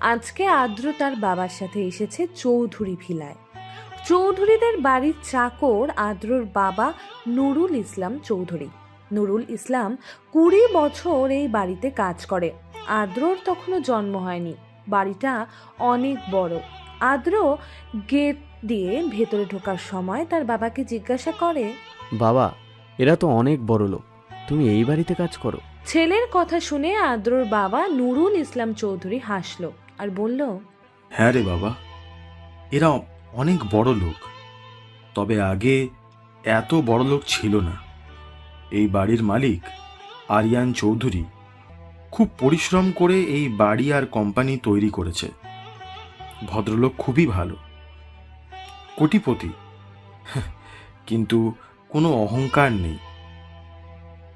আজকে আদ্র তার বাবার সাথে এসেছে চৌধুরী ভিলায়। চৌধুরীদের বাড়ির চাকর আদ্রর বাবা নুরুল ইসলাম চৌধুরী। নুরুল ইসলাম 20 বছর এই বাড়িতে কাজ করে। আদ্রর তখনও জন্ম হয়নি। বাড়িটা অনেক বড়। আদ্র গেট দিয়ে ভেতরে ঢোকার সময় তার বাবাকে জিজ্ঞাসা করে, বাবা, এরা তো অনেক বড় লোক, তুমি এই বাড়িতে কাজ করো? ছেলের কথা শুনে আদ্রর বাবা নুরুল ইসলাম চৌধুরী হাসলো আর বলল, হ্যাঁ রে বাবা, এরা অনেক বড় লোক, তবে আগে এত বড় লোক ছিল না। এই বাড়ির মালিক আরিয়ান চৌধুরী খুব পরিশ্রম করে এই বাড়ি আর কোম্পানি তৈরি করেছে। ভদ্রলোক খুবই ভালো, কোটিপতি, কিন্তু কোনো অহংকার নেই।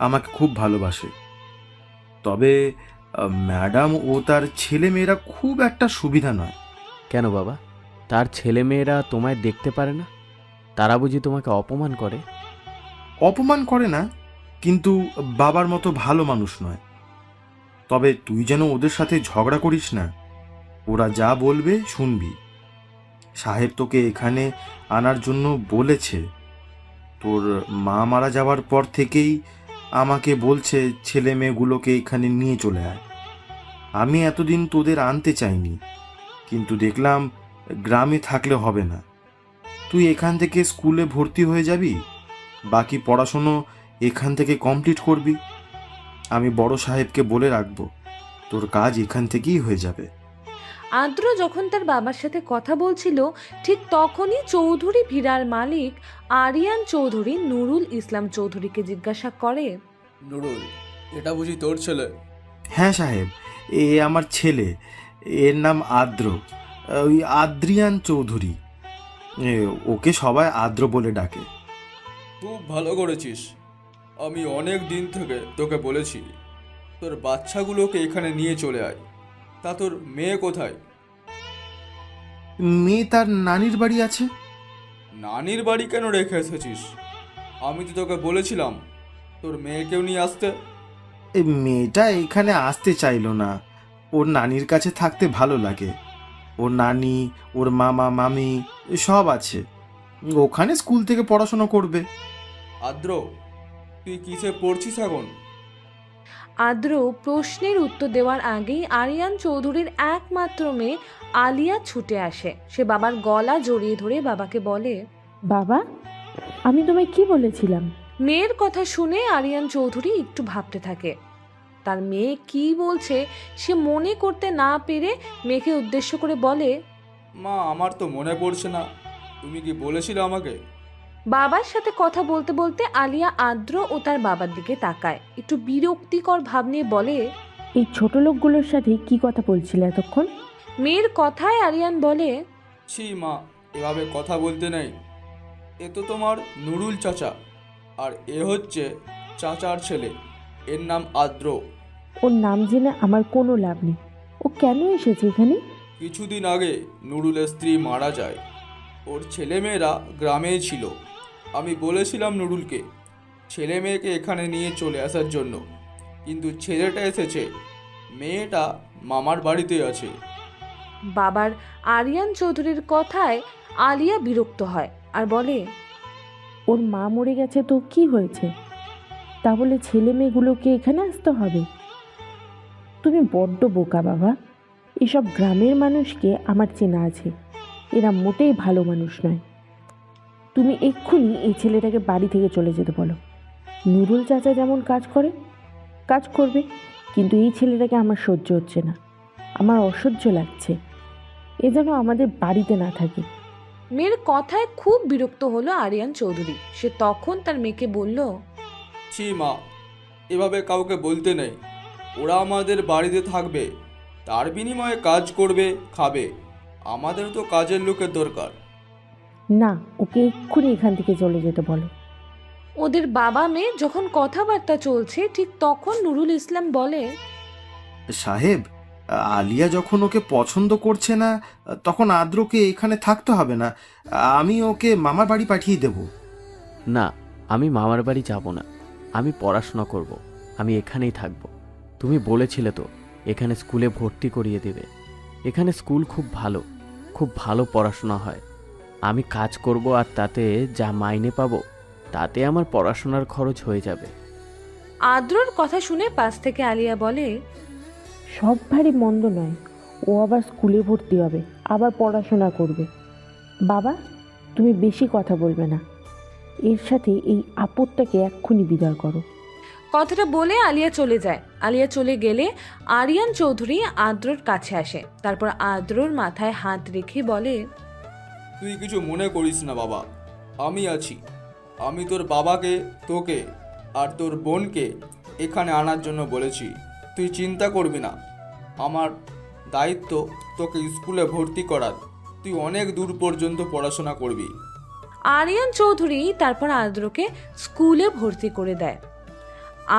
আমাকে খুব ভালোবাসে। তবে ম্যাডাম ও তার ছেলেমেয়েরা খুব একটা সুবিধা নয়। কেন বাবা, তার ছেলেমেয়েরা তোমায় দেখতে পারে না? তারা বুঝি তোমাকে অপমান করে? অপমান করে না, কিন্তু বাবার মতো ভালো মানুষ নয়। তবে তুই যেন ওদের সাথে ঝগড়া করিস না। ওরা যা বলবে শুনবি। সাহেব তোকে এখানে আনার জন্য বলেছে। তোর মা মারা যাওয়ার পর থেকেই আমাকে বলছে ছেলে মেয়েগুলোকে এখানে নিয়ে চলে আয়। আমি এতদিন তোদের আনতে চাইনি, কিন্তু দেখলাম গ্রামে থাকলে হবে না। তুই এখান থেকে স্কুলে ভর্তি হয়ে যাবি, বাকি পড়াশুনো এখান থেকে কমপ্লিট করবি। আমি বড় সাহেবকে বলে রাখবো, তোর কাজ এখান থেকেই হয়ে যাবে। আদ্র যখন তার বাবার সাথে কথা বলছিল, ঠিক তখনই চৌধুরী ভিড়ার মালিক আরিয়ান চৌধুরী নুরুল ইসলাম চৌধুরীকে জিজ্ঞাসা করে, নুরুল, এটা বুঝি তোর ছেলে? হ্যাঁ সাহেব, এ আমার ছেলে। এর নাম আদ্র, ওই আদ্রিয়ান চৌধুরী। ওকে সবাই আদ্র বলে ডাকে। খুব ভালো করেছিস। আমি অনেক দিন থেকে তোকে বলেছি তোর বাচ্চাগুলোকে এখানে নিয়ে চলে আয়। তা তোর মেয়ে কোথায়? মেয়ে তার নানির বাড়ি আছে। নানির বাড়ি কেন রেখে এসেছিস? আমি তো তোকে বলেছিলাম তোর মেয়েকেও নিয়ে আসতে। এই মেয়েটা এখানে আসতে চাইলো না। ওর নানির কাছে থাকতে ভালো লাগে। ওর নানি, ওর মামা মামি সব আছে। ওখানে স্কুল থেকে পড়াশোনা করবে। আদ্র, তুই কিসে পড়ছিস এখন? আদ্র প্রশ্নের উত্তর দেওয়ার আগেই আরিয়ান চৌধুরীর একমাত্র মেয়ে আলিয়া ছুটে আসে। সে বাবার গলা জড়িয়ে ধরে বাবাকে বলে, বাবা, আমি তোমায় কি বলেছিলাম? মেয়ের কথা শুনে আরিয়ান চৌধুরী একটু ভাবতে থাকে। তার মেয়ে কি বলছে সে মনে করতে না পেরে মেয়েকে উদ্দেশ্য করে বলে, মা, আমার তো মনে পড়ছে না। তুমি কি বলেছিলে আমাকে? বাবার সাথে কথা বলতে বলতে আলিয়া আদ্র ও তার বাবার দিকে তাকায়, একটু বিরক্তিকর ভাব নিয়ে বলে, এই ছোট লোকগুলোর সাথে কি কথা বলছিলে এতক্ষণ? মেয়ের কথায় আরিয়ান বলে, ছি মা, এভাবে কথা বলতে নেই। এ তো তোমার নুরুল চাচা, আর এ হচ্ছে চাচার ছেলে। এর নাম আদ্র। ওর নাম জেনে আমার কোনো লাভ নেই। ও কেন এসেছে এখানে? কিছুদিন আগে নুরুলের স্ত্রী মারা যায়। ওর ছেলেমেয়েরা গ্রামেই ছিল। আমি বলেছিলাম নুরুলকে ছেলে মেয়েকে এখানে নিয়ে চলে আসার জন্য, কিন্তু ছেলেটা এসেছে, মেয়েটা মামার বাড়িতে আছে। বাবার আরিয়ান চৌধুরীর কথায় আলিয়া বিরক্ত হয় আর বলে, ওর মা মরে গেছে তো কি হয়েছে? তা বলে ছেলে মেয়েগুলোকে এখানে আসতে হবে? তুমি বড্ড বোকা বাবা। এসব গ্রামের মানুষকে আমার চেনা আছে, এরা মোটেই ভালো মানুষ নয়। তুমি এক্ষুনি এই ছেলেটাকে বাড়ি থেকে চলে যেতে বলো। নুরুল চাচা যেমন কাজ করে কাজ করবে, কিন্তু এই ছেলেটাকে আমার সহ্য হচ্ছে না। আমার অসহ্য লাগছে। এ যেন আমাদের বাড়িতে না থাকে। মেয়ের কথায় খুব বিরক্ত হলো আরিয়ান চৌধুরী। সে তখন তার মেয়েকে বলল, ছি মা, এভাবে কাউকে বলতে নেই। ওরা আমাদের বাড়িতে থাকবে, তার বিনিময়ে কাজ করবে, খাবে। আমাদের তো কাজের লোকের দরকার। না, ওকে এক্ষুনি এখান থেকে চলে যেতে বলো। ওদের বাবা মেয়ে যখন কথাবার্তা চলছে ঠিক তখন নুরুল ইসলাম বলে, সাহেব, আলিয়া যখন ওকে পছন্দ করছে না, তখন আদ্রকে এখানে থাকতে হবে না। আমি ওকে মামার বাড়ি পাঠিয়ে দেব। না, আমি মামার বাড়ি যাব না। আমি পড়াশোনা করব, আমি এখানেই থাকব। তুমি বলেছিলে তো এখানে স্কুলে ভর্তি করিয়ে দেবে। এখানে স্কুল খুব ভালো পড়াশোনা হয়। আমি কাজ করব আর তাতে যা মাইনে পাবো তাতে আমার পড়াশোনার খরচ হয়ে যাবে। আদ্রর কথা শুনে পাশ থেকে আলিয়া বলে, সব ভারী মন্দ নয়, ও আবার স্কুলে ভর্তি হবে, আবার পড়াশোনা করবে। বাবা, তুমি বেশি কথা বলবে না, এর সাথে এই আপদটাকে এক্ষুনি বিদায় করো। কথাটা বলে আলিয়া চলে যায়। আলিয়া চলে গেলে আরিয়ান চৌধুরী আদ্রর কাছে আসে। তারপর আদ্রর মাথায় হাত রেখে বলে, তুই কিছু মনে করিস না বাবা, আমি আছি। আমি তোর বাবাকে, তোকে আর তোর বোনকে এখানে আনার জন্য বলেছি। তুই চিন্তা করবি না, আমার দায়িত্ব তোকে স্কুলে ভর্তি করার। তুই অনেক দূর পর্যন্ত পড়াশোনা করবি। আরিয়ান চৌধুরী তারপর আদ্রকে স্কুলে ভর্তি করে দেয়।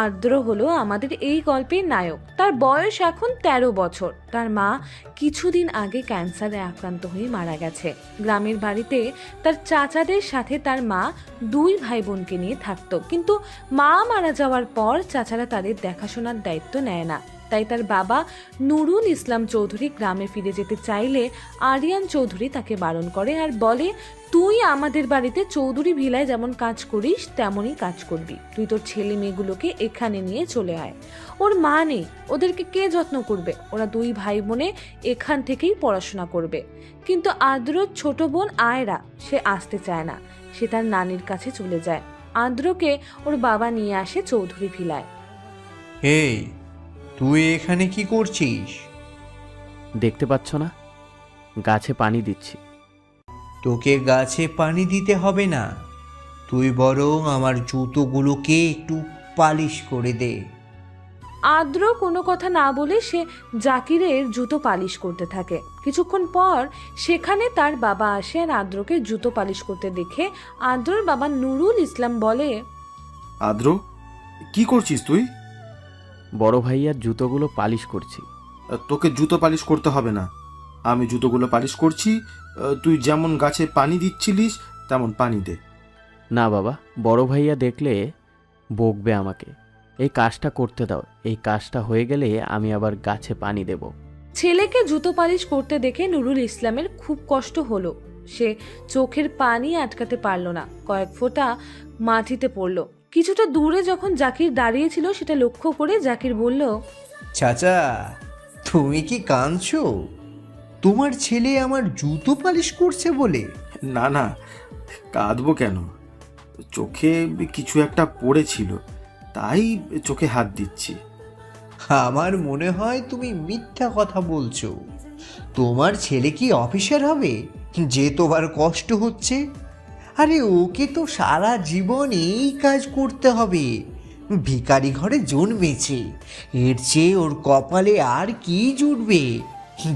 আদ্র হলো আমাদের এই গল্পের নায়ক। তার বয়স এখন 13 বছর। তার মা কিছুদিন আগে ক্যান্সারে আক্রান্ত হয়ে মারা গেছে। গ্রামের বাড়িতে তার চাচাদের সাথে তার মা 2 ভাই বোনকে নিয়ে থাকতো, কিন্তু মা মারা যাওয়ার পর চাচারা তাদের দেখাশোনার দায়িত্ব নেয় না। তাই তার বাবা নুরুল ইসলাম চৌধুরী গ্রামে ফিরে যেতে চাইলে আরিয়ান চৌধুরী তাকে বারণ করে আর বলে, তুই আমাদের বাড়িতে চৌধুরী ভিলায় যেমন কাজ করিস তেমনই কাজ করবি। তুই তোর ছেলে মেয়েগুলোকে এখানে নিয়ে চলে আয়। ওর মা নেই, ওদেরকে কে যত্ন করবে? ওরা 2 ভাই বোনে এখান থেকেই পড়াশোনা করবে। কিন্তু আদ্রর ছোট বোন আয়রা, সে আসতে চায় না। সে তার নানির কাছে চলে যায়। আদ্রকে ওর বাবা নিয়ে আসে চৌধুরী ভিলায়। এই, তুই এখানে কি করছিস? দেখতে পাচ্ছ না, গাছে পানি দিচ্ছি। তোকে গাছে পানি দিতে হবে না, তুই বরং আমার জুতোগুলোকে একটু পালিশ করে দে। আদ্র কোনো কথা না বলে সে জাকিরের জুতো পালিশ করতে থাকে। কিছুক্ষণ পর সেখানে তার বাবা আসে আর আদ্রকে জুতো পালিশ করতে দেখে আদ্রর বাবা নুরুল ইসলাম বলে, আদ্র, কি করছিস তুই? বড় ভাইয়ার জুতোগুলো পালিশ করছি। তোকে জুতো পালিশ করতে হবে না, আমি জুতোগুলো পালিশ করছি। তুই যেমন গাছে পানি দিচ্ছিলিস তেমন পানি দে। না বাবা, বড় ভাইয়া দেখলে বকবে আমাকে। এই কাজটা করতে দাও, এই কাজটা হয়ে গেলে আমি আবার গাছে পানি দেব। ছেলেকে জুতো পালিশ করতে দেখে নুরুল ইসলামের খুব কষ্ট হলো। সে চোখের পানি আটকাতে পারল না, কয়েক ফোঁটা মাটিতে পড়ল। কিছুটা দূরে যখন জাকির দাঁড়িয়েছিল সেটা লক্ষ্য করে জাকির বলল, চাচা, তুমি কি কাঁদছো? তোমার ছেলে আমার জুতো পালিশ করছে বলে? না না, কাঁদবো কেন? চোখে কিছু একটা পড়েছিল, তাই চোখে হাত দিচ্ছি। আমার মনে হয় তুমি মিথ্যা কথা বলছো। তোমার ছেলে কি অফিসার হবে যে তোমার কষ্ট হচ্ছে? আরে ওকে তো সারা জীবন এই কাজ করতে হবে। ভিখারি ঘরে জন্মেছে, এর চেয়ে ওর কপালে আর কি জুটবে?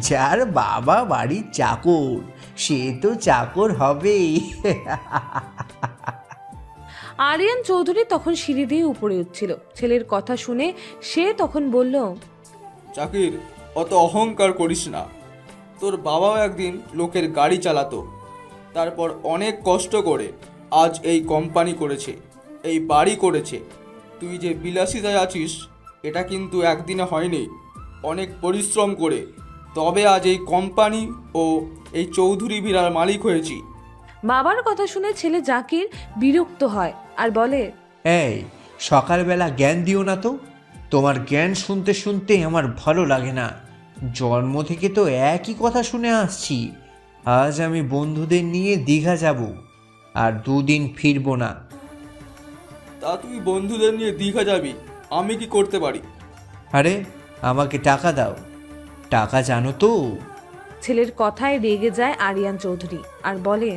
যার বাবা বাড়ির চাকর, সে তো চাকর হবেই। আরিয়ান চৌধুরী তখন সিঁড়ি দিয়ে উপরে উঠছিল। ছেলের কথা শুনে সে তখন বলল, জাকির, অত অহংকার করিস না। তোর বাবাও একদিন লোকের গাড়ি চালাতো, তারপর অনেক কষ্ট করে আজ এই কোম্পানি করেছে, এই বাড়ি করেছে। তুই যে বিলাসিতায় আছিস এটা কিন্তু একদিনে হয়নি, অনেক পরিশ্রম করে তবে আজ এই কোম্পানি ও এই চৌধুরী ভিলার মালিক হয়েছি। বাবার কথা শুনে ছেলে জাকির বিরক্ত হয় আর বলে, এই, সকালবেলা জ্ঞান দিও না তো। তোমার জ্ঞান শুনতে শুনতে আমার ভালো লাগে না। জন্ম থেকে তো একই কথা শুনে আসছি। আজ আমি বন্ধুদের নিয়ে দীঘা যাব, আর 2 দিন ফিরবো না। তা তুই বন্ধুদের নিয়ে দীঘা যাবি, আমি কি করতে পারি? আরে, আমাকে টাকা দাও। টাকা জানো তো? ছেলের কথায় রেগে যায় আরিয়ান চৌধুরী আর বলে,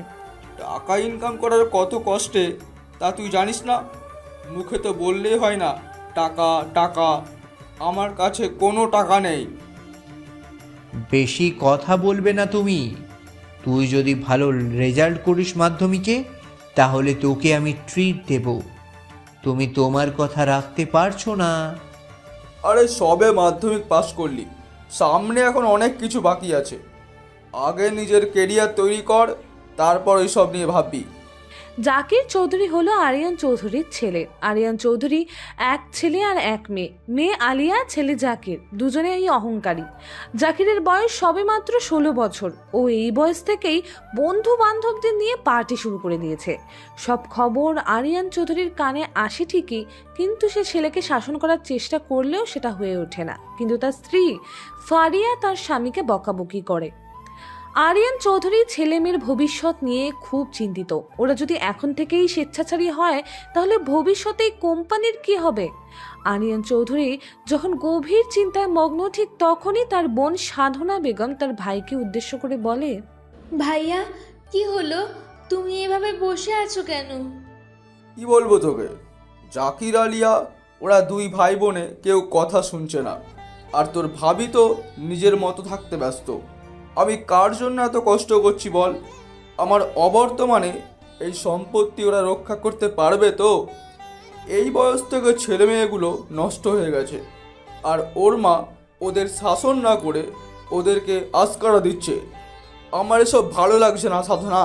টাকা ইনকাম করার কত কষ্টে তা তুই জানিস না? মুখে তো বললেই হয় না টাকা টাকা। আমার কাছে কোনো টাকা নেই। বেশি কথা বলবে না তুমি। তুই যদি ভালো রেজাল্ট করিস মাধ্যমিকে, তাহলে তোকে আমি ট্রিট দেব। তুমি তোমার কথা রাখতে পারছো না। আরে সবে মাধ্যমিক পাস করলি, সামনে এখন অনেক কিছু বাকি আছে। আগে নিজের কেরিয়ার তৈরি কর, তারপর এইসব নিয়ে ভাববি। জাকির চৌধুরী হলো আরিয়ান চৌধুরীর ছেলে। আরিয়ান চৌধুরী এক ছেলে আর এক মেয়ে, মেয়ে আলিয়া, ছেলে জাকির, দুজনেই অহংকারী। জাকিরের বয়স সবেমাত্র 16 বছর। ও এই বয়স থেকেই বন্ধু বান্ধবদের নিয়ে পার্টি শুরু করে দিয়েছে। সব খবর আরিয়ান চৌধুরীর কানে আসে ঠিকই, কিন্তু সে ছেলেকে শাসন করার চেষ্টা করলেও সেটা হয়ে ওঠে না। কিন্তু তার স্ত্রী ফারিয়া তার স্বামীকে বকাবকি করে। আরিয়ান চৌধুরী ছেলে মেয়ের ভবিষ্যৎ নিয়ে খুব চিন্তিত। ওরা যদি এখন থেকেই স্বেচ্ছাচারী হয় তাহলে ভবিষ্যতে এই কোম্পানির কি হবে? আরিয়ান চৌধুরী যখন গভীর চিন্তায় মগ্ন, ঠিক তখনই তার বোন সাধনা বেগম তার ভাইকে উদ্দেশ্য করে বলে, ভাইয়া, কি হলো? তুমি এভাবে বসে আছো কেন? কি বলবো তোকে, জাকির আলিয়া ওরা দুই ভাই বোনে কেউ কথা শুনছে না। আর তোর ভাবি তো নিজের মতো থাকতে ব্যস্ত। আমি কার জন্য এত কষ্ট করছি বল? আমার অবর্তমানে এই সম্পত্তি ওরা রক্ষা করতে পারবে তো? এই বয়স থেকে ছেলে মেয়েগুলো নষ্ট হয়ে গেছে, আর ওর মা ওদের শাসন না করে ওদেরকে আস্কারা দিচ্ছে। আমার এসব ভালো লাগছে না। সাধনা,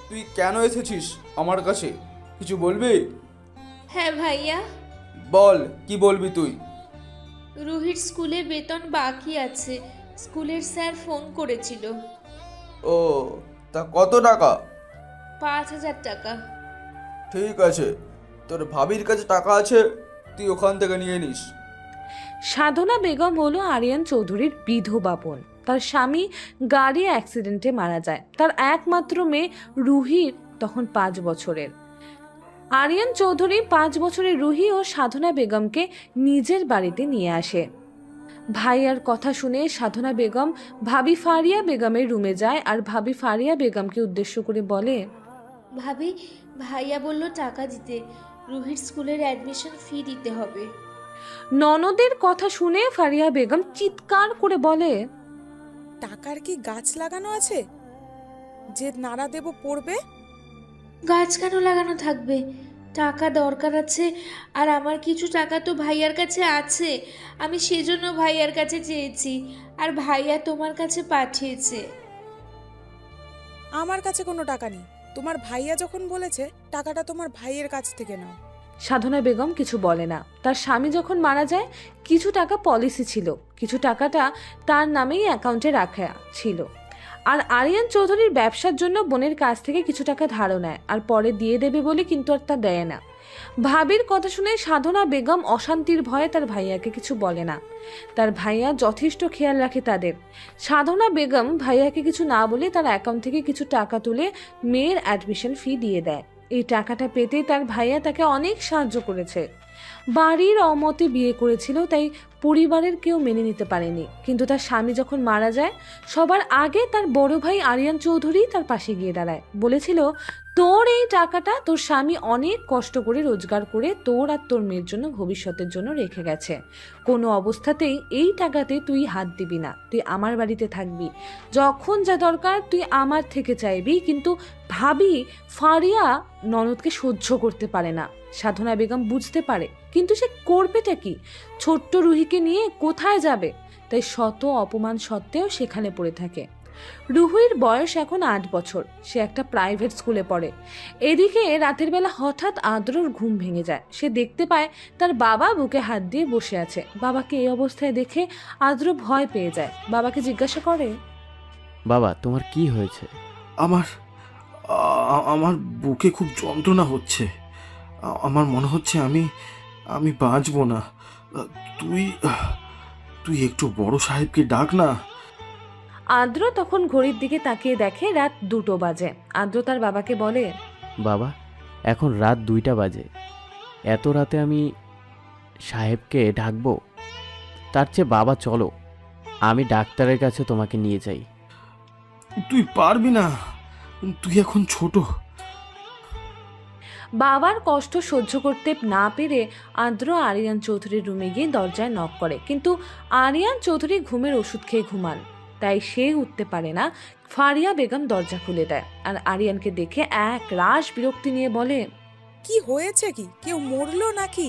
তুই কেন এসেছিস আমার কাছে? কিছু বলবি? হ্যাঁ ভাইয়া, বল, কি বলবি তুই? রুহির স্কুলে বেতন বাকি আছে, স্কুলের স্যার ফোন করেছিল। ও, তা কত টাকা? 5,000 টাকা। ঠিক আছে, তোর ভাবির কাছে টাকা আছে, তুই ওখান থেকে নিয়ে নিস। সাধনা বেগম হলো আরিয়ান চৌধুরীর বিধবা বোন। তার স্বামী গাড়ি অ্যাক্সিডেন্টে মারা যায়। তার একমাত্র মেয়ে রুহির তখন 5 বছরের। আরিয়ান চৌধুরী 5 বছরের রুহি ও সাধনা বেগমকে নিজের বাড়িতে নিয়ে আসে। ভাইয়ার কথা শুনে সাধনা বেগম ভাবি ফারিয়া বেগমের রুমে যায় আর ভাবি ফারিয়া বেগমকে উদ্দেশ্য করে বলে, ভাবি, ভাইয়া বলল টাকা দিতে, রুহির স্কুলের অ্যাডমিশন ফি দিতে হবে। ননদের কথা শুনে ফারিয়া বেগম চিৎকার করে বলে, টাকার কি গাছ লাগানো আছে যে নাড়া দেব পড়বে? গাছ কেন লাগানো থাকবে? টাকা দরকার আছে, আর আমার কিছু টাকা তো ভাইয়ার কাছে আছে। আমি সেজন্য ভাইয়ার কাছে চেয়েছি, আর ভাইয়া তোমার কাছে পাঠিয়েছে। আমার কাছে কোনো টাকা নেই। তোমার ভাইয়া যখন বলেছে টাকাটা তোমার ভাইয়ের কাছ থেকে নাও। সাধনা বেগম কিছু বলে না। তার স্বামী যখন মারা যায় কিছু টাকা পলিসি ছিল, কিছু টাকাটা তার নামেই অ্যাকাউন্টে রাখা ছিল। আর আরিয়ান চৌধুরীর ব্যবসার জন্য বোনের কাছ থেকে কিছু টাকা ধারও নেয় আর পরে দিয়ে দেবে বলে, কিন্তু আর তা দেয় না। ভাবির কথা শুনে সাধনা বেগম অশান্তির ভয়ে তার ভাইয়াকে কিছু বলে না। তার ভাইয়া যথেষ্ট খেয়াল রাখে তাদের। সাধনা বেগম ভাইয়াকে কিছু না বলে তার অ্যাকাউন্ট থেকে কিছু টাকা তুলে মেয়ের অ্যাডমিশন ফি দিয়ে দেয়। এই টাকাটা পেতে তার ভাইয়া তাকে অনেক সাহায্য করেছে। বাড়ির অমতে বিয়ে করেছিল, তাই পরিবারের কেউ মেনে নিতে পারেনি। কিন্তু তার স্বামী যখন মারা যায় সবার আগে তার বড় ভাই আরিয়ান চৌধুরী তার পাশে গিয়ে দাঁড়ায়। বলেছিল, তোর এই টাকাটা তোর স্বামী অনেক কষ্ট করে রোজগার করে তোর আর তোর মেয়ের জন্য ভবিষ্যতের জন্য রেখে গেছে। কোনো অবস্থাতেই এই টাকাতে তুই হাত দিবি না, তুই আমার বাড়িতে থাকবি, যখন যা দরকার তুই আমার থেকে চাইবি। কিন্তু ভাবি ফারিয়া ননদকে সহ্য করতে পারে না। সাধনা বেগম বুঝতে পারে, কিন্তু সে করবেটা কি? ছোট্ট রুহিকে নিয়ে কোথায় যাবে? তাই শত অপমান সত্ত্বেও সেখানে পড়ে থাকে। রুহির বয়স এখন 8 বছর। সে একটা প্রাইভেট স্কুলে পড়ে। এদিকে রাতের বেলা হঠাৎ আদ্রর ঘুম ভেঙে যায়। সে দেখতে পায় তার বাবা বুকে হাত দিয়ে বসে আছে। বাবাকে এই অবস্থায় দেখে আদ্র ভয় পেয়ে যায়। বাবাকে জিজ্ঞাসা করে, বাবা, তোমার কি হয়েছে? আমার আমার বুকে খুব যন্ত্রণা হচ্ছে। আমার মনে হচ্ছে আমি বাঁচবো না। তুই তুই একটু বড় সাহেবকে ডাক না। আদ্র তখন ঘড়ির দিকে তাকিয়ে দেখে রাত 2টো বাজে। আদ্র তার বাবাকে বলে, বাবা, এখন রাত 2টা বাজে। এত রাতে আমি সাহেবকে ডাকবো? তার চেয়ে বাবা চলো, আমি ডাক্তারের কাছে তোমাকে নিয়ে যাই। তুই পারবি না, তুই এখন ছোট। বাবার কষ্ট সহ্য করতে না পেরে আদ্র আরিয়ান চৌধুরীর রুমে গিয়ে দরজায় নক করে, কিন্তু আরিয়ান চৌধুরী ঘুমের ওষুধ খেয়ে ঘুমান, তাই সে উঠতে পারে না। ফারিয়া বেগম দরজা খুলে দেয় আর আরিয়ানকে দেখে এক রাশ বিরক্তি নিয়ে বলে, কি হয়েছে? কি কেউ মরলো নাকি?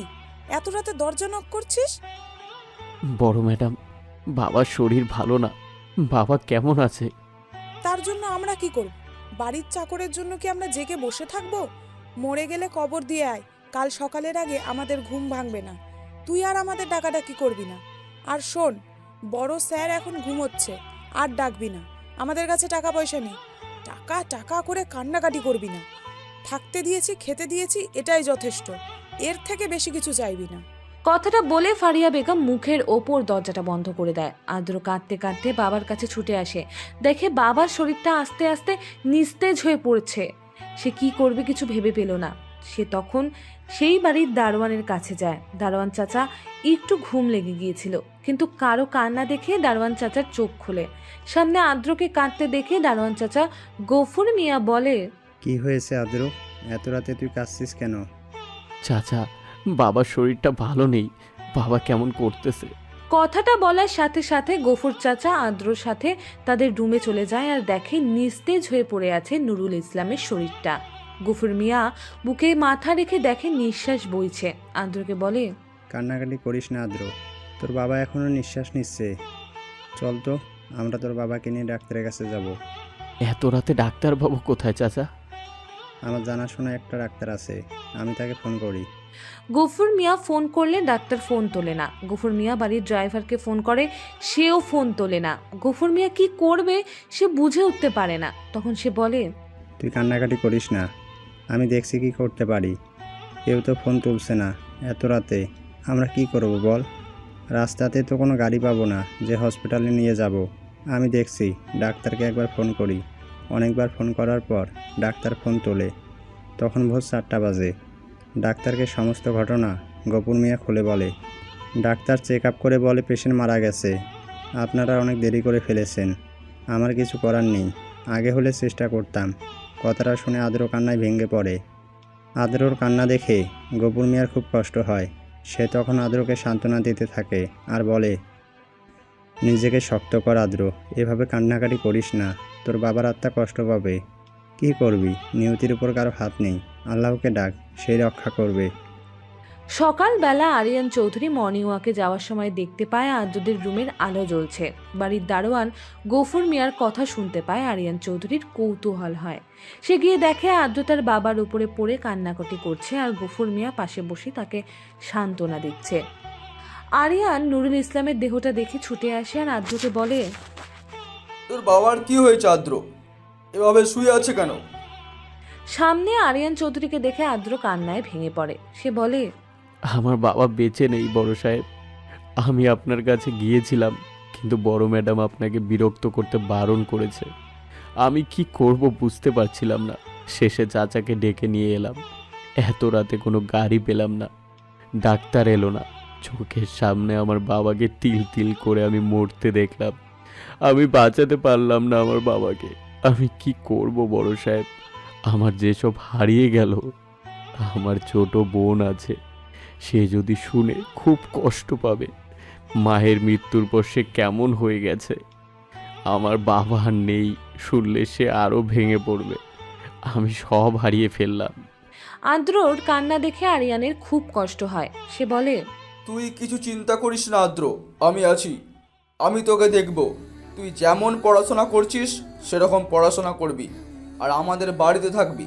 এত রাতে দরজা নক করছিস? বড় ম্যাডাম, বাবার শরীর ভালো না। বাবা কেমন আছে? তার জন্য আমরা কি করব? বাড়ির চাকরের জন্য কি আমরা জেগে বসে থাকবো? মরে গেলে কবর দিয়ে আয়, কাল সকালের আগে আমাদের ঘুম ভাঙবে না। তুই আর আমাদের ডাকাডাকি করবি না। আর শোন, বড় স্যার এখন ঘুমোচ্ছে, আর ডাকবি না। আমাদের কাছে টাকা পয়সা নেই, টাকা টাকা করে কান্নাকাটি করবি না। থাকতে দিয়েছি, খেতে দিয়েছি, এটাই যথেষ্ট। এর থেকে বেশি কিছু চাইবি না। কথাটা বলে ফারিয়া বেগম মুখের ওপর দরজাটা বন্ধ করে দেয়। আদ্র কাঁদতে কাঁদতে বাবার কাছে ছুটে আসে, দেখে বাবার শরীরটা আস্তে আস্তে নিস্তেজ হয়ে পড়ছে। সে কি করবে কিছু ভেবে পেল না। সে তখন সেই বাড়ির দারোয়ানের কাছে যায়। দারোয়ান চাচা একটু ঘুম লেগে গিয়েছিল, কিন্তু কারো কান্না দেখে দারোয়ান চাচার চোখ খোলে। সামনে আদ্রকে কাঁদতে দেখে দারোয়ান চাচা গফুর মিয়া বলে, কি হয়েছে আদ্র, এত রাতে তুই কাঁদছিস কেন? চাচা, বাবার শরীরটা ভালো নেই, বাবা কেমন করতেছে। কথাটা বলার সাথে সাথে গফুর চাচা আদ্রর সাথে তাদের রুমে চলে যায় আর দেখে নিস্তেজ হয়ে পড়ে আছে নুরুল ইসলামের শরীরটা। গফুর মিয়া বুকে মাথা রেখে দেখে নিঃশ্বাস বইছে। আদ্রকে বলে, কান্নাকাটি করিস না আদ্র, তোর বাবা এখনো নিঃশ্বাস নিচ্ছে। চল তো, আমরা তোর বাবাকে নিয়ে ডাক্তারের কাছে যাব। এত রাতে ডাক্তারবাবু কোথায় চাচা? আমার জানাশোনা একটা ডাক্তার আছে, আমি তাকে ফোন করি। গফুর মিয়া ফোন করলে ডাক্তার ফোন তোলে না। গফুর মিয়া বাড়ির ড্রাইভারকে ফোন করে, সেও ফোন তোলে না। গফুর মিয়া কি করবে সে বুঝে উঠতে পারে না। তখন সে বলে, তুই কান্নাকাটি করিস না, আমি দেখছি কি করতে পারি। কেউ তো ফোন তুলছে না এত রাতে, আমরা কি করব বল? রাস্তাতে তো কোনো গাড়ি পাবো না যে হসপিটালে নিয়ে যাব। আমি দেখছি, ডাক্তারকে একবার ফোন করি। অনেকবার ফোন করার পর ডাক্তার ফোন তোলে। তখন ভোর 4টা বাজে। ডাক্তারকে সমস্ত ঘটনা গফুর মিয়া খুলে বলে। ডাক্তার চেক আপ করে বলে পেশেন্ট মারা গেছে। আপনারা অনেক দেরি করে ফেলেছেন, আমার কিছু করার নেই। আগে হলে চেষ্টা করতাম। কথাটা শুনে আদ্র কান্নায় ভেঙে পড়ে। আদ্রর কান্না দেখে গফুর মিয়ার খুব কষ্ট হয়। সে তখন আদ্রকে সান্ত্বনা দিতে থাকে আর বলে, নিজেকে শক্ত কর আদ্র, এভাবে কান্নাকাটি করিস না, তোর বাবার আত্মা কষ্ট পাবে। কি করবি, নিয়তির উপর কারো হাত নেই, আল্লাহকে ডাক, সেই রক্ষা করবে। সকালবেলা আরিয়ান চৌধুরী মর্নিং ওয়াকে যাওয়ার সময় দেখতে পায় আদ্রদের রুমের আলো জ্বলছে। বাড়ির দারোয়ান গফুর মিয়ার কথা শুনতে পায়। আরিয়ান চৌধুরীর কৌতূহল হয়। সে গিয়ে দেখে আদ্র তার বাবার উপরে পড়ে কান্নাকাটি করছে আর গফুর মিয়া পাশে বসে তাকে সান্ত্বনা দিচ্ছে। আরিয়ান নুরুল ইসলামের দেহটা দেখে ছুটে আসে আর আদ্রকে বলে, তোর বাবার কি হয়েছে আদ্র, এভাবে শুয়ে আছে কেন? সামনে আরিয়ান চৌধুরীকে দেখে আদ্র কান্নায় ভেঙে পড়ে। সে বলে, আমার বাবা বেঁচে নেই বড় সাহেব। আমি আপনার কাছে গিয়েছিলাম, কিন্তু বড় ম্যাডাম আপনাকে বিরক্ত করতে বারণ করেছে। আমি কি করব বুঝতে পারছিলাম না। শেষে চাচাকে ডেকে নিয়ে এলাম। এত রাতে কোনো গাড়ি পেলাম না, ডাক্তার এলো না। চোখের সামনে আমার বাবাকে তিল তিল করে আমি মরতে দেখলাম। আমি বাঁচাতে পারলাম না আমার বাবাকে। আমি কি করব বড় সাহেব? আমার যেসব হারিয়ে গেল, আমার ছোট বোন আছে, সে যদি শুনে খুব কষ্ট পাবে। মায়ের মৃত্যুর পর সে কেমন হয়ে গেছে। আমার বাবা আর নেই, শুনলে সে আরও ভেঙে পড়বে। আমি সব হারিয়ে ফেললাম। আদ্রর কান্না দেখে আরিয়ানের খুব কষ্ট হয়। সে বলে, তুই কিছু চিন্তা করিস না আদ্র, আমি আছি, আমি তোকে দেখব। তুই যেমন পড়াশোনা করছিস সেরকম পড়াশোনা করবি আর আমাদের বাড়িতে থাকবি।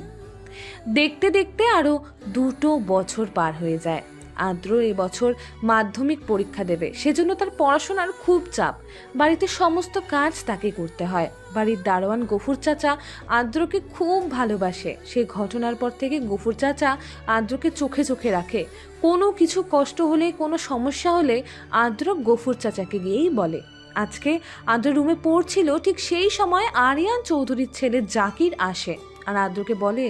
দেখতে দেখতে আরো 2 বছর পার হয়ে যায়। আদ্র এবছর মাধ্যমিক পরীক্ষা দেবে, সেজন্য তার পড়াশোনার খুব চাপ। বাড়িতে সমস্ত কাজ তাকে করতে হয়। বাড়ির দারোয়ান গফুর চাচা আদ্রকে খুব ভালোবাসে। সেই ঘটনার পর থেকে গফুর চাচা আদ্রকে চোখে চোখে রাখে। কোনো কিছু কষ্ট হলে, কোনো সমস্যা হলে আদ্র গফুর চাচাকে গিয়েই বলে। আজকে আদ্র রুমে পড়ছিল, ঠিক সেই সময় আরিয়ান চৌধুরীর ছেলে জাকির আসে আর আদ্রকে বলে,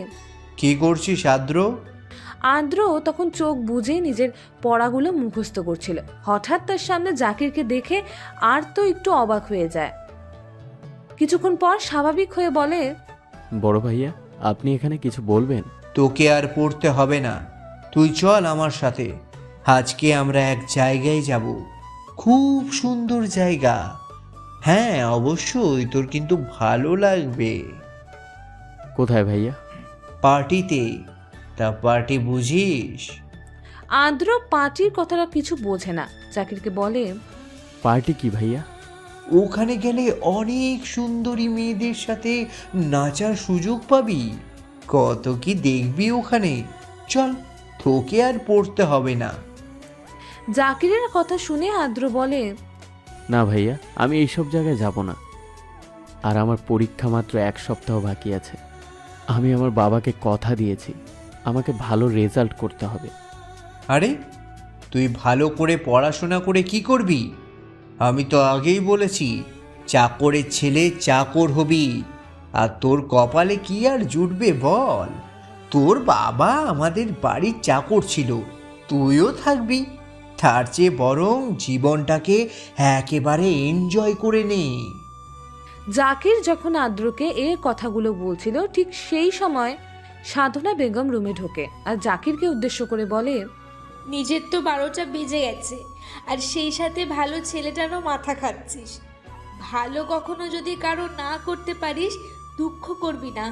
কি করছিস আদ্র? আদ্র তখন চোখ বুজে নিজের পড়াগুলো মুখস্থ করছিল। হঠাৎ তার সামনে জাকিরকে দেখে আর তো একটু অবাক হয়ে যায়। কিছুক্ষণ পর স্বাভাবিক হয়ে বলে, বড় ভাইয়া, আপনি এখানে কিছু বলবেন? তোকে আর পড়তে হবে না, তুই চল আমার সাথে। আজকে আমরা এক জায়গায় যাব, খুব সুন্দর জায়গা। হ্যাঁ অবশ্যই, তোর কিন্তু ভালো লাগবে। কোথায় ভাইয়া? পার্টিতে। তা পার্টি বুঝিস? আদ্র পার্টির কথাটা কিছু বোঝে না। জাকিরকে বলে, পার্টি কি ভাইয়া? ওখানে গেলে অনেক সুন্দরী মেয়েদের সাথে নাচার সুযোগ পাবি। কত কি দেখবি ওখানে। চল, তোকে আর পড়তে হবে না। জাকিরের কথা শুনে আদ্র বলে, না ভাইয়া, আমি এইসব জায়গায় যাব না। আর আমার পরীক্ষা মাত্র 1 সপ্তাহ বাকি আছে। আমি আমার বাবাকে কথা দিয়েছি, আমাকে ভালো রেজাল্ট করতে হবে। আরে, তুই ভালো করে পড়াশোনা করে কি করবি? আমি তো আগেই বলেছি, চাকরের ছেলে চাকর হবি। আর তোর কপালে কি আর জুটবে বল? তোর বাবা আমাদের বাড়ির চাকর ছিল, তুইও থাকবি। তার চেয়ে বরং জীবনটাকে একেবারে এনজয় করে নে। জাকির যখন আদ্রকে এই কথাগুলো বলছিল, ঠিক সেই সময় সাধনা বেগম রুমে ঢোকে আর জাকিরকে উদ্দেশ্য করে বলে, নিজের তো 12টা বেজে গেছে, আর সেই সাথে ভালো ছেলেটারও মাথা খাচ্ছিস। ভালো কখনো যদি কারো না করতে পারিস, দুঃখ করবি না,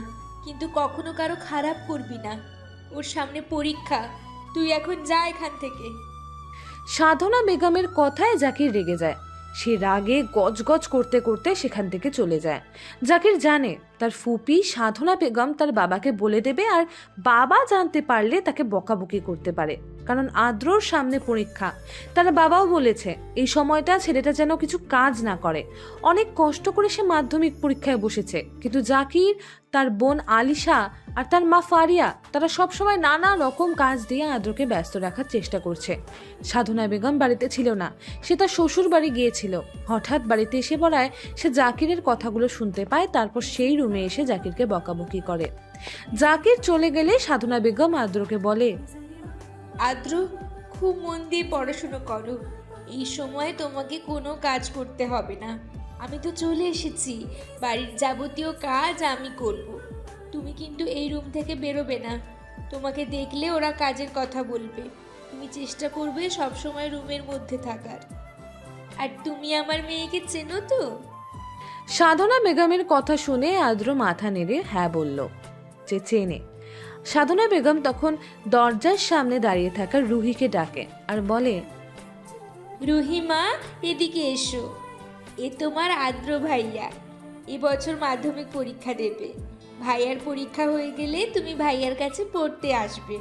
কিন্তু কখনো কারো খারাপ করবি না। ওর সামনে পরীক্ষা, তুই এখন যা এখান থেকে। সাধনা বেগমের কথায় জাকির রেগে যায়। সে রাগে গজগজ করতে করতে সেখান থেকে চলে যায়। জাকির জানে তার ফুপি সাধনা বেগম তার বাবাকে বলে দেবে, আর বাবা জানতে পারলে তাকে বকাবকি করতে পারে, কারণ আদ্রর সামনে পরীক্ষা। তার বাবাও বলেছে এই সময়টা ছেলেটা যেন কিছু কাজ না করে। অনেক কষ্ট করে সে মাধ্যমিক পরীক্ষায় বসেছে, কিন্তু জাকির, তার বোন আলিশা আর তার মা ফারিয়া, তারা সবসময় নানা রকম কাজ দিয়ে আদ্রকে ব্যস্ত রাখার চেষ্টা করছে। সাধনা বেগম বাড়িতে ছিল না, সে তার শ্বশুর বাড়ি গিয়েছিল। হঠাৎ বাড়িতে এসে পড়ায় সে জাকিরের কথাগুলো শুনতে পায়, তারপর সেই রুমে এসে জাকিরকে বকাবকি করে। জাকির চলে গেলে সাধনা বেগম আদ্রকে বলে, আদ্র, খুব মন দিয়ে পড়াশুনো করো। এই সময় তোমাকে কোনো কাজ করতে হবে না। আমি তো চলে এসেছি, বাড়ির যাবতীয় কাজ আমি করব। তুমি কিন্তু এই রুম থেকে বেরোবে না। তোমাকে দেখলে ওরা কাজের কথা বলবে। তুমি চেষ্টা করবে সবসময় রুমের মধ্যে থাকার। আর তুমি আমার মেয়েকে চেনো তো? সাধনা বেগমের কথা শুনে আদ্র মাথা নেড়ে হ্যাঁ বলল, যে চেনে। সাধনা বেগম তখন দরজার সামনে দাঁড়িয়ে থাকা রুহিকে ডাকে আর বলে, রুহিমা, এদিকে এসো। এ তোমার আদ্র ভাইয়া, এবছর মাধ্যমিক পরীক্ষা দেবে। ভাইয়ার পরীক্ষা হয়ে গেলে তুমি ভাইয়ার কাছে পড়তে আসবে।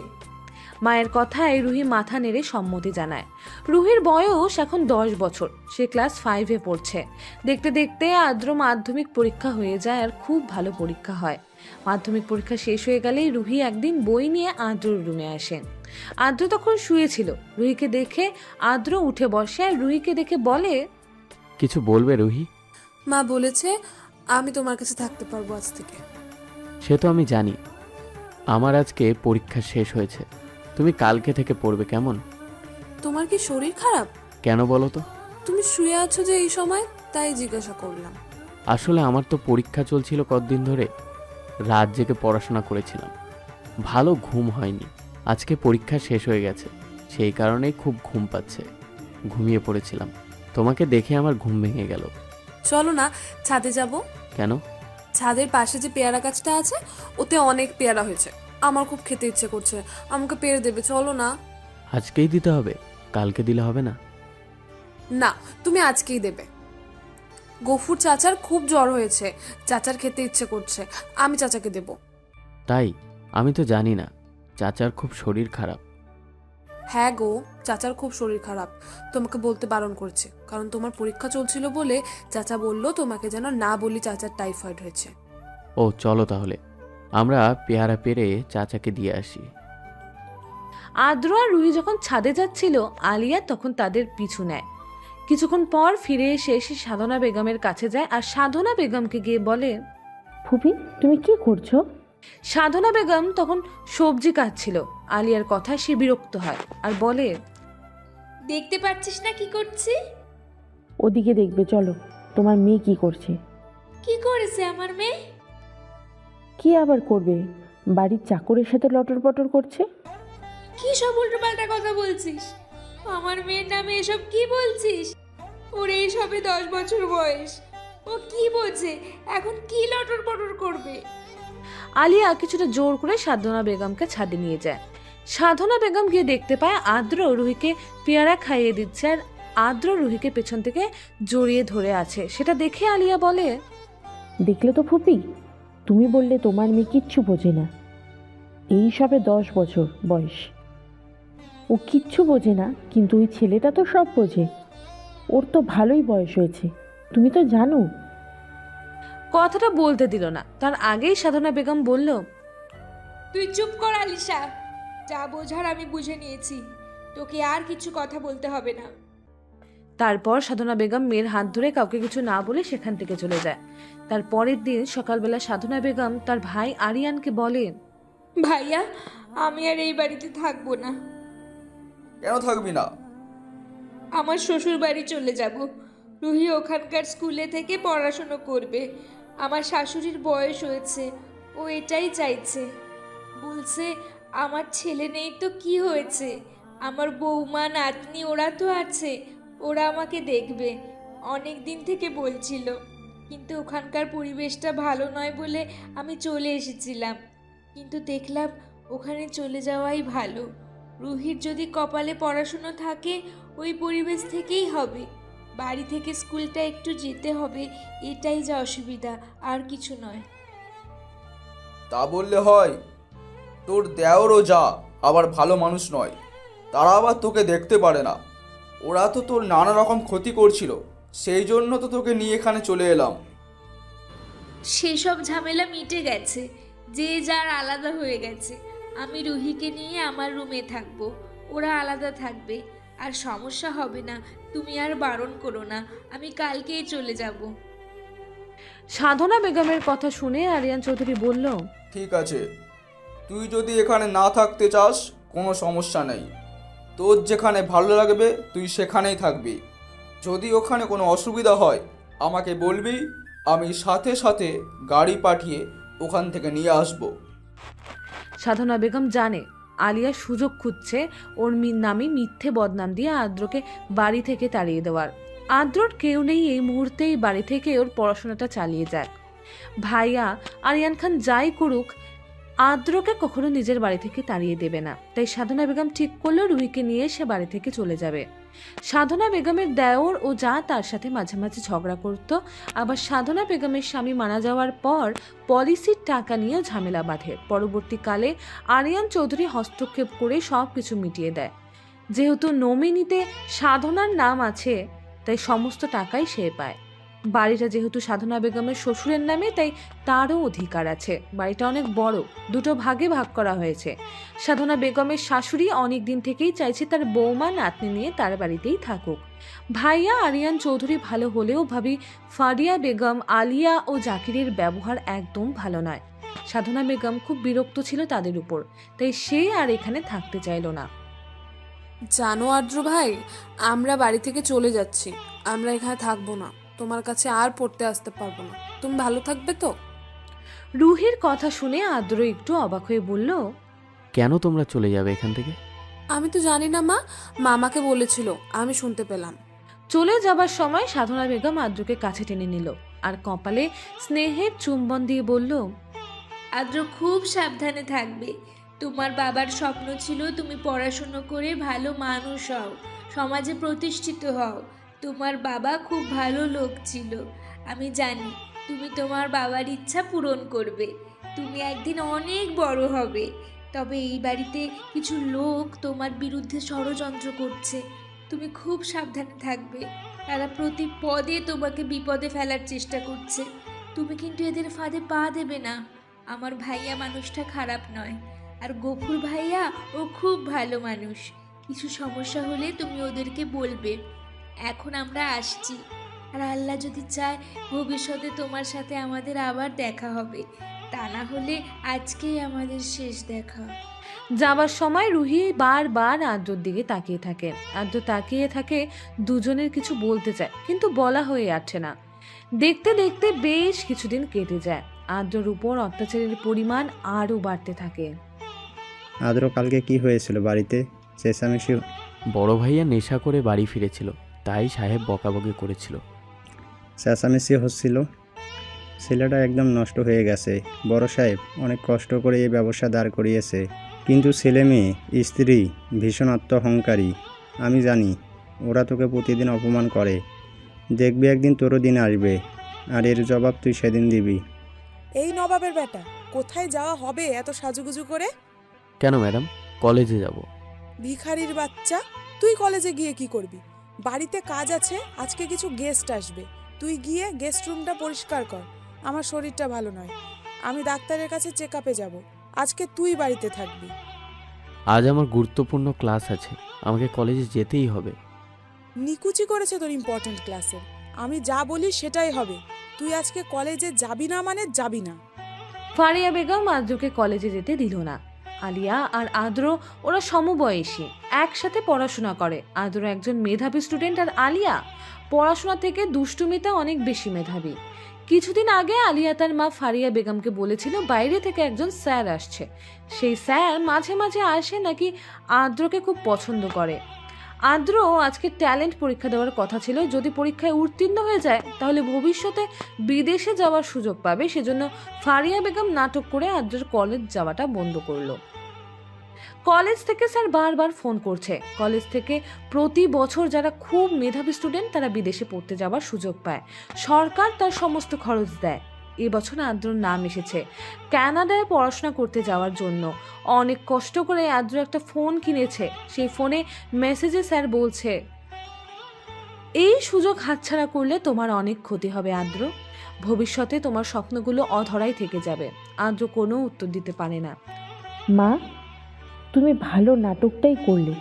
মায়ের কথায় রুহি মাথা নেড়ে সম্মতি জানায়। রুহির বয়স এখন 10 বছর, সে ক্লাস 5-এ পড়ছে। দেখতে দেখতে আদ্র মাধ্যমিক পরীক্ষা হয়ে যায় আর খুব ভালো পরীক্ষা হয়। মাধ্যমিক পরীক্ষা শেষ হয়ে গেলেই রুহি একদিন বই নিয়ে আদ্রর রুমে আসেন। আদ্র তখন শুয়েছিল। রুহিকে দেখে আদ্র উঠে বসে আর রুহিকে দেখে বলে, কিছু বলবে রুহি? মা বলেছে আমি তোমার কাছে থাকতে পারবো আজ থেকে। সে তো আমি জানি। আমার আজকে পরীক্ষা শেষ হয়েছে, তুমি কালকে থেকে পড়বে, কেমন? তোমার কি শরীর খারাপ? কেন বলো তো? তুমি শুয়ে আছো যে এই সময়, তাই জিজ্ঞাসা করলাম। আসলে আমার তো পরীক্ষা চলছিল কতদিন ধরে, রাত জেগে পড়াশোনা করেছিলাম, ভালো ঘুম হয়নি। আজকে পরীক্ষা শেষ হয়ে গেছে, সেই কারণেই খুব ঘুম পাচ্ছে, ঘুমিয়ে পড়েছিলাম। তোমাকে দেখে আমার ঘুম ভেঙে গেল। চলো না, ছাদে যাব। কেন? ছাদের পাশে যে পেয়ারা গাছটা আছে, ওতে অনেক পেয়ারা হয়েছে। আমার খুব খেতে ইচ্ছে করছে, আমাকে পেরে দেবে, চলো না। আজকেই দিতে হবে, কালকে দিলে হবে না? না, তুমি আজকেই দেবে। গফুর চাচার খুব জ্বর হয়েছে, চাচার খেতে ইচ্ছে করছে, আমি চাচাকে দেব। তাই? আমি তো জানি না, চাচার খুব শরীর খারাপ। হ্যাঁ গো, চাচার খুব শরীর খারাপ। তোমাকে বলতে বারণ করছে, কারণ তোমার পরীক্ষা চলছিল বলে চাচা বললো তোমাকে যেন না বলি চাচার টাইফয়েড হয়েছে। ও চলো তাহলে আমরা পেয়ারা পেরে চাচাকে দিয়ে আসি। আদ্র আর রুহি যখন ছাদে যাচ্ছিল, আলিয়া তখন তাদের পিছু নেয়। কিছুক্ষণ পর ফিরে এসে সে সাধনা বেগমের কাছে যায় আর সাধনা বেগমকে গিয়ে বলে, ফুপি, তুমি কি করছো? সাধনা বেগম তখন সবজি কাটছিল। আলিয়ার কথায় সে বিরক্ত হয় আর বলে, দেখতে পাচ্ছিস না কি করছি? ওদিকে দেখবে, চলো। তোমার মেয়ে কি করছে? কি করেছে আমার মেয়ে? কি আবার করবে? বাড়ির চাকরের সাথে লটর পটর করছে। কি সব উল্টোপাল্টা কথা বলছিস? আমার মেয়ের নামে এসব কি বলছিস? ওর এই সবে 10 বছর বয়স, ও কি বোঝে? এখন কি লটর পটর করবে? আলিয়া কিছুটা জোর করে সাধনা বেগমকে ছাদে নিয়ে যায়। সাধনা বেগম গিয়ে দেখতে পায় আদ্র রুহিকে পেয়ারা খাইয়ে দিচ্ছে আর আদ্র রুহিকে পেছন থেকে জড়িয়ে ধরে আছে। সেটা দেখে আলিয়া বলে, দেখলে তো ফুপি, তুমি বললে তোমার মেয়ে কিচ্ছু বোঝে না। এই সবে 10 বছর বয়স, ও কিচ্ছু বোঝে না, কিন্তু ওই ছেলেটা তো সব বোঝে। ওর তো ভালোই বয়স হয়েছে, তুমি তো জানো। কথাটা বলতে দিল না, তার আগেই সাধনা বেগম বলল, তুই চুপ কর আলিশা, যা বোঝার আমি বুঝে নিয়েছি, তোকে আর কিছু কথা বলতে হবে না। তারপর সাধনা বেগম মেয়ের হাত ধরে কাউকে কিছু না বলে সেখান থেকে চলে যায়। তার পরের দিন সকালবেলা সাধনা বেগম তার ভাই আরিয়ানকে বলে, ভাইয়া, আমি আর এই বাড়িতে থাকবো না। কেন থাকবি না? আমার শ্বশুর বাড়ি চলে যাব। রুহি ওখানকার স্কুলে থেকে পড়াশুনো করবে। আমার শাশুড়ির বয়স হয়েছে, ও এটাই চাইছে। বলছে আমার ছেলে নেই তো কি হয়েছে, আমার বৌমা নাতনি ওরা তো আছে, ওরা আমাকে দেখবে। অনেক দিন থেকে বলছিল, কিন্তু ওখানকার পরিবেশটা ভালো নয় বলে আমি চলে এসেছিলাম। কিন্তু দেখলাম ওখানে চলে যাওয়াই ভালো। রুহির যদি কপালে পড়াশুনো থাকে ওই পরিবেশ থেকেই হবে। বাড়ি থেকে স্কুলটা একটু যেতে হবে, এটাই যা অসুবিধা, আর কিছু নয়। তা বললে হয়? তোর দেওরও যা আবার ভালো মানুষ নয়, তারা আবার তোকে দেখতে পারে না। ওরা তো তোর নানা রকম ক্ষতি করছিল, সেই জন্য তো তোকে নিয়ে এখানে চলে এলাম। সেসব ঝামেলা মিটে গেছে, যে যার আলাদা হয়ে গেছে। আমি রুহিকে নিয়ে আমার রুমে থাকবো, ওরা আলাদা থাকবে, আর সমস্যা হবে না। তুমি আর বারণ করো না, আমি কালকেই চলে যাব। সাধনা বেগমের কথা শুনে আরিয়ান চৌধুরী বলল, ঠিক আছে, তুই যদি এখানে না থাকতে চাস কোনো সমস্যা নেই। তোর যেখানে ভালো লাগবে তুই সেখানেই থাকবি। যদি ওখানে কোনো অসুবিধা হয় আমাকে বলবি, আমি সাথে সাথে গাড়ি পাঠিয়ে ওখান থেকে নিয়ে আসবো। সাধনা বেগম জানে আলিয়া সুযোগ খুঁজছে ওর নামে মিথ্যে বদনাম দিয়ে আদ্রকে বাড়ি থেকে তাড়িয়ে দেওয়ার। আদ্রর কেউ নেই এই মুহূর্তেই বাড়ি থেকে ওর পড়াশোনাটা চালিয়ে যাক। ভাইয়া আরিয়ান খান যাই করুক, আদ্রকে কখনো নিজের বাড়ি থেকে তাড়িয়ে দেবে না। তাই সাধনা বেগম ঠিক করলো রুহিকে নিয়ে সে বাড়ি থেকে চলে যাবে। সাধনা বেগমের দেওর ও যা তার সাথে মাঝে মাঝে ঝগড়া করত। আবার সাধনা বেগমের স্বামী মারা যাওয়ার পর পলিসির টাকা নিয়েও ঝামেলা বাঁধে। পরবর্তীকালে আরিয়ান চৌধুরী হস্তক্ষেপ করে সব কিছু মিটিয়ে দেয়। যেহেতু নমিনিতে সাধনার নাম আছে তাই সমস্ত টাকাই সে পায়। বাড়িটা যেহেতু সাধনা বেগমের শ্বশুরের নামে তাই তারও অধিকার আছে। বাড়িটা অনেক বড়, দুটো ভাগে ভাগ করা হয়েছে। সাধনা বেগমের শাশুড়ি অনেক দিন থেকেই চাইছে তার বৌমা নাতনি নিয়ে তার বাড়িতেই থাকুক। ভাইয়া আরিয়ান চৌধুরী ভালো হলেও ভাবি ফারিয়া বেগম, আলিয়া ও জাকিরের ব্যবহার একদম ভালো নয়। সাধনা বেগম খুব বিরক্ত ছিল তাদের উপর, তাই সে আর এখানে থাকতে চাইল না। জানো আদ্র ভাই, আমরা বাড়ি থেকে চলে যাচ্ছি। আমরা এখানে থাকবো না, তোমার কাছে আর পড়তে আসতে পারবো না। তুমি ভালো থাকবে তো? রুহির কথা শুনে আদ্র একটু অবাক হয়ে বলল, কেন তোমরা চলে যাবে এখান থেকে? আমি তো জানি না মা, মামাকে বলেছিল, আমি শুনতে পেলাম। চলে যাবার সময় সাধনা বেগম আদ্রকে কাছে টেনে নিল আর কপালে স্নেহের চুম্বন দিয়ে বলল, আদ্র খুব সাবধানে থাকবে। তোমার বাবার স্বপ্ন ছিল তুমি পড়াশুনো করে ভালো মানুষ হও, সমাজে প্রতিষ্ঠিত হও। তোমার বাবা খুব ভালো লোক ছিল, আমি জানি তুমি তোমার বাবার ইচ্ছা পূরণ করবে। তুমি একদিন অনেক বড় হবে। তবে এই বাড়িতে কিছু লোক তোমার বিরুদ্ধে ষড়যন্ত্র করছে, তুমি খুব সাবধানে থাকবে। তারা প্রতি পদে তোমাকে বিপদে ফেলার চেষ্টা করছে, তুমি কিন্তু এদের ফাঁদে পা দেবে না। আমার ভাইয়া মানুষটা খারাপ নয়, আর গফুর ভাইয়া ও খুব ভালো মানুষ। কিছু সমস্যা হলে তুমি ওদেরকে বলবে। এখন আমরা আসছি, আর আল্লাহ যদি চায় ভবিষ্যতে তোমার সাথে আমাদের আবার দেখা হবে, তা না হলে আজকেই আমাদের শেষ দেখা। যাবার সময় রুহি বারবার আদ্রর দিকে তাকিয়ে থাকে। আদ্র তাকিয়ে থাকে, দুজনের কিছু বলতে চায় কিন্তু বলা হয়ে আসছে না। দেখতে দেখতে বেশ কিছুদিন কেটে যায়। আদ্রর উপর অত্যাচারের পরিমাণ আরও বাড়তে থাকে। আদ্র কালকে কি হয়েছিল বাড়িতে? চেঁচামেচি বড় ভাইয়া নেশা করে বাড়ি ফিরেছিল, তাই সাহেব বকাবকি করেছিল। চেঁচামেচি হচ্ছিল। ছেলেটা একদম নষ্ট হয়ে গেছে। বড় সাহেব অনেক কষ্ট করে এই ব্যবসা দাঁড় করিয়েছে, কিন্তু ছেলে মেয়ে স্ত্রী ভীষণ আত্মহংকারী। আমি জানি ওরা তোকে প্রতিদিন অপমান করে। দেখবি একদিন তোরও দিন আসবে, আর এর জবাব তুই সেদিন দিবি। এই নবাবের বেটা, কোথায় যাওয়া হবে এত সাজুগুজু করে? কেন ম্যাডাম, কলেজে যাব। ভিখারির বাচ্চা, তুই কলেজে গিয়ে কি করবি? বাড়িতে কাজ আছে, আজকে কিছু গেস্ট আসবে, তুই গিয়ে গেস্ট রুমটা পরিষ্কার কর। আমার শরীরটা ভালো নয়, আমি ডাক্তারের কাছে চেক আপে যাব। আজকে তুই বাড়িতে থাকবি। আজ আমার গুরুত্বপূর্ণ ক্লাস আছে, আমাকে কলেজে যেতেই হবে। নিকুচি করেছে তোর ইম্পর্ট্যান্ট ক্লাসে। আমি যা বলি সেটাই হবে। তুই আজকে কলেজে যাবি না মানে যাবি না। ফারিয়া বেগম আদ্রকে কলেজে যেতে দিল না। আলিয়া আর আদ্র ওরা সমবয়সী, একসাথে পড়াশোনা করে। আদ্র একজন মেধাবী স্টুডেন্ট আর আলিয়া পড়াশোনা থেকে দুষ্টুমিতে অনেক বেশি মেধাবী। কিছুদিন আগে আলিয়া তার মা ফারিয়া বেগমকে বলেছিল বাইরে থেকে একজন স্যার আসছে। সেই স্যার মাঝে মাঝে আসে, নাকি আদ্রকে খুব পছন্দ করে। আদ্র আজকে ট্যালেন্ট পরীক্ষা দেওয়ার কথা ছিল। যদি পরীক্ষায় উত্তীর্ণ হয়ে যায় তাহলে ভবিষ্যতে বিদেশে যাওয়ার সুযোগ পাবে। সেজন্য ফারিয়া বেগম নাটক করে আদ্রের কলেজ যাওয়াটা বন্ধ করলো। কলেজ থেকে স্যার বারবার ফোন করছে। কলেজ থেকে প্রতি বছর যারা খুব মেধাবী স্টুডেন্ট তারা বিদেশে পড়তে যাওয়ার সুযোগ পায়, সরকার তার সমস্ত খরচ দেয়। এবছর আদ্রর নাম এসেছে কানাডায় পড়াশোনা করতে যাওয়ার জন্য। অনেক কষ্ট করে আদ্র একটা ফোন কিনেছে। সেই ফোনে মেসেজে স্যার বলছে, এই সুযোগ হাতছাড়া করলে তোমার অনেক ক্ষতি হবে আদ্র, ভবিষ্যতে তোমার স্বপ্নগুলো অধরাই থেকে যাবে। আদ্র কোনো উত্তর দিতে পারে না। মা, তুমি ভালো নাটকটাই করলে,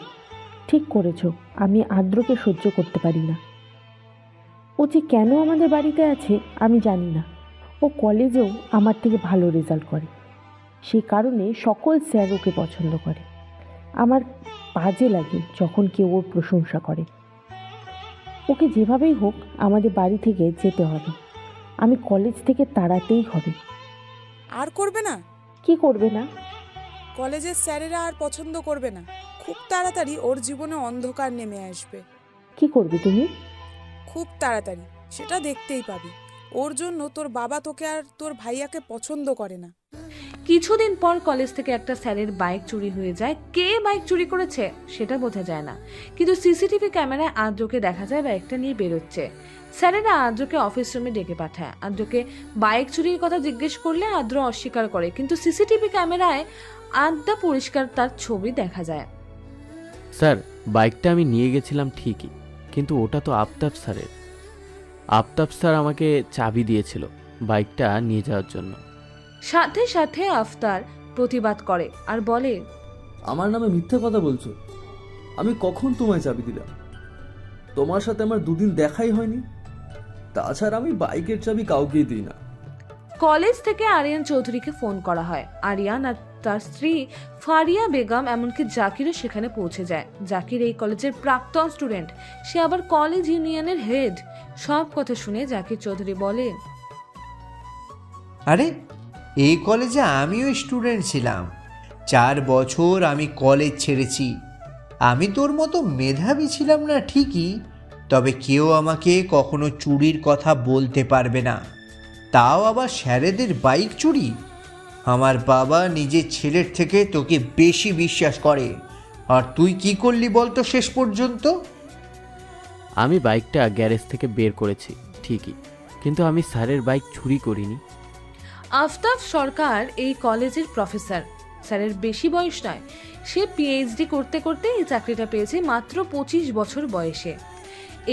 ঠিক করেছো। আমি আদ্রকে সহ্য করতে পারি না। ও যে কেন আমাদের বাড়িতে আছে আমি জানি না। ও কলেজেও আমার থেকে ভালো রেজাল্ট করে, সেই কারণে সকল স্যার ওকে পছন্দ করে। আমার বাজে লাগে যখন কেউ ওর প্রশংসা করে। ওকে যেভাবেই হোক আমাদের বাড়ি থেকে যেতে হবে। আমি কলেজ থেকে তাড়াতেই হবে। আর করবে না? কি করবে না? কলেজের স্যারেরা আর পছন্দ করবে না। খুব তাড়াতাড়ি ওর জীবনে অন্ধকার নেমে আসবে। কি করবে তুমি? খুব তাড়াতাড়ি, সেটা দেখতেই পাবি। ওর জন্য তোর বাবা তোকে আর তোর ভাইয়াকে পছন্দ করে না। কিছুদিন পর কলেজ থেকে একটা স্যারের বাইক চুরি হয়ে যায়। কে বাইক চুরি করেছে সেটা বোঝা যায় না, কিন্তু সিসিটিভি ক্যামেরায় আদ্রকে দেখা যায় বাইকটা নিয়ে বেরোচ্ছে। স্যারেরা আদ্রকে অফিস রুমে ডেকে পাঠায়। আদ্রকে বাইক চুরির কথা জিজ্ঞেস করলে আদ্র অস্বীকার করে, কিন্তু সিসিটিভি ক্যামেরায় আদ্রা পরিষ্কার তার ছবি দেখা যায়। স্যার, বাইকটা আমি নিয়ে গেছিলাম ঠিকই, কিন্তু ওটা তো আফতাব স্যারের। আফতাব স্যার আমাকে চাবি দিয়েছিল বাইকটা নিয়ে যাওয়ার জন্য। সাথে সাথে আফতার প্রতিবাদ করে আর বলে, আমার নামে মিথ্যে কথা বলছো? আমি কখন তোমায় চাবি দিলাম? তোমার সাথে আমার দুদিন দেখাই হয়নি। তাছাড়া আমি বাইকের চাবি কাউকেই দিই না। কলেজ থেকে আরিয়ান চৌধুরীকে ফোন করা হয়। আরিয়ান আর তার স্ত্রী ফারিয়া বেগম, এমনকি জাকিরও সেখানে পৌঁছে যায়। জাকির এই কলেজের প্রাক্তন স্টুডেন্ট, সে আবার কলেজ ইউনিয়নের হেড। সব কথা শুনে জাকির চৌধুরী বলে, আরে এই কলেজে আমিও স্টুডেন্ট ছিলাম। 4 বছর আমি কলেজ ছেড়েছি। আমি তোর মতো মেধাবী ছিলাম না ঠিকই, তবে কেউ আমাকে কখনো চুরির কথা বলতে পারবে না, তাও আবার স্যারেদের বাইক চুরি। আমার বাবা নিজের ছেলের থেকে তোকে বেশি বিশ্বাস করে, আর তুই কি করলি বলতো শেষ পর্যন্ত? আমি বাইকটা গ্যারেজ থেকে বের করেছি ঠিকই, কিন্তু আমি স্যারের বাইক চুরি করিনি। আফতাব সরকার এই কলেজের প্রফেসর। স্যারের বেশি বয়স নয়, সে পিএইচডি করতে করতে এই চাকরিটা পেয়েছে মাত্র 25 বছর বয়সে।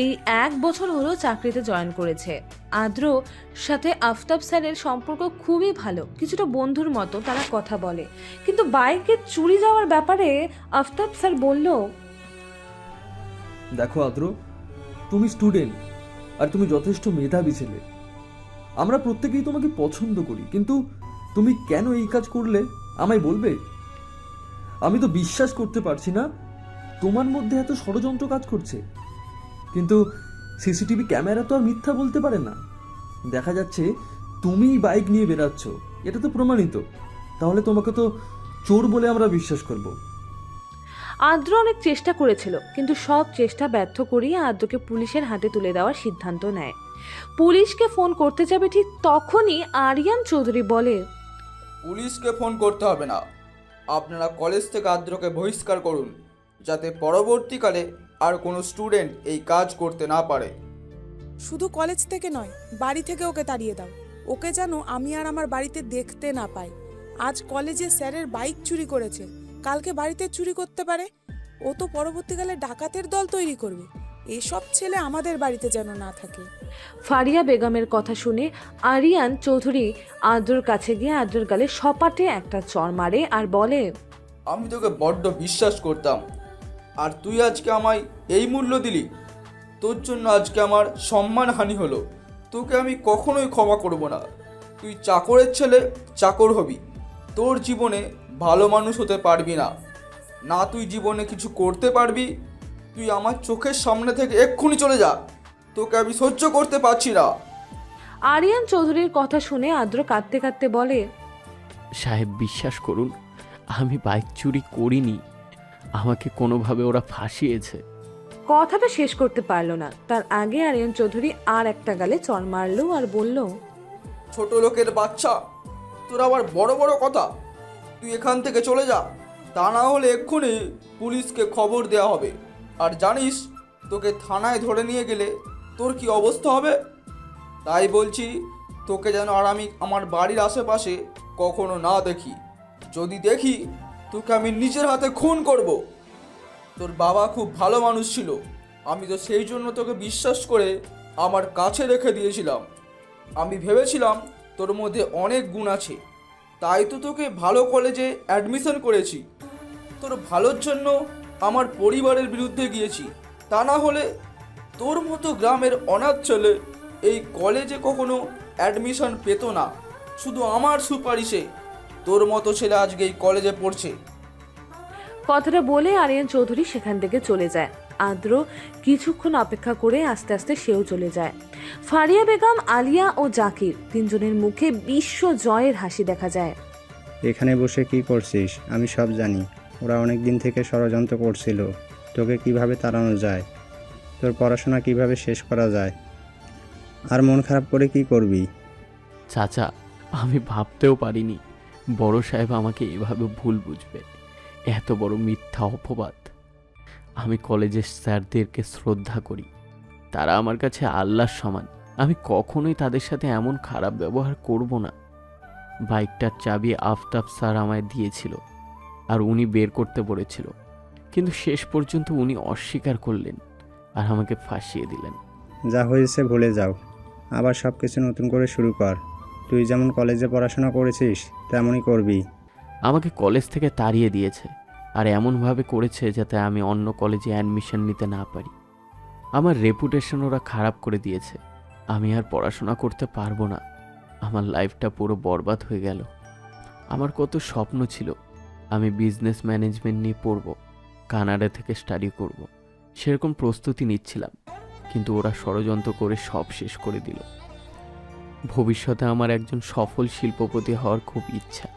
এই 1 বছর হলো চাকরিতে জয়েন করেছে। আদ্র সাথে আফতাব স্যারের সম্পর্ক খুবই ভালো, কিছুটা বন্ধুর মতো তারা কথা বলে। কিন্তু বাইকে চুরি যাওয়ার ব্যাপারে আফতাব স্যার বলল, দেখো আদ্র, তুমি স্টুডেন্ট আর তুমি যথেষ্ট মেধাবী ছেলে। আমরা প্রত্যেকেই তোমাকে পছন্দ করি, কিন্তু তুমি কেন এই কাজ করলে আমায় বলবে? আমি তো বিশ্বাস করতে পারছি না তোমার মধ্যে এত ষড়যন্ত্র কাজ করছে। কিন্তু সিসিটিভি ক্যামেরা তো আর মিথ্যা বলতে পারে না। দেখা যাচ্ছে তুমিই বাইক নিয়ে বেরাচ্ছ, এটা তো প্রমাণিত। তাহলে তোমাকে তো চোর বলে আমরা বিশ্বাস করব। আদ্র অনেক চেষ্টা করেছিল, কিন্তু সব চেষ্টা ব্যর্থ করিয়ে আদ্রকে পুলিশের হাতে তুলে দেওয়ার সিদ্ধান্ত নেয়। পুলিশকে ফোন করতে যাবে ঠিক তখনই আরিয়ান চৌধুরী বলে, পুলিশকে ফোন করতে হবে না, আপনারা কলেজ থেকে আদ্রকে বহিষ্কার করুন, যাতে পরবর্তীকালে আর কোনো স্টুডেন্ট এই কাজ করতে না পারে। শুধু কলেজ থেকে নয়, বাড়ি থেকে ওকে তাড়িয়ে দাও। ওকে যেন আমি আর আমার বাড়িতে দেখতে না পাই। আজ কলেজে স্যারের বাইক চুরি করেছে, কালকে বাড়িতে চুরি করতে পারে। ও তো পরবর্তীকালে ডাকাতের দল তৈরি করবে। এসব ছেলে আমাদের বাড়িতে যেন না থাকে। ফারিয়া বেগমের কথা শুনে আরিয়ান চৌধুরী আদ্রর কাছে গিয়ে আদ্রর গালে সপাটে একটা চড় মারে আর বলে, আমি তোকে বড্ড বিশ্বাস করতাম, আর তুই আজকে আমায় এই মূল্য দিলি। তোর জন্য আজকে আমার সম্মানহানি হলো। তোকে আমি কখনোই ক্ষমা করব না। তুই চাকরের ছেলে, চাকর হবি। তোর জীবনে ভালো মানুষ হতে পারবি না। না তুই জীবনে কিছু করতে পারবি। তুই আমার চোখের সামনে থেকে এক্ষুনি চলে যা। তোকে আমি সহ্য করতে পারছি না। আরিয়ান চৌধুরীর কথা শুনে আদ্র কাঁদতে কাঁদতে বলে, সাহেব বিশ্বাস করুন, আমি বাইক চুরি করিনি। আমাকে কোনোভাবে ওরা ফাঁসিয়েছে। কথাটা শেষ করতে পারলো না, তার আগে আরিয়ান চৌধুরী আর একটা গালে চড় মারলো আর বলল, ছোট লোকের বাচ্চা, তোর আবার বড় বড় কথা। তুই এখান থেকে চলে যা, তা না হলে এক্ষুনি পুলিশকে খবর দেওয়া হবে। আর জানিস, তোকে থানায় ধরে নিয়ে গেলে তোর কি অবস্থা হবে। তাই বলছি, তোকে যেন আর আমি আমার বাড়ির আশেপাশে কখনো না দেখি। যদি দেখি, তোকে আমি নিজের হাতে খুন করব। তোর বাবা খুব ভালো মানুষ ছিল, আমি তো সেই জন্য তোকে বিশ্বাস করে আমার কাছে রেখে দিয়েছিলাম। আমি ভেবেছিলাম তোর মধ্যে অনেক গুণ আছে, তাই তো তোকে ভালো কলেজে অ্যাডমিশন করেছি। তোর ভালোর জন্য আমার পরিবারের বিরুদ্ধে গিয়েছি। তা না হলে তোর মতো গ্রামের অনাথ ছেলে এই কলেজে কখনো অ্যাডমিশন পেত না। শুধু আমার সুপারিশে তোর মতো ছেলে আজকে এই কলেজে পড়ছে। কথাটা বলে আরিয়ান চৌধুরী সেখান থেকে চলে যায়। আদ্র কিছুক্ষণ অপেক্ষা করে আস্তে আস্তে সেও চলে যায়। ফারিয়া বেগম, আলিয়া ও জাকির তিনজনের মুখে বিশ্ব জয়ের হাসি দেখা যায়। এখানে বসে কি করছিস আমি সব জানি। ওরা অনেক দিন থেকে ষড়যন্ত্র করছিল তোকে কিভাবে তাড়ানো যায়, তোর পড়াশোনা কিভাবে শেষ করা যায়। আর মন খারাপ করে কি করবি? চাচা, আমি ভাবতেও পারিনি বড় সাহেব আমাকে এভাবে ভুল বুঝবে। এত বড় মিথ্যা অপবাদ। আমি কলেজের স্যারদেরকে শ্রদ্ধা করি, তারা আমার কাছে আল্লাহর সমান। আমি কখনোই তাদের সাথে এমন খারাপ ব্যবহার করব না। বাইকটার চাবি আফতাব স্যার আমায় দিয়েছিল আর উনি বের করতে বলেছিল, কিন্তু শেষ পর্যন্ত উনি অস্বীকার করলেন আর আমাকে ফাঁসিয়ে দিলেন। যা হয়েছে ভুলে যাও, আবার সব কিছু নতুন করে শুরু কর। তুই যেমন কলেজে পড়াশোনা করেছিস তেমনই করবি। আমাকে কলেজ থেকে তাড়িয়ে দিয়েছে আর এমনভাবে করেছে যাতে আমি অন্য কলেজে অ্যাডমিশন নিতে না পারি। আমার রেপুটেশন ওরা খারাপ করে দিয়েছে। আমি আর পড়াশোনা করতে পারবো না। আমার লাইফটা পুরো বরবাদ হয়ে গেল। আমার কত স্বপ্ন ছিল, আমি বিজনেস ম্যানেজমেন্ট নিয়ে পড়ব, কানাডা থেকে স্টাডি করব, সেরকম প্রস্তুতি নিচ্ছিলাম, কিন্তু ওরা ষড়যন্ত্র করে সব শেষ করে দিল। ভবিষ্যতে আমার একজন সফল শিল্পপতি হওয়ার খুব ইচ্ছা।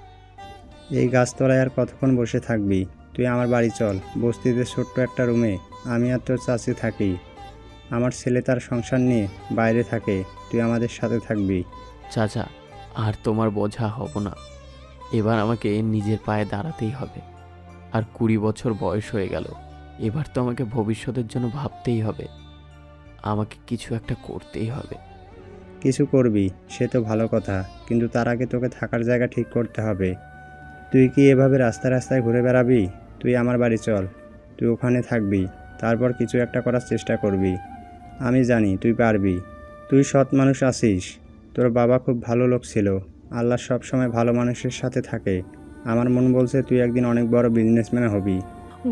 এই গাছতলায় আর কতক্ষণ বসে থাকবি? তুই আমার বাড়ি চল। বস্তিতে ছোট্ট একটা রুমে আমি আর তোর চাচি থাকি। আমার ছেলে তার সংসার নিয়ে বাইরে থাকে, তুই আমাদের সাথে থাকবি। চাচা, আর তোমার বোঝা হব না। এবার আমাকে নিজের পায়ে দাঁড়াতেই হবে। আর 20 বছর বয়স হয়ে গেল। এবার তো আমাকে ভবিষ্যতের জন্য ভাবতেই হবে। আমাকে কিছু একটা করতেই হবে। কিছু করবি সে তো ভালো কথা, কিন্তু তার আগে তোকে থাকার জায়গা ঠিক করতে হবে। তুই কি এভাবে রাস্তায় রাস্তায় ঘুরে বেড়াবি? তুই আমার বাড়ি চল, তুই ওখানে থাকবি, তারপর কিছু একটা করার চেষ্টা করবি। আমি জানি তুই পারবি। তুই সৎ মানুষ আছিস, তোর বাবা খুব ভালো লোক ছিল। আল্লাহ সব সময় ভালো মানুষের সাথে থাকে। আমার মন বলছে তুই একদিন অনেক বড় বিজনেসম্যান হবি।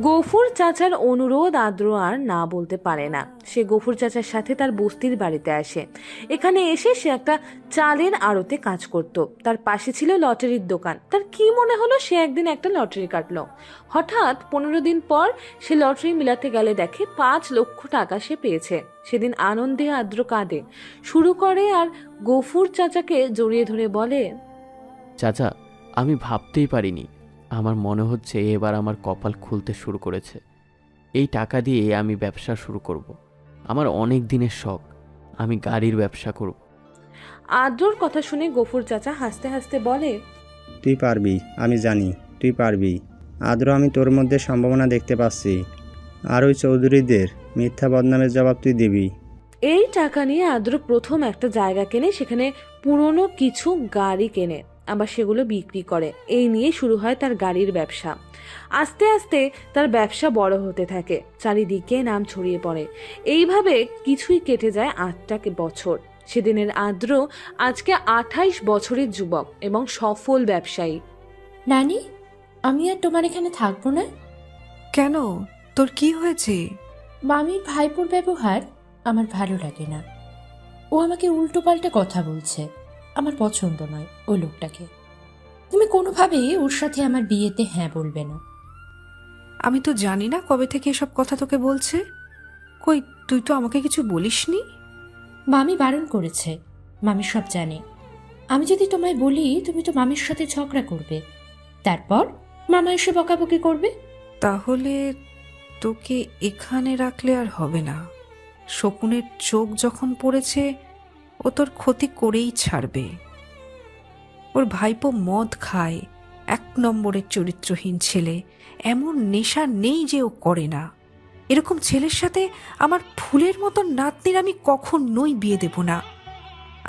গফুর চাচার অনুরোধ আদ্র আর না বলতে পারে না। সে গফুর চাচার সাথে তার বস্তির বাড়িতে আসে। এখানে এসে সে একটা চালের আড়তে কাজ করত। তার পাশে ছিল লটারির দোকান। তার কি মনে হলো সে একদিন একটা লটারি কাটলো। হঠাৎ 15 দিন পর সে লটারি মিলাতে গেলে দেখে 5 লক্ষ টাকা সে পেয়েছে। সেদিন আনন্দে আদ্র কাঁদে শুরু করে আর গফুর চাচাকে জড়িয়ে ধরে বলে, চাচা, আমি ভাবতেই পারিনি। আমার মনে হচ্ছে এবার আমার কপাল খুলতে শুরু করেছে। এই টাকা দিয়ে আমি ব্যবসা শুরু করব। আমার অনেক দিনের শখ, আমি গাড়ির ব্যবসা করব। আদ্রর কথা শুনে গফুর চাচা হাসতে হাসতে বলে, তুই পারবি, আমি জানি তুই পারবি। আদ্র, আমি তোর মধ্যে সম্ভাবনা দেখতে পাচ্ছি। আর ওই চৌধুরীদের মিথ্যা বদনামের জবাব তুই দিবি। এই টাকা নিয়ে আদ্র প্রথম একটা জায়গা কেনে, সেখানে পুরনো কিছু গাড়ি কেনে, আবার সেগুলো বিক্রি করে। এই নিয়ে শুরু হয় তার গাড়ির ব্যবসা। আস্তে আস্তে তার ব্যবসা বড় হতে থাকে, চারিদিকে নাম ছড়িয়ে পড়ে। এইভাবে কিছুই কেটে যায় 8টা বছর। সেদিনের আদ্র আজকে 28 বছরের যুবক এবং সফল ব্যবসায়ী। নানি, আমি আর তোমার এখানে থাকবো না। কেন, তোর কি হয়েছে? মামির ভাইপোর ব্যবহার আমার ভালো লাগে না। ও আমাকে উল্টোপাল্টা কথা বলছে, আমার পছন্দ নয় ওই লোকটাকে। তুমি কোনোভাবেই ওর সাথে আমার বিয়েতে হ্যাঁ বলবে না। আমি তো জানি না কবে থেকে এসব কথা তোকে বলছে। কই, তুই তো আমাকে কিছু বলিসনি। মামি বারণ করেছে, মামি সব জানে। আমি যদি তোমায় বলি, তুমি তো মামির সাথে ঝগড়া করবে, তারপর মামা এসে বকাবকি করবে। তাহলে তোকে এখানে রাখলে আর হবে না। শকুনের চোখ যখন পড়েছে, ও তোর ক্ষতি করেই ছাড়বে। ওর ভাইপো মদ খায়, 1 নম্বরের চরিত্রহীন ছেলে। এমন নেশা নেই যে ও করে না। এরকম ছেলের সাথে আমার ফুলের মতো নাতনির আমি কখনোই বিয়ে দেব না।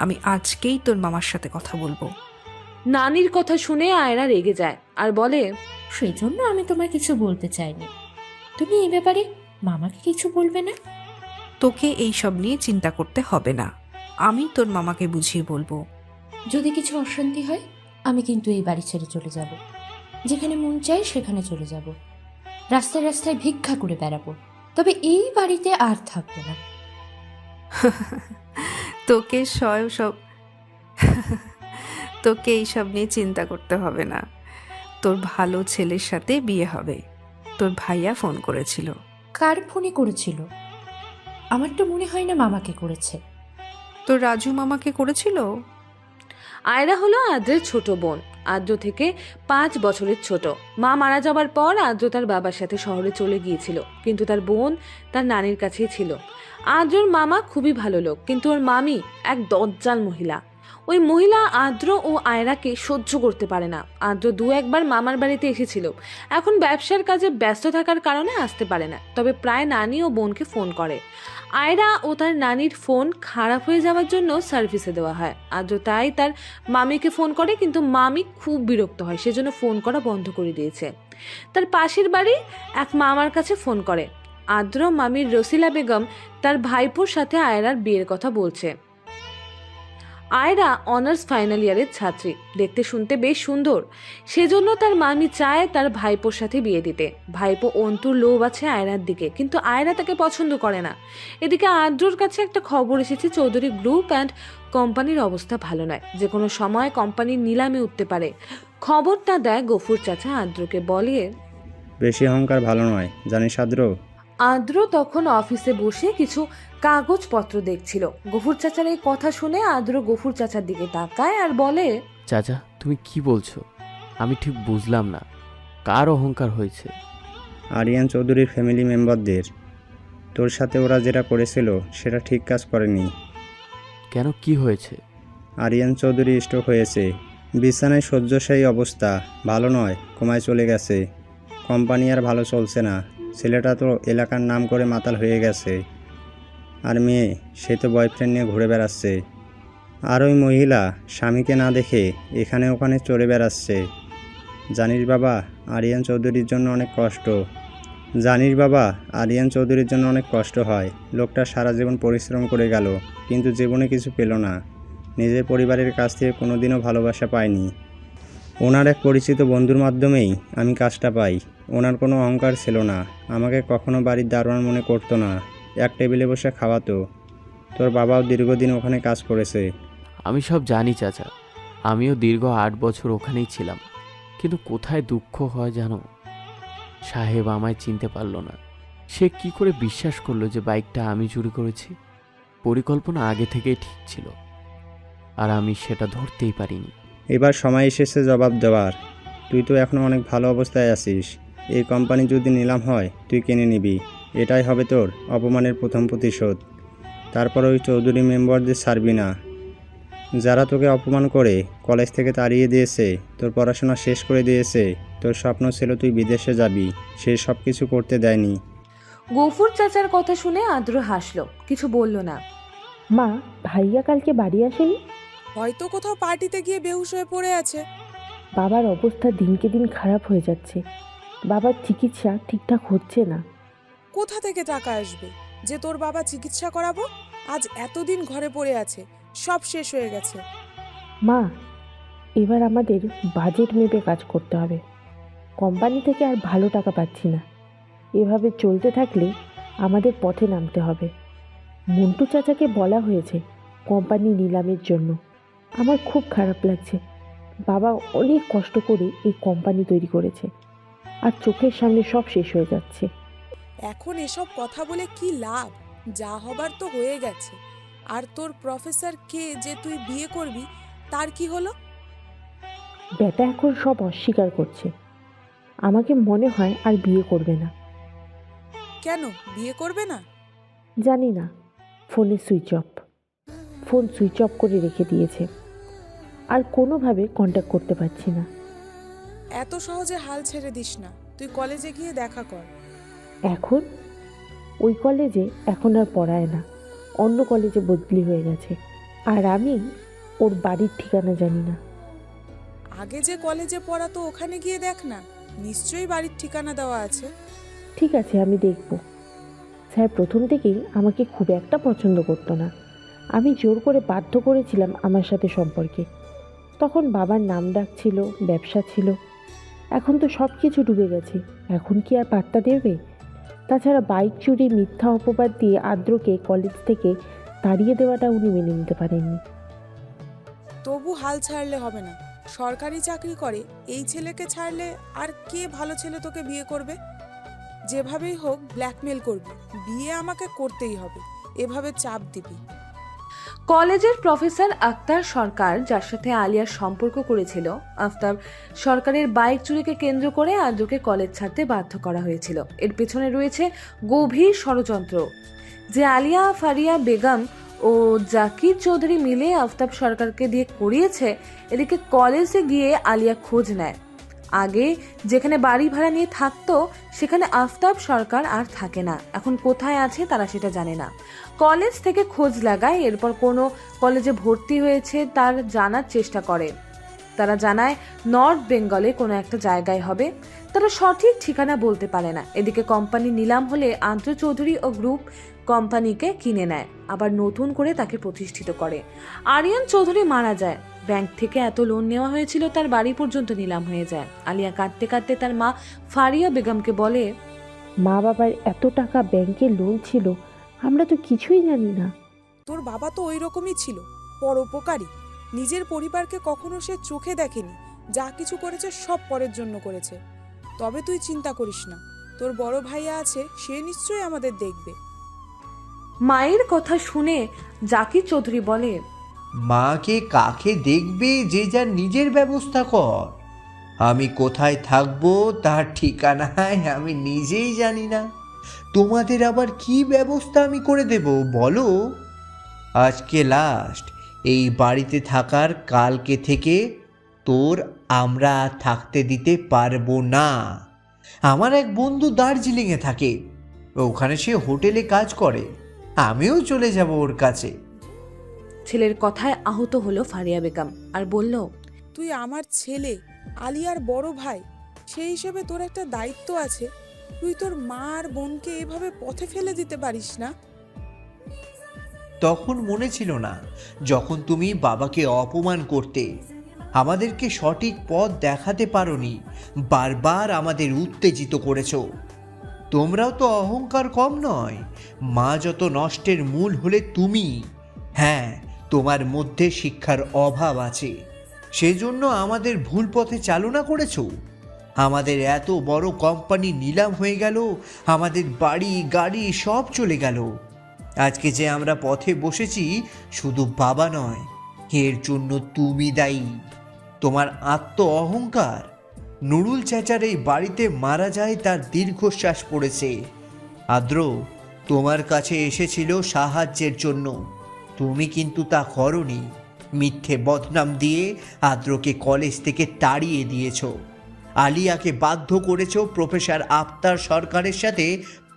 আমি আজকেই তোর মামার সাথে কথা বলবো। নানির কথা শুনে আয়রা রেগে যায় আর বলে, সেই জন্য আমি তোমায় কিছু বলতে চাইনি। তুমি এই ব্যাপারে মামাকে কিছু বলবে না। তোকে এই সব নিয়ে চিন্তা করতে হবে না, আমি তোর মামাকে বুঝিয়ে বলবো। যদি কিছু অশান্তি হয়, আমি কিন্তু এই বাড়ি ছেড়ে চলে যাব। যেখানে মন চাই সেখানে চলে যাব। রাস্তায় রাস্তায় ভিক্ষা করে বেড়াবো, তবে এই বাড়িতে আর থাকবো না। তোকে তোকে এইসব নিয়ে চিন্তা করতে হবে না। তোর ভালো ছেলের সাথে বিয়ে হবে। তোর ভাইয়া ফোন করেছিল। কার ফোনে করেছিল? আমার তো মনে হয় না মামাকে করেছে। তোর রাজু মামাকে করেছিল। আয়রা হলো আদ্রের ছোট বোন, আদ্র থেকে 5 বছরের ছোট। মা মারা যাবার পর আদ্র তার বাবার সাথে শহরে চলে গিয়েছিল, কিন্তু তার বোন তার নানির কাছেই ছিল। আদ্রর মামা খুবই ভালো লোক, কিন্তু ওর মামি এক দজ্জাল মহিলা। ওই মহিলা আদ্র ও আয়রাকে সহ্য করতে পারে না। আদ্র 2-1 বার মামার বাড়িতে এসেছিল, এখন ব্যবসার কাজে ব্যস্ত থাকার কারণে আসতে পারে না, তবে প্রায় নানি ও বোনকে ফোন করে। আয়রা ও তার নানির ফোন খারাপ হয়ে যাওয়ার জন্য সার্ভিসে দেওয়া হয়। আদ্র তাই তার মামিকে ফোন করে, কিন্তু মামি খুব বিরক্ত হয়, সেজন্য ফোন করা বন্ধ করে দিয়েছে। তার পাশের বাড়ি এক মামার কাছে ফোন করে। আদ্র মামির রসিলা বেগম তার ভাইপোর সাথে আয়রার বিয়ের কথা বলছে। আয়রা অনার্স ফাইনাল ইয়ারের ছাত্রী, দেখতে শুনতে বেশ সুন্দর, সেজন্য তার মামি চায় তার ভাইপোর সাথে বিয়ে দিতে। ভাইপো অন্তুর লোভ আছে আয়রার দিকে, কিন্তু আয়রা তাকে পছন্দ করে না। এদিকে আদ্রর কাছে একটা খবর এসেছে, চৌধুরী গ্রুপ অ্যান্ড কোম্পানির অবস্থা ভালো নয়, যে কোনো সময় কোম্পানির নিলামে উঠতে পারে। খবরটা দেয় গফুর চাচা আদ্রকে, বলে, বেশি অহংকার ভালো নয়, জানিস আদ্র। আদ্র তখন অফিসে বসে কিছু কাগজপত্র দেখছিল। গফুর চাচার এই কথা শুনে আদ্র গফুর চাচার দিকে তাকায় আর বলে, চাচা, তুমি কি বলছো? আমি ঠিক বুঝলাম না, কার অহংকার হয়েছে? আরিয়ান চৌধুরীর ফ্যামিলি মেম্বারদের। তোর সাথে ওরা যেটা করেছিল সেটা ঠিক কাজ করেনি। কেন, কি হয়েছে? আরিয়ান চৌধুরী স্ট্রোক হয়েছে, বিছানায় শয্যাশায়ী অবস্থা, ভালো নয়, কোমায় চলে গেছে। কোম্পানি আর ভালো চলছে না। ছেলেটা তো এলাকার নাম করে মাতাল হয়ে গেছে। আর মেয়ে, সে তো বয়ফ্রেন্ড নিয়ে ঘুরে বেড়াচ্ছে। আর ওই মহিলা স্বামীকে না দেখে এখানে ওখানে চড়ে বেড়াচ্ছে। জানিস বাবা, আরিয়ান চৌধুরীর জন্য অনেক কষ্ট হয়। লোকটা সারা জীবন পরিশ্রম করে গেল, কিন্তু জীবনে কিছু পেল না। নিজের পরিবারের কাছ থেকে কোনোদিনও ভালোবাসা পায়নি। ওনার এক পরিচিত বন্ধুর মাধ্যমেই আমি কাজটা পাই। ওনার কোনো অহংকার ছিল না, আমাকে কখনো বাড়ির দারোয়ান মনে করতো না, এক টেবিলে বসে খাওয়াতো। তোর বাবাও দীর্ঘদিন ওখানে কাজ করেছে। আমি সব জানি চাচা, আমিও দীর্ঘ 8 বছর ওখানেই ছিলাম, কিন্তু কোথায় দুঃখ হয় জানো, সাহেব আমায় চিনতে পারলো না। সে কি করে বিশ্বাস করলো যে বাইকটা আমি চুরি করেছি? পরিকল্পনা আগে থেকেই ঠিক ছিল, আর আমি সেটা ধরতেই পারিনি। এবার সময় এসেছে জবাব দেওয়ার। তুই তো এখনও অনেক ভালো অবস্থায় আছিস। এই কোম্পানি যদি নিলাম হয়, তুই কিনে নিবি। এটাই হবে তোর অপমানের প্রথম প্রতিশোধ। তারপর ওই চৌধুরী মেম্বারদের ছাড়বি না, যারা তোকে অপমান করে কলেজ থেকে তাড়িয়ে দিয়েছে, তোর পড়াশোনা শেষ করে দিয়েছে। তোর স্বপ্ন ছিল তুই বিদেশে যাবি, সে সব কিছু করতে দেয়নি। গফুর চাচার কথা শুনে আদ্র হাসলো, কিছু বলল না। মা, ভাইয়া কালকে বাড়ি আসেনি? হয়তো কোথাও পার্টিতে গিয়ে বেহুশ হয়ে পড়ে আছে। বাবার অবস্থা দিনকে দিন খারাপ হয়ে যাচ্ছে। বাবার চিকিৎসা ঠিকঠাক হচ্ছে না। কোথা থেকে টাকা আসবে যে তোর বাবা চিকিৎসা করাবো? আজ এতদিন ঘরে পড়ে আছে, সব শেষ হয়ে গেছে। মা, এবার আমাদের বাজেট মেপে কাজ করতে হবে। কোম্পানি থেকে আর ভালো টাকা পাচ্ছি না। এভাবে চলতে থাকলে আমাদের পথে নামতে হবে। মন্টু চাচাকে বলা হয়েছে কোম্পানি নিলামের জন্য। আমার খুব খারাপ লাগছে। বাবা অনেক কষ্ট করে এই কোম্পানি তৈরি করেছে, আর চোখের সামনে সব শেষ হয়ে যাচ্ছে। এখন এসব কথা বলে কি লাভ? যা হবার তো হয়ে গেছে। আর তোর প্রফেসর কে যে তুই বিয়ে করবি, তার কি হলো? বেটা এখন সব অস্বীকার করছে। আমাকে মনে হয় আর বিয়ে করবে না। কেন বিয়ে করবে না? জানি না, ফোনে switch off. Phone switch off করে রেখে দিয়েছে, আর কোনোভাবে কন্ট্যাক্ট করতে পারছি না। এত সহজে হাল ছেড়ে দিস না, তুই কলেজে গিয়ে দেখা কর। এখন ওই কলেজে এখন আর পড়ায় না, অন্য কলেজে বদলি হয়ে গেছে। আর আমি ওর বাড়ির ঠিকানা জানি না। আগে যে কলেজে পড়াতো ওখানে গিয়ে দেখ না, নিশ্চয়ই বাড়ির ঠিকানা দেওয়া আছে। ঠিক আছে, আমি দেখব। স্যার প্রথম থেকেই আমাকে খুব একটা পছন্দ করতো না। আমি জোর করে বাধ্য করেছিলাম আমার সাথে সম্পর্কে। তখন বাবার নাম ডাক ছিল, ব্যবসা ছিল। এখন তো সব কিছু ডুবে গেছে, এখন কি আর পাত্তা দেবে? তাছাড়া বাইক চুরি, মিথ্যা অপবাদ দিয়ে আদ্রকে কলেজ থেকে তাড়িয়ে দেওয়াটা উনি মেনে নিতে পারেননি। তবু হাল ছাড়লে হবে না। সরকারি চাকরি করে এই ছেলেকে ছাড়লে আর কে ভালো ছেলে তোকে বিয়ে করবে? যেভাবেই হোক ব্ল্যাকমেল করবি, বিয়ে আমাকে করতেই হবে, এভাবে চাপ দিবি। কলেজের প্রফেসর আক্তার সরকার, যার সাথে আলিয়ার সম্পর্ক করেছিল, আফতাব সরকারের বাইক চুরিকে কেন্দ্র করে আদ্রকে কলেজ ছাড়তে বাধ্য করা হয়েছিল। এর পেছনে রয়েছে গভীর ষড়যন্ত্র, যে আলিয়া, ফারিয়া বেগম ও জাকির চৌধুরী মিলে আফতাব সরকারকে দিয়ে করিয়েছে। এদিকে কলেজে গিয়ে আলিয়া খোঁজ নেয়। আগে যেখানে বাড়ি ভাড়া নিয়ে থাকতো সেখানে আফতাব সরকার আর থাকে না। এখন কোথায় আছে তারা সেটা জানে না। কলেজ থেকে খোঁজ লাগায়, এরপর কোনো কলেজে ভর্তি হয়েছে তার জানার চেষ্টা করে। তারা জানায় নর্থ বেঙ্গলে কোনো একটা জায়গায় হবে, তারা সঠিক ঠিকানা বলতে পারে না। এদিকে কোম্পানি নিলাম হলে আন্দ্র চৌধুরী ও গ্রুপ কোম্পানিকে কিনে নেয়, আবার নতুন করে তাকে প্রতিষ্ঠিত করে। আরিয়ান চৌধুরী মারা যায়। ব্যাংক থেকে এত লোন নেওয়া হয়েছিল, তার বাড়ি পর্যন্ত নিলাম হয়ে যায়। আলিয়া কাঁদতে কাঁদতে তার মা ফারিয়া বেগমকে বলে, মা বাবার এত টাকা ব্যাংকে লোন ছিল, আমরা তো কিছুই জানি না। তোর বাবা তো ওই রকমই ছিল, পরোপকারী। নিজের পরিবারকে কখনো সে চোখে দেখেনি। যা কিছু করেছে সব পরের জন্য করেছে। তবে তুই চিন্তা করিস না, তোর বড় ভাইয়া আছে, সে নিশ্চয়ই আমাদের দেখবে। মায়ের কথা শুনে জাকির চৌধুরী বলে, মাকে কাকে দেখবে, যে যার নিজের ব্যবস্থা কর। আমি কোথায় থাকবো তার ঠিকানায় আমি নিজেই জানি না। তোমাদের আবার কি ব্যবস্থা আমি করে দেব বলো? আজকে লাস্ট এই বাড়িতে থাকার, কালকে থেকে তোর আমরা আর থাকতে দিতে পারবো না। আমার এক বন্ধু দার্জিলিংয়ে থাকে, ওখানে সে হোটেলে কাজ করে, আমিও চলে যাব ওর কাছে। ছেলের কথায় আহত হলো ফারিয়া বেগম আর বলল, তুই আমার ছেলে, আলিয়ার বড় ভাই, সেই হিসেবে তোর একটা দায়িত্ব আছে। তুই তোর মা আর বোনকে এভাবে পথে ফেলে দিতে পারিস না। তখন মনে ছিল না যখন তুমি বাবাকে অপমান করতে, আমাদেরকে সঠিক পথ দেখাতে পারোনি, বারবার আমাদের উত্তেজিত করেছো। তোমরাও তো অহংকার কম নয়। মা যত নষ্টের মূল হলে তুমি। হ্যাঁ, তোমার মধ্যে শিক্ষার অভাব আছে, সেজন্য আমাদের ভুল পথে চালনা করেছো। আমাদের এত বড় কোম্পানি নিলাম হয়ে গেল, আমাদের বাড়ি গাড়ি সব চলে গেল। আজকে যে আমরা পথে বসেছি, শুধু বাবা নয়, এর জন্য তুমি দায়ী। তোমার আত্ম অহংকার। নুরুল চাচার এই বাড়িতে মারা যায়, তার দীর্ঘশ্বাস পড়েছে। আদ্র তোমার কাছে এসেছিল সাহায্যের জন্য, তুমি কিন্তু তা করনি। মিথ্যে বদনাম দিয়ে আদ্রকে কলেজ থেকে তাড়িয়ে দিয়েছ। আলিয়াকে বাধ্য করেছ প্রফেসর আক্তার সরকারের সাথে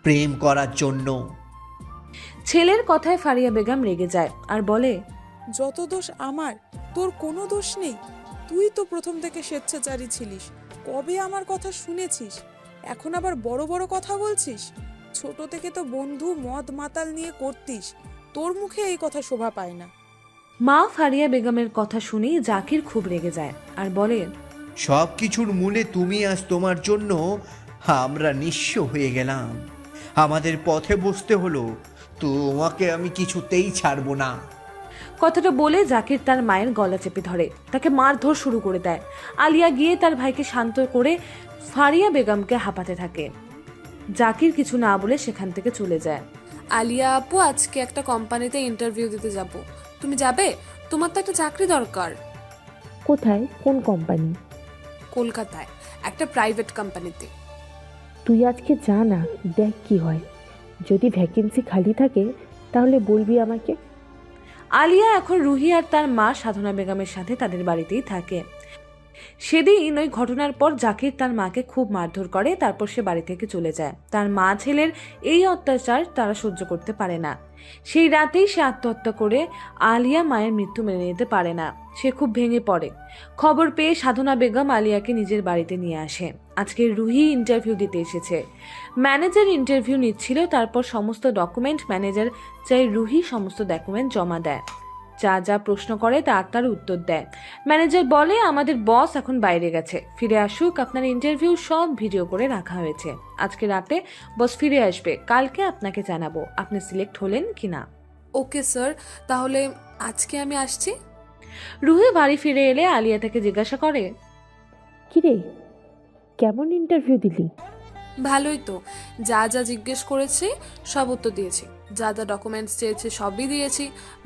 প্রেম করার জন্য। ছেলের কথায় ফারিয়া বেগম রেগে যায় আর বলে, যত দোষ আমার, তোর কোনো দোষ নেই। তুই তো প্রথম থেকে স্বেচ্ছাচারী ছিলিস, কবে আমার কথা শুনেছিস? এখন আবার বড় বড় কথা বলছিস? ছোট থেকে তো বন্ধু মদ মাতাল নিয়ে করতিস, তোর মুখে এই কথা শোভা পায় না। মা ফারিয়া বেগমের কথা শুনেই জাকির খুব রেগে যায় আর বলে, সব কিছুর মূলে তুমি, আজ তোমার জন্য আমরা নিঃস্ব হয়ে গেলাম, আমাদের পথে বসতে হলো, তোমাকে আমি কিছুতেই ছাড়বো না। কথাটা বলে জাকির তার মায়ের গলা চেপে ধরে, তাকে মারধর শুরু করে দেয়। আলিয়া গিয়ে তার ভাইকে শান্ত করে ফারিয়া বেগমকে হাঁপাতে থাকে। জাকির কিছু না বলে সেখান থেকে চলে যায়। আলিয়া আপু, আজকে একটা কোম্পানিতে ইন্টারভিউ দিতে যাব, তুমি যাবে? তোমার তো একটা চাকরি দরকার। কোথায়? কোন কোম্পানি? কলকাতায় একটা প্রাইভেট কোম্পানিতে। তুই আজকে যা না, দেখ কি হয়। যদি ভ্যাকেন্সি খালি থাকে তাহলে বলবি আমাকে। আলিয়া এখন রুহি আর তার মা সাধনা বেগমের সাথে তাদের বাড়িতেই থাকে। সেদিন ওই ঘটনার পর জাকির তার মাকে খুব মারধর করে, তারপর সে বাড়ি থেকে চলে যায়। তার মা ছেলের এই অত্যাচার তারা সহ্য করতে পারে না। সেই রাতেই সে আত্মহত্যা করে। আলিয়া মায়ের মৃত্যু মেনে নিতে পারে না, সে খুব ভেঙে পড়ে। খবর পেয়ে সাধনা বেগম আলিয়াকে নিজের বাড়িতে নিয়ে আসে। আজকে রুহি ইন্টারভিউ দিতে এসেছে। ম্যানেজার ইন্টারভিউ নিচ্ছিল, তারপর সমস্ত ডকুমেন্ট ম্যানেজার চাই রুহি সমস্ত ডকুমেন্ট জমা দেয়। যা যা প্রশ্ন করে তার উত্তর দেয়। ম্যানেজার বলে, আমাদের বস এখন বাইরে গেছে, ফিরে আসুক, আপনার ইন্টারভিউ সব ভিডিও করে রাখা হয়েছে। আজকে রাতে বস ফিরে আসবে, কালকে আপনাকে জানাবো আপনি সিলেক্ট হলেন কিনা। ওকে স্যার, তাহলে আজকে আমি আসছি। রুহি বাড়ি ফিরে এলে আলিয়া তাকে জিজ্ঞাসা করে, কিরে, কেমন ইন্টারভিউ দিলি? ভালোই তো, যা যা জিজ্ঞেস করেছি সব উত্তর দিয়েছি, যা যা ডকুমেন্টস চেয়েছে সবই দিয়েছি,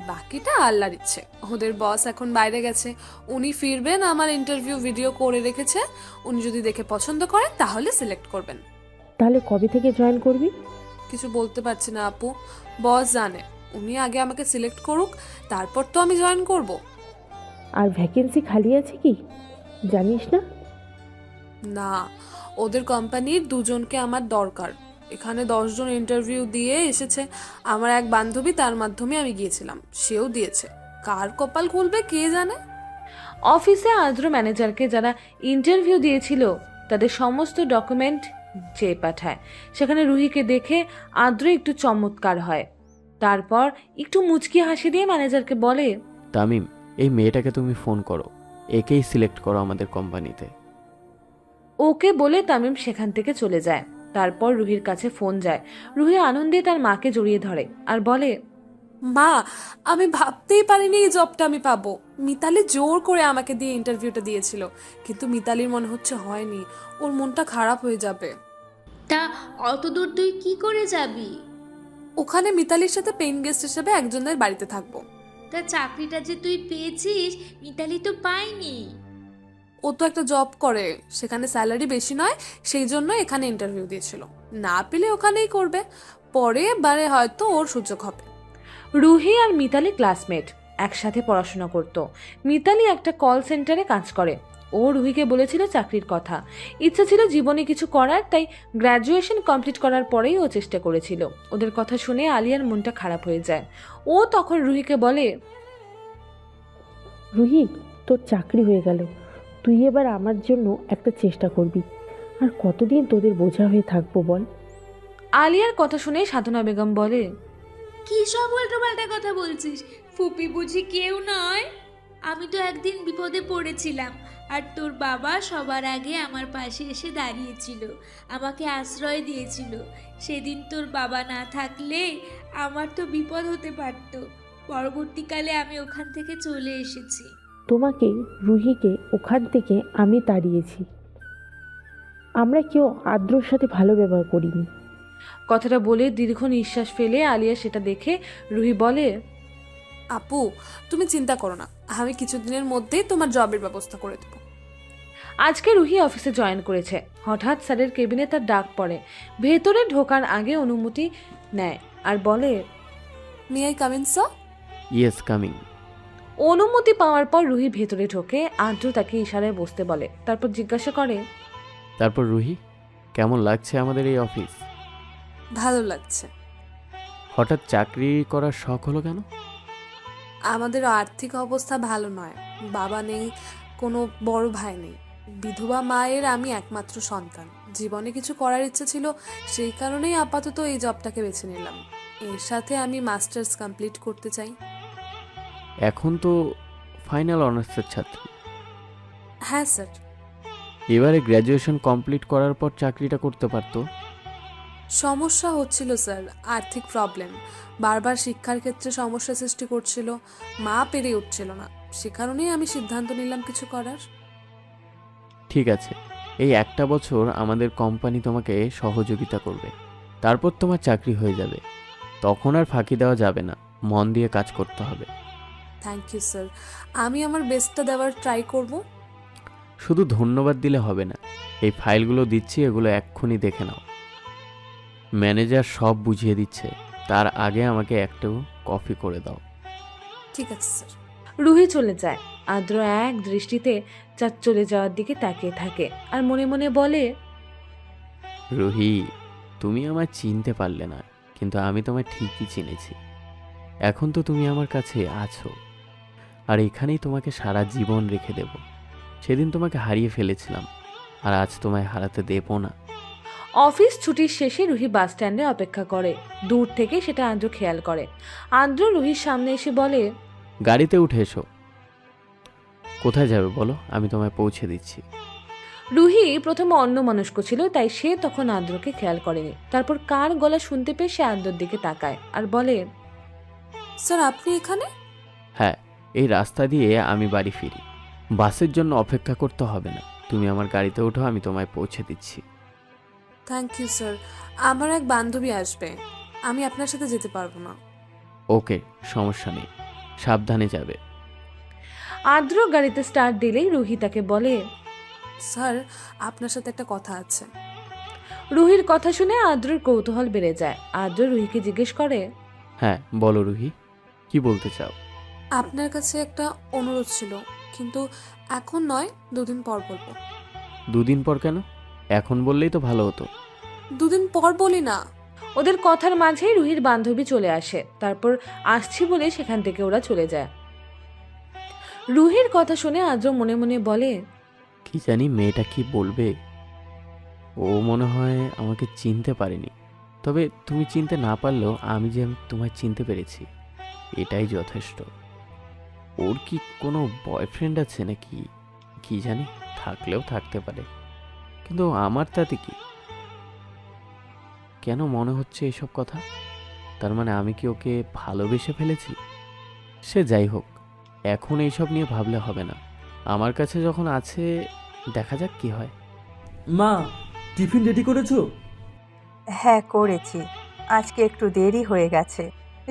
বাকিটা আল্লাহর ইচ্ছে। ওদের বস এখন বাইরে গেছে, উনি ফিরবেন, আমার ইন্টারভিউ ভিডিও করে রেখেছে, উনি যদি দেখে পছন্দ করেন তাহলে সিলেক্ট করবেন। তাহলে কবে থেকে জয়েন করবি? কিছু বলতে পারছি না আপু, বস জানে, উনি আগে আমাকে সিলেক্ট করুক, তারপর তো আমি জয়েন করব। আর ভ্যাকেন্সি খালি আছে কি জানিস না? না, ওদের কোম্পানির দুজনকে আমার দরকার। এখানে 10 জন ইন্টারভিউ দিয়ে এসেছে, আমার এক বান্ধবী, তার মাধ্যমে আমি গিয়েছিলাম, সেও দিয়েছে। কার কপাল খুলবে কে জানে। অফিসে আদ্র ম্যানেজারকে যারা ইন্টারভিউ দিয়েছিল তাদের সমস্ত ডকুমেন্ট চেয়ে পাঠায়। সেখানে রুহিকে দেখে আদ্র একটু চমৎকার হয়, তারপর একটু মুচকি হাসি দিয়ে ম্যানেজারকে বলে, তামিম, এই মেয়েটাকে তুমি ফোন করো, একেই সিলেক্ট করো আমাদের কোম্পানিতে। ওকে বলে তামিম সেখান থেকে চলে যায়। তারপর রুহির কাছে ফোন যায়। রুহি আনন্দে তার মাকে জড়িয়ে ধরে আর বলে, মা, আমি ভাবতেই পারিনি এই জবটা আমি পাবো। মিতালি জোর করে আমাকে দিয়ে ইন্টারভিউটা দিয়েছিল, কিন্তু মিতালির মনে হচ্ছে হয়নি, ওর মনটা খারাপ হয়ে যাবে। তা অত দূর তুই কি করে যাবি? ওখানে মিতালির সাথে পেইন গেস্ট হিসেবে একজনের বাড়িতে থাকবো। তা চাকরিটা যে তুই পেয়েছিস, মিতালি তো পায়নি। ও তো একটা জব করে, সেখানে স্যালারি বেশি নয়, সেই জন্য এখানে ইন্টারভিউ দিয়েছিল। না পেলে ওখানেই করবে, পরে বারে হয়তো ওর সুযোগ হবে। রুহি আর মিতালি ক্লাসমেট, একসাথে পড়াশোনা করত। মিতালি একটা কল সেন্টারে কাজ করে। ও রুহিকে বলেছিল চাকরির কথা, ইচ্ছা ছিল জীবনে কিছু করার, তাই গ্র্যাজুয়েশন কমপ্লিট করার পরেই ও চেষ্টা করেছিল। ওদের কথা শুনে আলিয়ার মনটা খারাপ হয়ে যায়। ও তখন রুহিকে বলে, রুহি, তোর চাকরি হয়ে গেল, তুই এবার আমার জন্য একটা চেষ্টা করবি। আর কতদিন তোদের বোঝা হয়ে থাকবো বল? আলিয়ার কথা শুনে সাধনা বেগম বলে, কি সব উল্টোপাল্টা কথা বলছিস? ফুপি বুঝি কেউ নয়? আমি তো একদিন বিপদে পড়েছিলাম, আর তোর বাবা সবার আগে আমার পাশে এসে দাঁড়িয়েছিল, আমাকে আশ্রয় দিয়েছিল। সেদিন তোর বাবা না থাকলে আমার তো বিপদ হতে পারত। পরবর্তীকালে আমি ওখান থেকে চলে এসেছি। তোমাকে, রুহিকে ওখান থেকে আমি তাড়িয়েছি। আমরা কেউ আদ্রর সাথে ভালো ব্যবহার করিনি। কথাটা বলে দীর্ঘ নিঃশ্বাস ফেলে আলিয়া সেটা দেখে রুহি বলে, আপু, তুমি চিন্তা করো না, আমি কিছুদিনের মধ্যেই তোমার জবের ব্যবস্থা করে দেবো। আজকে রুহি অফিসে জয়েন করেছে। হঠাৎ স্যারের কেবিনে তার ডাক পড়ে। ভেতরে ঢোকার আগে অনুমতি নেয় আর বলে, may I come in sir? Yes, coming. অনুমতি পাওয়ার পর রুহি ভেতরে ঢোকে। আদ্র তাকে ইশারায় বসতে বলে, তারপর জিজ্ঞাসা করে, তারপর রুহি, কেমন লাগছে আমাদের এই অফিস? ভালো লাগছে। হঠাৎ চাকরি করার শখ হলো কেন? আমাদের আর্থিক অবস্থা ভালো নয়, বাবা নেই, কোনো বড় ভাই নেই, বিধবা মায়ের আমি একমাত্র সন্তান। জীবনে কিছু করার ইচ্ছে ছিল, সেই কারণেই আপাতত এই জবটাকে বেছে নিলাম। এর সাথে আমি মাস্টার্স কমপ্লিট করতে চাই। এখন তো ফাইনাল অনার্সের ছাত্রী। হ্যাঁ স্যার। এবারে গ্র্যাজুয়েশন কমপ্লিট করার পর চাকরিটা করতে পারতো। সমস্যা হচ্ছিল স্যার, আর্থিক প্রবলেম, বারবার শিক্ষার ক্ষেত্রে সমস্যা সৃষ্টি করছিল, মা পেরে উঠছিল না। সে কারণেই আমি সিদ্ধান্ত নিলাম কিছু করার। ঠিক আছে, এই একটা বছর আমাদের কোম্পানি তোমাকে সহযোগিতা করবে, তারপর তোমার চাকরি হয়ে যাবে। তখন আর ফাঁকি দেওয়া যাবে না, মন দিয়ে কাজ করতে হবে। থ্যাংক ইউ স্যার, আমি আমার বেস্টটা দেওয়ার ট্রাই করব। শুধু ধন্যবাদ দিলে হবে না, এই ফাইলগুলো দিচ্ছি, এগুলো এক্ষুনি দেখে নাও। ম্যানেজার সব বুঝিয়ে দিচ্ছে, তার আগে আমাকে একটু কফি করে দাও। ঠিক আছে স্যার। রুহি চলে যায়। আদ্র এক দৃষ্টিতে চাঁদ চলে যাওয়ার দিকে তাকিয়ে থাকে আর মনে মনে বলে, রুহি, তুমি আমায় চিনতে পারলে না, কিন্তু আমি তোমায় ঠিকই চিনেছি। এখন তো তুমি আমার কাছে আছো, আর এখানেই তোমাকে সারা জীবন রেখে দেব। সেদিন তোমাকে হারিয়ে ফেলেছিলাম, আর আজ তোমায় হারাতে দেব না। অফিস ছুটির শেষে রুহি বাস স্ট্যান্ডে অপেক্ষা করে। দূর থেকে সেটা আদ্র খেয়াল করে। আদ্র রুহির সামনে এসে বলে, গাড়িতে উঠে এসো। কোথায় যাবে বলো, আমি তোমায় পৌঁছে দিচ্ছি। রুহি প্রথমে অন্যমনস্ক ছিল, তাই সে তখন আদ্রকে খেয়াল করেনি। তারপর কার গলা শুনতে পেয়ে সে আদ্রর দিকে তাকায় আর বলে, স্যার আপনি এখানে? হ্যাঁ, এই রাস্তা দিয়ে আমি বাড়ি ফিরি। বাসের জন্য অপেক্ষা করতে হবে না, তুমি আমার গাড়িতে ওঠো, আমি তোমায় পৌঁছে দিচ্ছি। থ্যাংক ইউ স্যার, আমার এক বান্ধবী আসবে, আমি আপনার সাথে যেতে পারবো না। ওকে, সমস্যা নেই, সাবধানে যাবে। আদ্র গাড়িতে স্টার্ট দিলেই রুহি তাকে বলে, স্যার আপনার সাথে একটা কথা আছে। রুহির কথা শুনে আদ্রর কৌতূহল বেড়ে যায়। আদ্র রুহিকে জিজ্ঞেস করে, হ্যাঁ বলো রুহি, কি বলতে চাও? আপনার কাছে একটা অনুরোধ ছিল, কিন্তু এখন নয়, 2 দিন পর বলবো। 2 দিন পর কেন? এখন বললেই তো ভালো হতো। 2 দিন পর বলি না। ওদের কথার মাঝেই রুহির বান্ধবী চলে আসে। তারপর আসছি বলে সেখান থেকে ওরা চলে যায়। রুহির কথা শুনে আদ্র মনে মনে বলে, কি জানি মেয়েটা কি বলবে। ও মনে হয় আমাকে চিনতে পারেনি, তবে তুমি চিনতে না পারলেও আমি যে তোমায় চিনতে পেরেছি, এটাই যথেষ্ট। ওর কি কোনো বয়ফ্রেন্ড আছে নাকি কি জানি, থাকলেও থাকতে পারে, কিন্তু আমার তাতে কি? কেন মনে হচ্ছে এসব কথা? তার মানে আমি কি ওকে ভালোবেসে ফেলেছি? সে যাই হোক, এখন এইসব নিয়ে ভাবলে হবে না। আমার কাছে যখন আছে, দেখা যাক কি হয়। মা, টিফিন রেডি করেছো? হ্যাঁ করেছি, আজকে একটু দেরি হয়ে গেছে,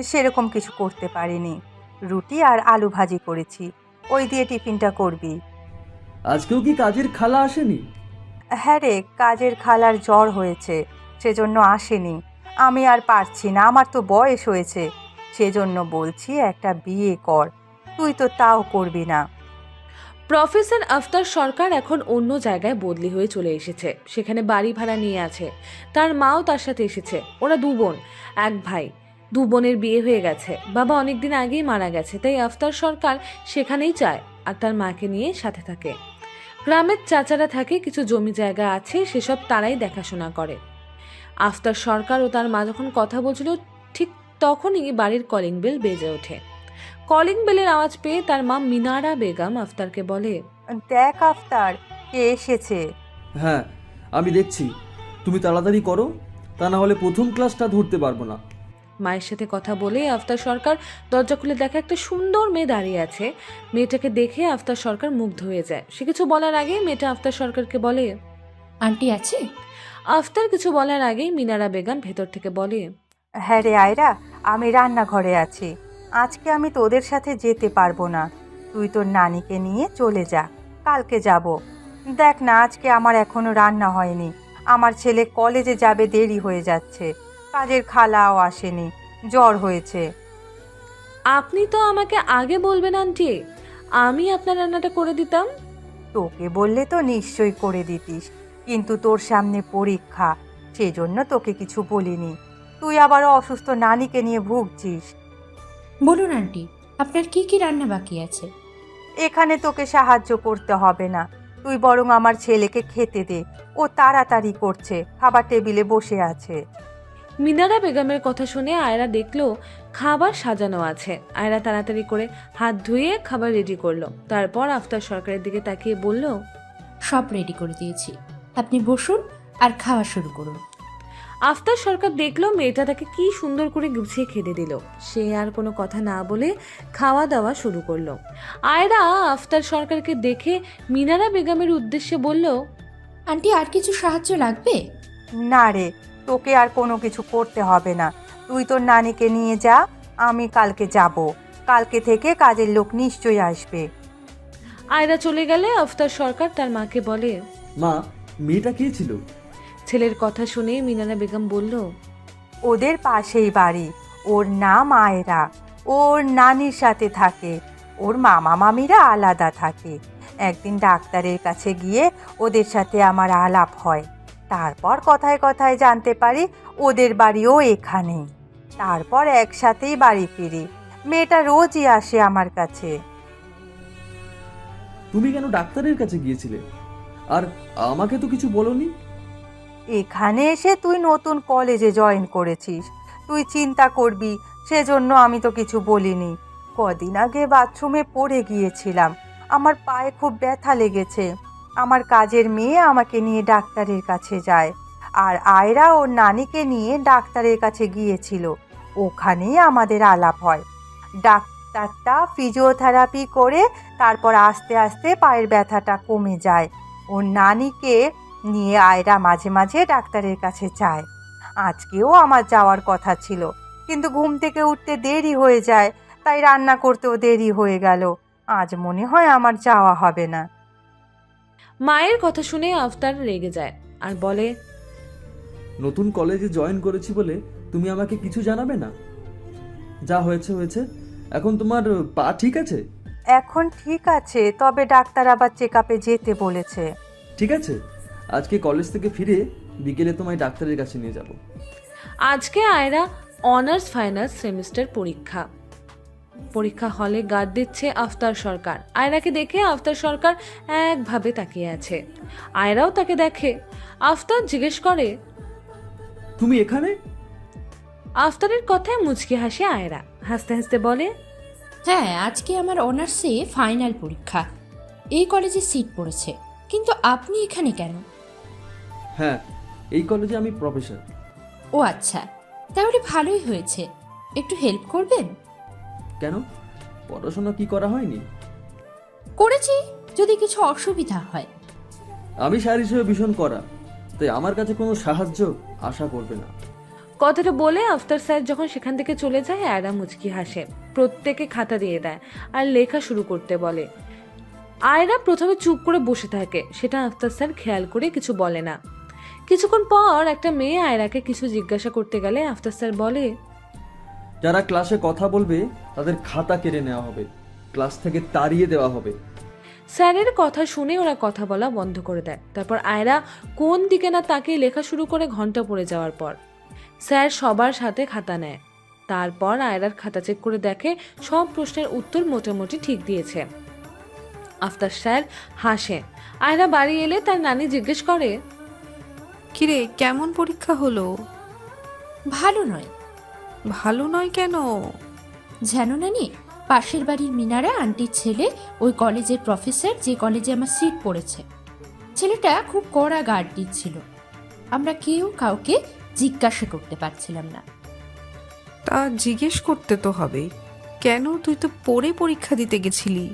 সেরকম কিছু করতে পারিনি। রুটি আর আলু ভাজি করেছি, ওই দিয়ে টিফিনটা করবি। আজকেও কি কাজের খালা আসেনি? হ্যাঁ রে, কাজের খালার জ্বর হয়েছে, সেজন্য আসেনি। আমি আর পারছি না, আমার তো বয়স হয়েছে, সেজন্য বলছি একটা বিয়ে কর। তুই তো তাও করবি না। প্রফেসর আফতার সরকার এখন অন্য জায়গায় বদলি হয়ে চলে এসেছে। সেখানে বাড়ি ভাড়া নিয়ে আছে। তার মাও তার সাথে এসেছে। ওরা 2 বোন, 1 ভাই। 2 বোনের বিয়ে হয়ে গেছে। বাবা অনেকদিন আগেই মারা গেছে, তাই আফতার সরকার সেখানেই যায় আর তার মাকে নিয়ে সাথে থাকে। গ্রামের চাচারা থাকে, কিছু জমি জায়গা আছে, সেসব তারাই দেখাশোনা করে। আফতার সরকার ও তার মা যখন কথা বলছিল, ঠিক তখনই বাড়ির কলিং বেল বেজে ওঠে। কলিং বেলের আওয়াজ পেয়ে তার মা মিনারা বেগম আফতারকে বলে, দেখ আফতার, কে এসেছে। হ্যাঁ আমি দেখছি, তুমি তাড়াতাড়ি করো, তা না হলে প্রথম ক্লাসটা ধরতে পারবো না। মায়ের সাথে কথা বলে আফতার সরকার দরজা খুলে দেখে একটা সুন্দর মেয়ে দাঁড়িয়ে আছে। মেয়েটাকে দেখে আফতার সরকার মুগ্ধ হয়ে যায়। সে কিছু বলার আগেই মেয়েটা আফতার সরকারকে বলে, আন্টি আছে? আফতার কিছু বলার আগেই মিনারা বেগম ভেতর থেকে বলে, হ্যাঁ রে আয়রা, আমি রান্নাঘরে আছি, আজকে আমি তোদের সাথে যেতে পারবো না। তুই তোর নানিকে নিয়ে চলে যা, কালকে যাব। দেখ না, আজকে আমার এখনো রান্না হয়নি, আমার ছেলে কলেজে যাবে, দেরি হয়ে যাচ্ছে। কাজের খালাও আসেনি, জ্বর হয়েছে। আপনি তো আমাকে আগে বলবেন আন্টি, আমি আপনার রান্নাটা করে দিতাম। তোকে বললে তো নিশ্চয়ই করে দিতিস, কিন্তু তোর সামনে পরীক্ষা, সেজন্য তোকে কিছু বলিনি। তুই আবার অসুস্থ নানিকে নিয়ে ভুগছিস। বলুন আন্টি, আপনার কি কি রান্না বাকি আছে? এখানে তোকে সাহায্য করতে হবে না, তুই বরং আমার ছেলেকে খেতে দে, ও তাড়াতাড়ি করছে, খাবার টেবিলে বসে আছে। মিনারা বেগমের কথা শুনে আয়রা দেখলো খাবার সাজানো আছে। আয়রা তাড়াতাড়ি করে হাত ধুয়ে খাবার রেডি করলো। তারপর আফতার সরকারের দিকে তাকিয়ে বলল, সব রেডি করে দিয়েছি, আপনি বসুন আর খাওয়া শুরু করুন। আফতার সরকার দেখলো মেয়েটা তাকে কি সুন্দর করে গুছিয়ে খেতে দিল। সে আর কোনো কথা না বলে খাওয়া দাওয়া শুরু করলো। আয়রা আফতার সরকারকে দেখে মিনারা বেগমের উদ্দেশ্যে বলল, আন্টি, আর কিছু সাহায্য লাগবে? না রে, তোকে আর কোনো কিছু করতে হবে না, তুই তোর নানিকে নিয়ে যা, আমি কালকে যাব, কালকে থেকে কাজের লোক নিশ্চয়ই আসবে। আয়রা চলে গেলে আফতার সরকার তার মাকে বলে, মা, মেয়েটা কে ছিল? ছেলের কথা শুনে মিনারা বেগম বলল, ওদের পাশেই বাড়ি, ওর নাম আয়রা, ওর নানির সাথে থাকে, ওর মামা মামিরা আলাদা থাকে। একদিন ডাক্তারের কাছে গিয়ে ওদের সাথে আমার আলাপ হয়, তারপর কথায় কথায় জানতে পারি ওদের বাড়িও এখানেই। তারপর একসাথেই বাড়ি ফিরি, মেয়েটা রোজই আসে আমার কাছে। তুমি কেন ডাক্তারের কাছে গিয়েছিলে? আর আমাকে তো কিছু বলোনি। এখানে এসে তুই নতুন কলেজে জয়েন করেছিস, তুই চিন্তা করবি সেজন্য আমি তো কিছু বলিনি। কদিন আগে বাথরুমে পড়ে গিয়েছিলাম, আমার পায়ে খুব ব্যথা লেগেছে, আমার কাজের মেয়ে আমাকে নিয়ে ডাক্তারের কাছে যায়, আর আয়রা ওর নানিকে নিয়ে ডাক্তারের কাছে গিয়েছিল, ওখানেই আমাদের আলাপ হয়। ডাক্তারটা ফিজিওথেরাপি করে তারপর আস্তে আস্তে পায়ের ব্যথাটা কমে যায়। ওর নানিকে নিয়ে আয়রা মাঝে মাঝে ডাক্তারের কাছে যায়। আজকেও আমার যাওয়ার কথা ছিল, কিন্তু ঘুম থেকে উঠতে দেরি হয়ে যায়, তাই রান্না করতেও দেরি হয়ে গেল। আজ মনে হয় আমার যাওয়া হবে না। মায়ের কথা শুনে আফতার রেগে যায় আর বলে, নতুন কলেজে জয়েন করেছি বলে তুমি আমাকে কিছু জানাবে না? যা হয়েছে হয়েছে, এখন তোমার পা ঠিক আছে? এখন ঠিক আছে, তবে ডাক্তার আবার চেক আপে যেতে বলেছে। ঠিক আছে, আজকে কলেজ থেকে ফিরে বিকেলে তোমায় ডাক্তারের কাছে নিয়ে যাব। আজকে আয়রা অনার্স ফাইনাল সেমিস্টার পরীক্ষা হলে গার্ড দিচ্ছে আফতার সরকার। আয়রাকে দেখে আফতার সরকার একভাবে তাকিয়ে আছে। আয়রাও তাকে দেখে। আফতার জিজ্ঞেস করে, তুমি এখানে? আফতারের কথায় মুচকি হাসে আয়রা, হাসতে হাসতে বলে, হ্যাঁ, আজকে আমার অনার্সে ফাইনাল পরীক্ষা, এই কলেজে সিট পড়েছে, কিন্তু আপনি এখানে কেন? হ্যাঁ, এই কলেজে আমি প্রফেসর। ও আচ্ছা, তাহলে ভালোই হয়েছে। একটু হেল্প করবেন? কেন, পড়াশোনা কি করা হয়নি? করেছি, যদি কিছু অসুবিধা হয়। আমি স্যার হিসেবে ভীষণ করা, তাই আমার কাছে কোনো সাহায্য আশা করবে না। কথাটা বলে আফতার স্যার যখন সেখান থেকে চলে যায়, আয়রা মুচকি হাসে, প্রত্যেকে খাতা দিয়ে দেয় আর লেখা শুরু করতে বলে। আয়রা প্রথমে চুপ করে বসে থাকে, সেটা আফতার স্যার খেয়াল করে কিছু বলে না। কিছুক্ষণ পর একটা মেয়ে আয়রাকে কিছু জিজ্ঞাসা করতে গেলে আফতার স্যার বলে, যারা ক্লাসে কথা বলবে তাদের খাতা কেড়ে নেওয়া হবে, ক্লাস থেকে তাড়িয়ে দেওয়া হবে। স্যারের কথা শুনে ওরা কথা বলা বন্ধ করে দেয়। তারপর আয়রা কোন দিকে না তাকিয়ে লেখা শুরু করে ঘন্টা পড়ে যাওয়ার পর স্যার সবার সাথে খাতা নেয়। তারপর আয়রার খাতা চেক করে দেখে সব প্রশ্নের উত্তর মোটামুটি ঠিক দিয়েছে। আফতার স্যার হাসে। আয়রা বাড়ি এলে তার নানি জিজ্ঞেস করে, কিরে, কেমন পরীক্ষা হলো? ভালো নয়। ভালো নয় কেন? জানো নানি, পাশের বাড়ির মিনারা আন্টির ছেলে ওই কলেজের প্রফেসর, যে কলেজে আমার সিট পড়েছে। ছেলেটা খুব কড়া গার্ড দিচ্ছিল, আমরা কেউ কাউকে জিজ্ঞাসা করতে পারছিলাম না। তা জিজ্ঞেস করতে তো হবে, কেন? তুই তো পড়ে পরীক্ষা দিতে গেছিলি,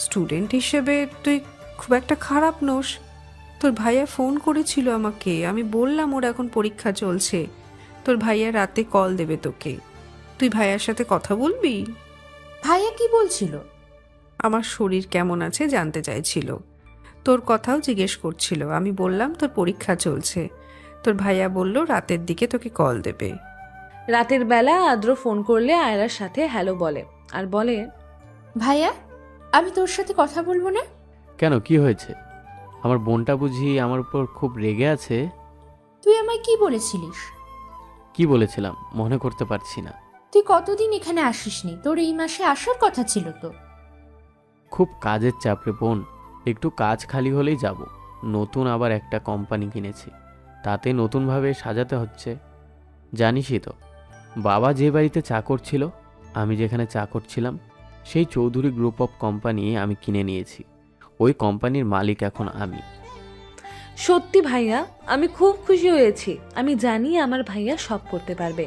স্টুডেন্ট হিসেবে তুই খুব একটা খারাপ নোস। তোর ভাইয়া ফোন করেছিল আমাকে, আমি বললাম ওর এখন পরীক্ষা চলছে, তোর ভাইয়া রাতে কল দেবে তোকে, তুই ভাইয়ার সাথে কথা বলবি। ভাইয়া কি বলছিল? আমার শরীর কেমন আছে জানতে চাইছিল, তোর কথাও জিজ্ঞেস করছিল। আমি বললাম তোর পরীক্ষা চলছে, তোর ভাইয়া বলল রাতের দিকে তোকে কল দেবে। রাতের বেলা আদ্র ফোন করলে আয়রার সাথে হ্যালো বলে আর বলে, ভাইয়া, আমি তোর সাথে কথা বলবো না? কেন, কি হয়েছে? আমার বোনটা বুঝি আমার উপর খুব রেগে আছে? তুই আমায় কি বলেছিলিস? কি বলেছিলাম মনে করতে পারছি না। তুই কতদিন এখানে আসিসনি? তোর এই মাসে আসার কথা ছিল তো। খুব কাজের চাপ রে বোন, একটু কাজ খালি হলেই যাব। নতুন আবার একটা কোম্পানি কিনেছি, তাতে নতুনভাবে সাজাতে হচ্ছে। জানিসই তো, বাবা যে বাড়িতে চাকর ছিল, আমি যেখানে চাকর ছিলাম, সেই চৌধুরী গ্রুপ অফ কোম্পানি আমি কিনে নিয়েছি। ওই কোম্পানির মালিক এখন আমি। সত্যি ভাইয়া, আমি খুব খুশি হয়েছি। আমি জানি আমার ভাইয়া সব করতে পারবে।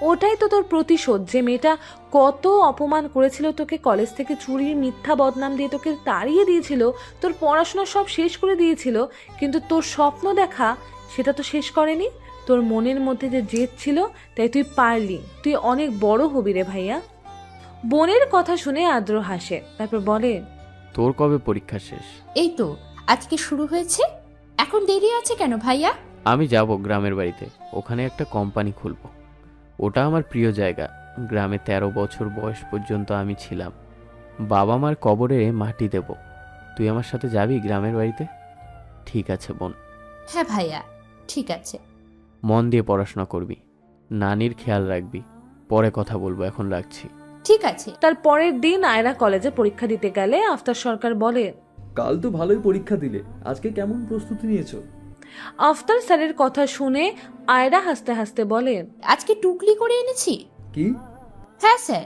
ওটাই তো তোর প্রতিশোধ। যে মেয়েটা কত অপমান করেছিল তোকে, কলেজ থেকে চুরির মিথ্যা বদনাম দিয়ে তোকে তাড়িয়ে দিয়েছিল, তোর পড়াশোনা সব শেষ করে দিয়েছিল, কিন্তু তোর স্বপ্ন দেখা সেটা তো শেষ করেনি। তোর মনের মধ্যে যে জেদ ছিল, তাই তুই পারলি। তুই অনেক বড় হবি রে ভাইয়া। বোনের কথা শুনে আদ্র হাসে, তারপর বলে, তোর কবে পরীক্ষা শেষ? এই তো আজকে শুরু হয়েছে। এখন দেরি আছে কেন ভাইয়া? আমি যাব গ্রামের বাড়িতে, ওখানে একটা কোম্পানি খুলব। ওটা আমার প্রিয় জায়গা। গ্রামে 13 বছর বয়স পর্যন্ত আমি ছিলাম। বাবা মার কবরে মাটি দেব। তুই আমার সাথে যাবি গ্রামের বাড়িতে? ঠিক আছে বোন। হ্যাঁ ভাইয়া, ঠিক আছে। মন দিয়ে পড়াশোনা করবি, নানির খেয়াল রাখবি। পরে কথা বলবো, এখন রাখছি। ঠিক আছে। তার পরের দিন আয়রা কলেজে পরীক্ষা দিতে গেলে আফতার সরকার বলে, কাল তো ভালোই পরীক্ষা দিলে, আজকে কেমন প্রস্তুতি নিয়েছো? আফতার স্যারের কথা শুনে আয়রা হাসতে হাসতে বলে, আজকে টুকলি করে এনেছি। কি? হ্যাঁ স্যার,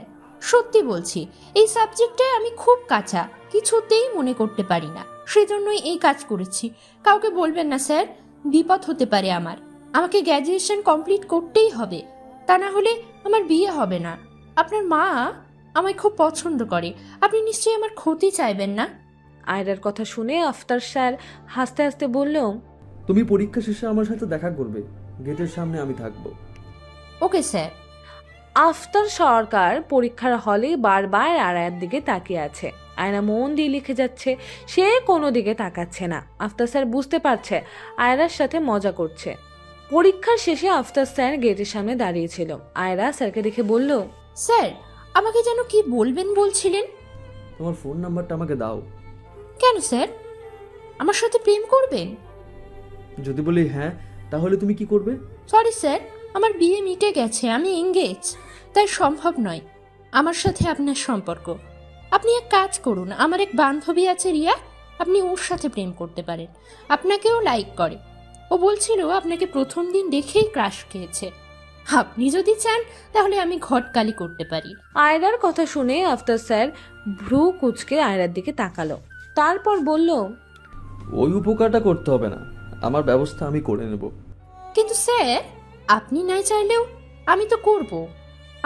সত্যি বলছি। এই সাবজেক্টে আমি খুব কাঁচা, কিছুতেই মনে করতে পারি না, সেজন্যই এই কাজ করেছি। কাউকে বলবেন না স্যার, বিপদ হতে পারে আমার। আমাকে গ্র্যাজুয়েশন কমপ্লিট করতেই হবে, তা না হলে আমার বিয়ে হবে না। আপনার মা আমায় খুব পছন্দ করে, আপনি নিশ্চয়ই আমার ক্ষতি চাইবেন না। আয়রার কথা শুনে আফতার স্যার হাসতে হাসতে বলল, তুমি পরীক্ষা শেষে আমার সাথে দেখা করবে, গেটের সামনে আমি থাকবো। Okay sir. আফতার সরকার পরীক্ষার হলে বারবার আয়রার দিকে তাকিয়ে আছে। আয়রা মন দিয়ে লিখে যাচ্ছে, সে কোনো দিকে তাকাচ্ছে না। আফতার স্যার বুঝতে পারছে আয়রার সাথে মজা করছে। পরীক্ষার শেষে আফতার স্যার গেটের সামনে দাঁড়িয়েছিল। আয়রা স্যারকে দেখে বলল, স্যার, আমাকে যেন কি বলবেন বলছিলেন? তোমার ফোন নাম্বারটা আমাকে দাও। কেন স্যার, আমার সাথে প্রেম করবেন? যদি বলি হ্যাঁ, তাহলে তুমি কি করবে? সরি স্যার, আমার বিয়ে মিটে গেছে, আমি এঙ্গেজ, তাই সম্ভব নয় আমার সাথে আপনার সম্পর্ক। আপনি এক কাজ করুন, আমার এক বান্ধবী আছে রিয়া, আপনি ওর সাথে প্রেম করতে পারেন। আপনাকেও লাইক করে। ও বলছিল আপনাকে প্রথম দিন দেখেই ক্রাশ খেয়েছে। আপনি যদি চান তাহলে আমি ঘটকালি করতে পারি। আয়রার কথা শুনে আফতার স্যার ভ্রু কুচকে আয়রার দিকে তাকালো, তারপর বলল, ওই উপকারটা করতে হবে না, আমার ব্যবস্থা আমি করে নেব। কিন্তু স্যার, আপনি নাই চাইলেও আমি তো করব।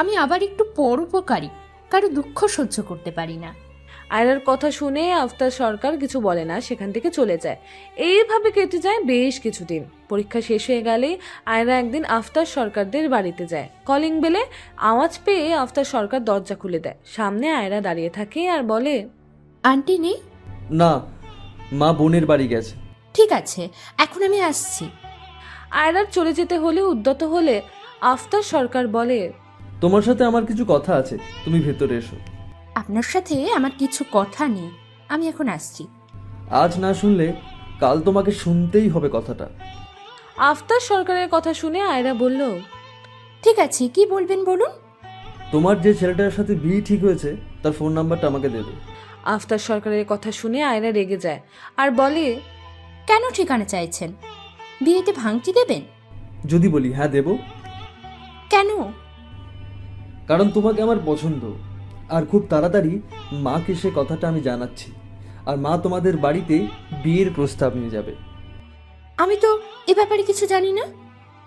আমি আবার একটু পরোপকারী, কারো দুঃখ সহ্য করতে পারি না। আয়রার কথা শুনে আফতার সরকার কিছু বলে না, সেখান থেকে চলে যায়। এইভাবে কেটে যায় বেশ কিছুদিন। পরীক্ষা শেষ হয়ে গেলে আয়রা একদিন আফতার সরকারদের বাড়িতে যায়। কলিং বেলে আওয়াজ পেয়ে আফতার সরকার দরজা খুলে দেয়। সামনে আয়রা দাঁড়িয়ে থাকে আর বলে, আন্টি নেই? না, মা বোনের বাড়ি গেছে। ঠিক আছে, এখন আমি আসছি। আয়রার চলে যেতে হলে উদ্যত হলে আফতার সরকার বলে, তোমার সাথে আমার কিছু কথা আছে, তুমি ভেতরে এসো। আপনার সাথে আমার কিছু কথা নেই, আমি এখন আসছি। আজ না শুনলে কাল তোমাকে শুনতেই হবে কথাটা। আফতার সরকারের কথা শুনে আয়রা বলল, ঠিক আছে, কি বলবেন বলুন। তোমার যে ছেলেটার সাথে বিয়ে ঠিক হয়েছে তার ফোন নাম্বারটা আমাকে দেবে। আফতার সরকারের কথা শুনে আয়রা রেগে যায় আর বলে, কেন ঠিকানা চাইছেন? বিয়েতে ভাঙচি দেবেন? যদি বলি হ্যাঁ দেব। কেন? কারণ তোমাকে আমার পছন্দ, আর খুব তাড়াতাড়ি মাকে সে কথাটা আমি জানাচ্ছি, আর মা তোমাদের বাড়িতে বিয়ের প্রস্তাব নিয়ে যাবে। আমি তো এ ব্যাপারে কিছু জানি না।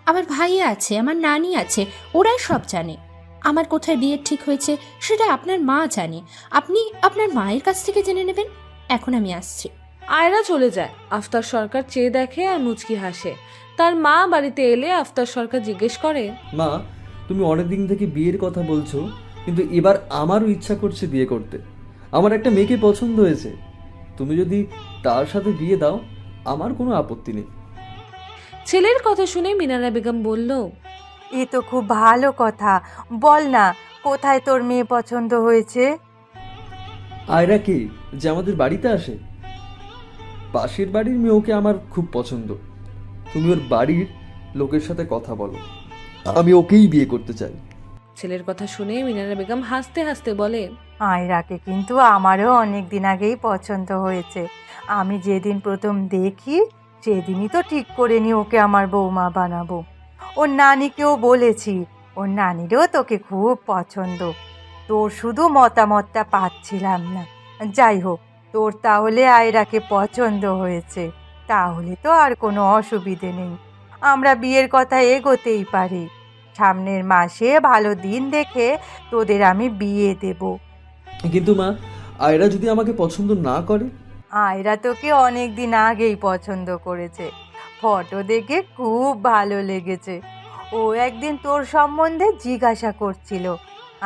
আমার ভাই আছে, আমার নানি আছে, ওরাই সব জানে। আমার কোথায় বিয়ে ঠিক হয়েছে সেটা আপনার মা জানে, আপনি আপনার মায়ের কাছ থেকে জেনে নেবেন। এখন আমি আসছি। আয়রা চলে যায়। আফতার সরকার চেয়ে দেখে আর মুচকি হাসে। তার মা বাড়িতে এলে আফতার সরকার জিজ্ঞেস করে, মা, তুমি অনেকদিন থেকে বিয়ের কথা বলছো, কিন্তু এবার আমারও ইচ্ছা করছে বিয়ে করতে। আমার একটা মেয়েকে পছন্দ হয়েছে, তুমি যদি তার সাথে বিয়ে দাও আমার কোনো আপত্তি নেই। ছেলের কথা শুনে মিনারা বেগম বলল, এ তো খুব ভালো কথা, বল না কোথায় তোর মেয়ে পছন্দ হয়েছে? আয়রা কে, যে আমাদের বাড়িতে আসে? পাশের বাড়ির মেয়েকে আমার খুব পছন্দ। তুমি ওর বাড়ির লোকের সাথে কথা বলো, আমি ওকেই বিয়ে করতে চাই। ছেলের কথা শুনে মিনারা বেগম হাসতে হাসতে বলে, আয়রাকে কিন্তু আমারও অনেক দিন আগেই পছন্দ হয়েছে। আমি যেদিন প্রথম দেখি সেদিনই তো ঠিক করে নি ওকে আমার বৌমা বানাবো। ওর নানিকেও বলেছি, ওর নানিরও তোকে খুব পছন্দ। তোর শুধু মতামতটা পাচ্ছিলাম না। যাই হোক, তোর তাহলে আয়রাকে পছন্দ হয়েছে, তাহলে তো আর কোনো অসুবিধে নেই। আমরা বিয়ের কথা এগোতেই পারি। সামনের মাসে ভালো দিন দেখে তোদের আমি বিয়ে দেবো। কিন্তু মা, আয়রা যদি আমাকে পছন্দ না করে? আয়রা তোকে অনেক দিন আগেই পছন্দ করেছে, ফটো দেখে খুব ভালো লেগেছে। ও একদিন তোর সম্বন্ধে জিজ্ঞাসা করছিল।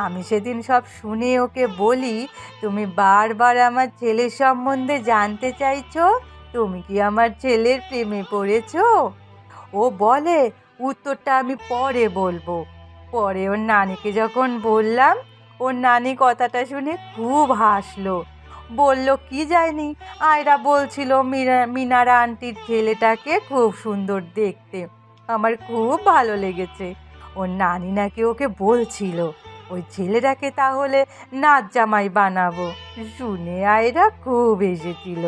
আমি সেদিন সব শুনে ওকে বলি, তুমি বারবার আমার ছেলের সম্বন্ধে জানতে চাইছো, তুমি কি আমার ছেলের প্রেমে পড়েছো? ও বলে উত্তরটা আমি পরে বলবো। পরে ওর নানিকে যখন বললাম, ওর নানি কথাটা শুনে খুব হাসলো। বলল কি যায়নি, আয়রা বলছিল মিনারা আন্টির ছেলেটাকে খুব সুন্দর দেখতে, আমার খুব ভালো লেগেছে। ওর নানি নাকি ওকে বলছিল ওই ছেলেটাকে তাহলে নাচ জামাই বানাবো। শুনে আয়রা খুব এসেছিল।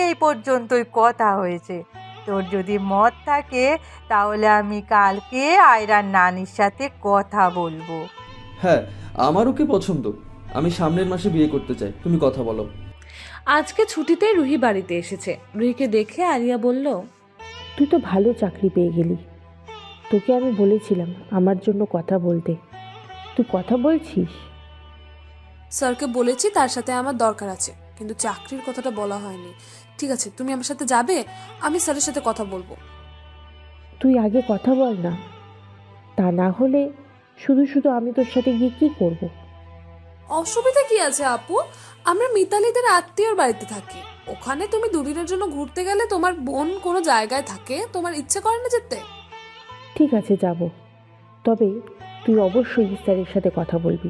এই পর্যন্তই কথা হয়েছে। তোর যদি মত থাকে তাহলে আমি কালকে আয়রার নানির সাথে কথা বলবো। হ্যাঁ, আমার ওকে পছন্দ। আমি সামনের মাসে বিয়ে করতে চাই, তুমি কথা বলো। আজকে ছুটিতে রুহি বাড়িতে এসেছে। রুহিকে দেখে আলিয়া বলল, তুই তো ভালো চাকরি পেয়ে গেলি। তোকে আমি বলেছিলাম আমার জন্য কথা বলতে, তুই কথা বলছিস? স্যারকে বলেছি তার সাথে আমার দরকার আছে, কিন্তু চাকরির কথাটা বলা হয়নি। ঠিক আছে, তুমি আমার সাথে যাবে, আমি স্যারের সাথে কথা বলবো। তুই আগে কথা বল না, তা না হলে শুধু শুধু আমি তোর সাথে গিয়ে কী করব? অসুবিধা কি আছে আপু? আমরা মিতালিদের আত্মীয়র বাড়িতে থাকি। ওখানে তুমি দুদিনের জন্য ঘুরতে গেলে তোমার বোন কোনো জায়গায় থাকে, তোমার ইচ্ছে করে না যেতে? ঠিক আছে, যাব। তবে তুই অবশ্যই স্যারের সাথে কথা বলবি,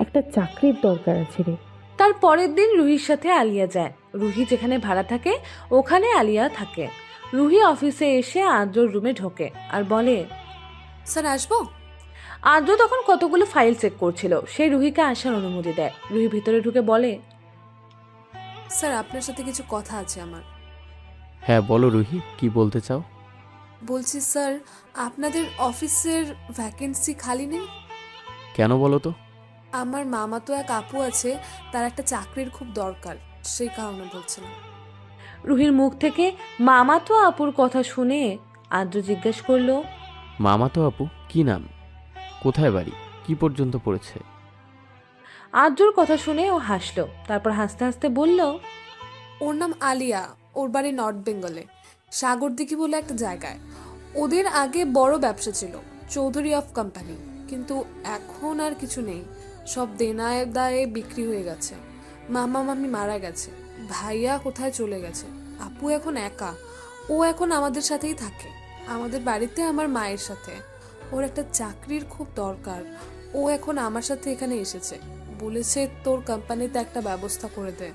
একটা চাকরির দরকার আছে রে। তার পরের দিন রুহির সাথে আলিয়া যায়। রুহি যেখানে ভাড়া থাকে ওখানে আলিয়া থাকে। রুহি অফিসে এসে আদ্রর রুমে ঢোকে আর বলে, স্যার আসবো? আদ্র তখন কতগুলো ফাইল চেক করছিল। সে রুহিকে আসার অনুমতি দেয়। রুহি ভিতরে ঢুকে বলে, স্যার আপনার সাথে কিছু কথা আছে আমার। হ্যাঁ বলো রুহি, কি বলতে চাও? বলছি স্যার, আপনাদের অফিসের ভ্যাকেন্সি খালি নেই? কেন বলো তো? আমার মামা তো এক আপু আছে, তার একটা চাকরির খুব দরকার, সেই কারণে বলছিলাম। রুহির মুখ থেকে মামাতো আপুর কথা শুনে আদ্র জিজ্ঞেস করলো, মামাতো আপু? কি নাম? কোথায় বাড়ি? কি পর্যন্ত পড়েছে? আদ্রর কথা শুনে ও হাসলো। তারপর হাসতে হাসতে বলল, ওর নাম আলিয়া, ওর বাড়ি নর্থ বেঙ্গলে, সাগরদিঘি বলে একটা জায়গায়। ওদের আগে বড় ব্যবসা ছিল, চৌধুরী অফ কোম্পানি, কিন্তু এখন আর কিছু নেই, সব দেনায় দায়ে বিক্রি হয়ে গেছে। মামা মামি মারা গেছে, ভাইয়া কোথায় চলে গেছে, আপু এখন একা। ও এখন আমাদের সাথেই থাকে, আমাদের বাড়িতে আমার মায়ের সাথে। ওর একটা চাকরির খুব দরকার। ও এখন আমার সাথে এখানে এসেছে, বলেছে তোর কোম্পানিতে একটা ব্যবস্থা করে দে,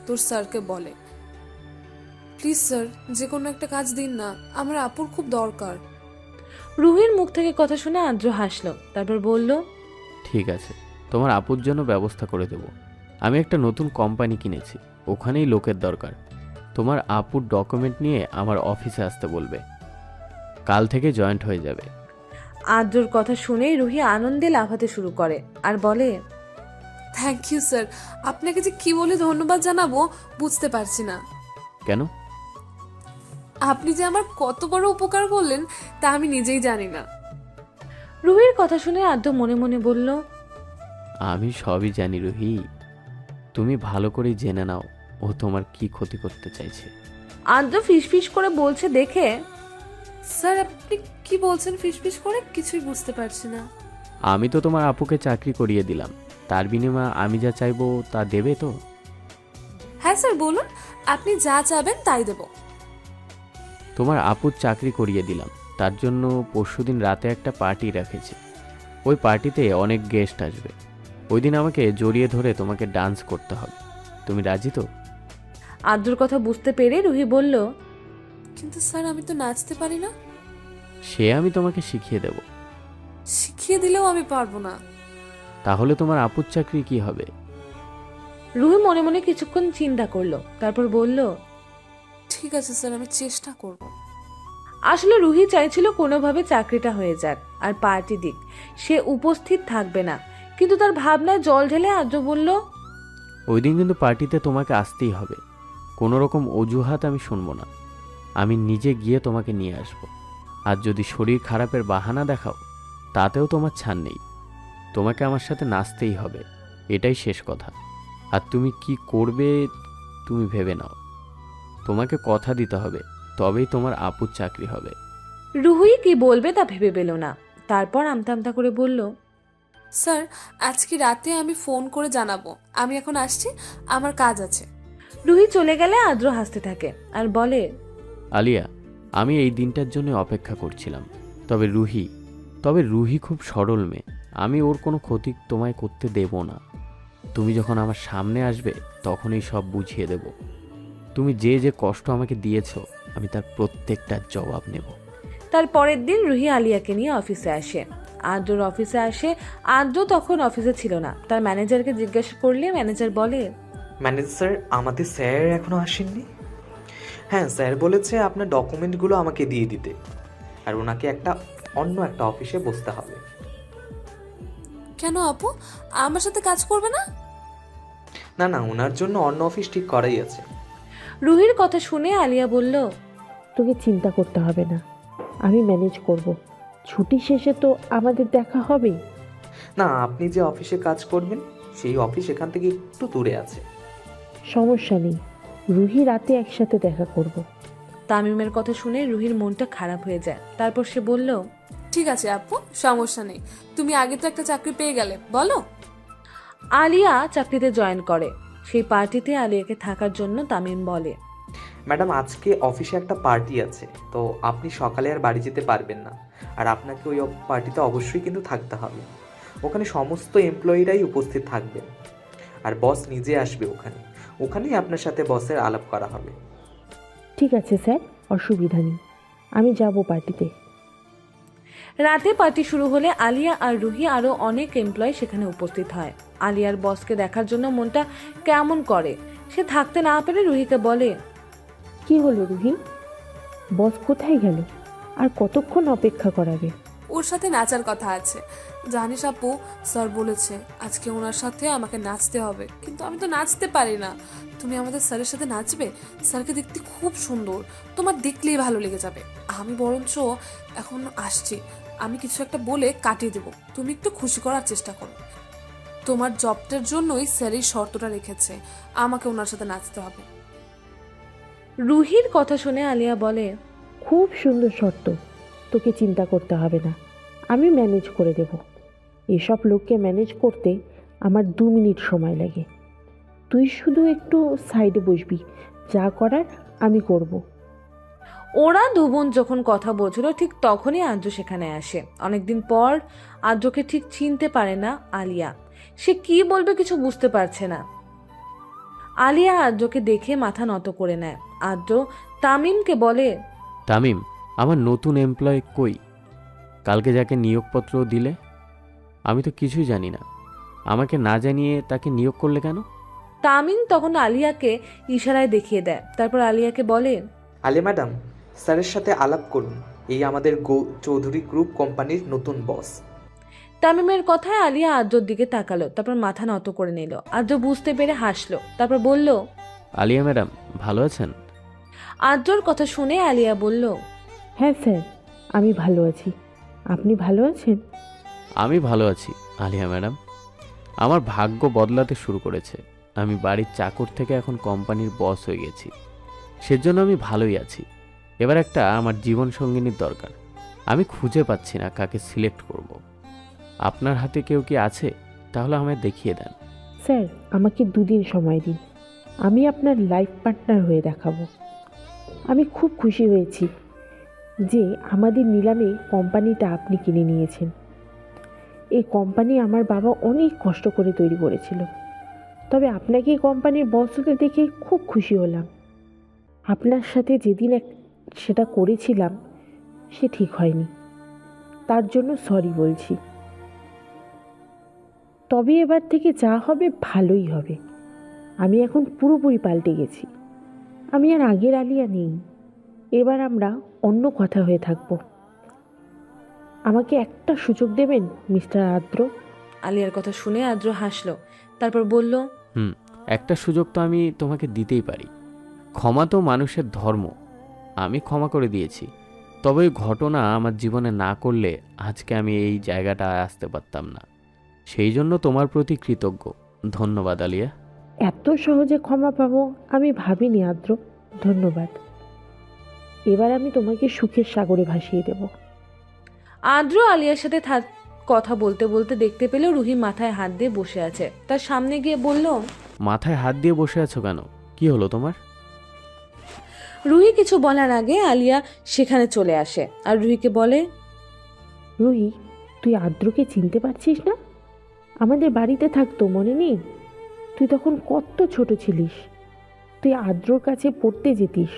তোর স্যারকে বলে। প্লিজ স্যার, যে কোনো একটা কাজ দিন না, আমার আপুর খুব দরকার। রুহির মুখ থেকে কথা শুনে আদ্র হাসলো। তারপর বলল, ঠিক আছে, তোমার আপুর জন্য ব্যবস্থা করে দেব। আমি একটা নতুন কোম্পানি কিনেছি, ওখানেই লোকের দরকার। তোমার আপুর ডকুমেন্ট নিয়ে আমার অফিসে আসতে বলবে, কাল থেকে জয়েন্ট হয়ে যাবে। আদ্রর কথা শুনেই রুহি আনন্দে লাফাতে শুরু করে আর বলে, থ্যাংক ইউ স্যার, আপনাকে যে কি বলে ধন্যবাদ জানাবো বুঝতে পারছি না। কেন? আপনি যে আমার কত বড় উপকার করলেন তা আমি নিজেই জানি না। রুহির কথা শুনে আদ্র মনে মনে বলল, আমি সবই জানি রুহি, তুমি ভালো করে জেনে নাও ও তোমার কি ক্ষতি করতে চাইছে। আদ্র ফিসফিস করে বলছে দেখে, স্যার আপনি কি বলছেন ফিসফিস করে? কিছুই বুঝতে পারছি না। আমি তো তোমার আপুকে চাকরি করিয়ে দিলাম, তার বিনিময়ে আমি যা চাইবো তা দেবে তো? হ্যাঁ স্যার বলুন, আপনি যা চাবেন তাই দেব। তোমার আপুর চাকরি করিয়ে দিলাম, তার জন্য পরশুদিন রাতে একটা পার্টি রেখেছি। ওই পার্টিতে অনেক গেস্ট আসবে। ওই দিন আমাকে জড়িয়ে ধরে তোমাকে ডান্স করতে হবে। তুমি রাজি তো? আদ্রর কথা বুঝতে পেরে রুহি বলল, কিন্তু স্যার আমি তো নাচতে পারি না। সে আমি তোমাকে শিখিয়ে দেব। শিখিয়ে দিলেও আমি পারবো না। তাহলে তোমার আপুর চাকরি কি হবে? রুহি মনে মনে কিছুক্ষণ চিন্তা করলো, তারপর বলল, ঠিক আছে স্যার, আমি চেষ্টা করব। আসলে রুহি চাইছিল কোনোভাবে চাকরিটা হয়ে যাক আর পার্টি দিক, সে উপস্থিত থাকবে না। কিন্তু তার ভাবনায় জল ঢেলে আদ্র বলল, ওই দিন কিন্তু পার্টিতে তোমাকে আসতেই হবে। কোনো রকম অজুহাত আমি শুনবো না। আমি নিজে গিয়ে তোমাকে নিয়ে আসব। আর যদি শরীর খারাপের বাহানা দেখাও, তাতেও তোমার ছাড় নেই। তোমাকে আমার সাথে নাচতেই হবে, এটাই শেষ কথা। আর তুমি কি করবে তুমি ভেবে নাও। তোমাকে কথা দিতে হবে, তবেই তোমার আপুর চাকরি হবে। রুহি কি বলবে তা ভেবে পেল না। তারপর আমতা আমতা করে বলল, স্যার, আজকে রাতে আমি ফোন করে জানাবো। আমি এখন আসছি, আমার কাজ আছে। রুহি চলে গেলে আদ্র হাসতে থাকে আর বলে, আলিয়া, আমি এই দিনটার জন্য অপেক্ষা করছিলাম। তবে রুহি খুব সরল মেয়ে। আমি ওর কোনো ক্ষতি তোমায় করতে দেব না। তুমি যখন আমার সামনে আসবে তখনই সব বুঝিয়ে দেব। তুমি যে যে কষ্ট আমাকে দিয়েছো, আমি তার প্রত্যেকটার জবাব নেব। তার পরের দিন রুহি আলিয়াকে নিয়ে অফিসে আসে। আদ্রর অফিসে আসে। আদ্র তখন অফিসে ছিল না। তার ম্যানেজারকে জিজ্ঞাসা করলে ম্যানেজার বলে, ম্যানেজার স্যার, আমাদের স্যার এখনো আসেননি। হ্যাঁ, স্যার বলেছে আপনার ডকুমেন্টগুলো আমাকে দিয়ে দিতে, আর ওনাকে অন্য একটা অফিসে বসতে হবে। কেন আপু, আমার সাথে কাজ করবে না? না না, ওনার জন্য অন্য অফিস ঠিক করাই আছে। রুহির কথা শুনে আলিয়া বলল, তোকে চিন্তা করতে হবে না, আমি ম্যানেজ করব। ছুটি শেষে তো আমাদের দেখা হবে। না, আপনি যে অফিসে কাজ করবেন সেই অফিস এখান থেকে একটু দূরে আছে। সমস্যা নেই, রুহি রাতে একসাথে দেখা করব। তামিমের কথা শুনে রুহির মনটা খারাপ হয়ে যায়। তারপর সে বলল, ঠিক আছে আপু, সমস্যা নেই। তুমি আগে তো একটা চাকরি পেয়ে গেলে, বলো। আলিয়া চাকরিতে জয়েন করে। সেই পার্টিতে আলিয়াকে থাকার জন্য তামিম বলে, ম্যাডাম, আজকে অফিসে একটা পার্টি আছে, তো আপনি সকালে আর বাড়ি যেতে পারবেন না। আর আপনাকে ওই পার্টিতে অবশ্যই কিন্তু থাকতে হবে। ওখানে সমস্ত এমপ্লয়িরাই উপস্থিত থাকবেন, আর বস নিজে আসবে ওখানেই আপনার সাথে বসের আলাপ করা হবে। ঠিক আছে স্যার, অসুবিধা নেই, আমি যাব পার্টিতে। রাতে পার্টি শুরু হলে আলিয়া আর রুহি আরো অনেক এমপ্লয় সেখানে উপস্থিত হয়। আলিয়ার বসকে দেখার জন্য মনটা কেমন করে। সে থাকতে না পেরে রুহিকে বলে, কি হলো রুহি, বস কোথায় গেল? আর কতক্ষণ অপেক্ষা করাবে? ওর সাথে নাচার কথা আছে। জানিস আপু, স্যার বলেছে আজকে ওনার সাথে আমাকে নাচতে হবে, কিন্তু আমি তো নাচতে পারি না। তুমি আমাদের স্যারের সাথে নাচবে? স্যারকে দেখতে খুব সুন্দর, তোমার দেখলেই ভালো লেগে যাবে। আমি বরঞ্চ এখন আসছি, আমি কিছু একটা বলে কাটিয়ে দেবো। তুমি একটু খুশি করার চেষ্টা করো। তোমার জবটার জন্যই স্যার এই শর্তটা রেখেছে, আমাকে ওনার সাথে নাচতে হবে। রুহির কথা শুনে আলিয়া বলে, খুব সুন্দর শর্ত, তোকে চিন্তা করতে হবে না, আমি ম্যানেজ করে দেব। এসব লোককে ম্যানেজ করতে আমার 2 মিনিট সময় লাগে। তুই শুধু একটু সাইডে বসবি, যা করার আমি করব। ওরা দুবোন যখন কথা বলছিল ঠিক তখনই আদ্র সেখানে আসে। অনেকদিন পর আদ্রকে ঠিক চিনতে পারে না আলিয়া। সে কি বলবে কিছু বুঝতে পারছে না। আলিয়া আদ্রকে দেখে মাথা নত করে নেয়। আদ্র তামিমকে বলে, তামিম, আমার নতুন এমপ্লয় কই? কালকে যাকে নিয়োগপত্র দিলে? আমি তো কিছুই জানি না। আমাকে না জানিয়ে তাকে নিয়োগ করলে কেন? তামিম তখন আলিয়াকে ইশারায় দেখিয়ে দেয়। তারপর আলিয়াকে বলে, আলে ম্যাডাম, স্যারের সাথে আলাপ করুন, এই আমাদের চৌধুরী গ্রুপ কোম্পানির নতুন বস। তামিমের কথায় আলিয়া আদ্রর দিকে তাকালো, তারপর মাথা নত করে নিল। আদ্র বুঝতে পেরে হাসলো, তারপর বলল, আলিয়া ম্যাডাম, ভালো আছেন? আদ্রর কথা শুনে আলিয়া বলল, হ্যাঁ স্যার, আমি ভালো আছি, আপনি ভালো আছেন? আমি ভালো আছি আলিয়া ম্যাডাম। আমার ভাগ্য বদলাতে শুরু করেছে। আমি বাড়ির চাকর থেকে এখন কোম্পানির বস হয়ে গেছি। সেজন্য আমি ভালোই আছি। এবার একটা আমার জীবন সঙ্গিনীর দরকার। আমি খুঁজে পাচ্ছি না কাকে সিলেক্ট করব। আপনার হাতে কেউ কি আছে? তাহলে আমায় দেখিয়ে দেন। স্যার, আমাকে 2 দিন সময় দিন, আমি আপনার লাইফ পার্টনার হয়ে দেখাবো। আমি খুব খুশি হয়েছি যে আমাদের নিলামে কোম্পানিটা আপনি কিনে নিয়েছেন। এই কোম্পানি আমার বাবা অনেক কষ্ট করে তৈরি করেছিল। তবে আপনাকে এই কোম্পানির বস হতে দেখে খুব খুশি হলাম। আপনার সাথে যেদিন সেটা করেছিলাম সে ঠিক হয়নি। তার জন্য সরি বলছি। তবে এবার থেকে যা হবে ভালোই হবে। আমি এখন পুরোপুরি পাল্টে গেছি। আমি আর আগের আলিয়া নেই। এবার আমরা অন্য কথা হয়ে থাকবো। আমাকে একটা সুযোগ দেবেন মিস্টার আদ্র? আলিয়ার কথা শুনে আদ্র হাসলো, তারপর বলল, একটা সুযোগ তো আমি তোমাকে দিতেই পারি। ক্ষমা তো মানুষের ধর্ম। আমি ক্ষমা করে দিয়েছি। তবে ওই ঘটনা আমার জীবনে না করলে আজকে আমি এই জায়গাটায় আসতে পারতাম না। সেই জন্য তোমার প্রতি কৃতজ্ঞ। ধন্যবাদ আলিয়া। এত সহজে ক্ষমা পাবো আমি ভাবিনি আদ্র। ধন্যবাদ। এবার আমি তোমাকে সুখের সাগরে ভাসিয়ে দেব। আদ্র আলিয়ার সাথে কথা বলতে বলতে দেখতে পেল রুহি মাথায় হাত দিয়ে বসে আছে। তার সামনে গিয়ে বলল, মাথায় হাত দিয়ে বসে আছো কেন? কি হলো তোমার? রুহি কিছু বলার আগে আলিয়া সেখানে চলে আসে আর রুহিকে বলে, রুহি, তুই আদ্রকে চিনতে পারছিস না? আমাদের বাড়িতে থাকতো, মনে নেই? তুই তখন কত ছোট ছিলিস। তুই আদ্রর কাছে পড়তে যেতিস।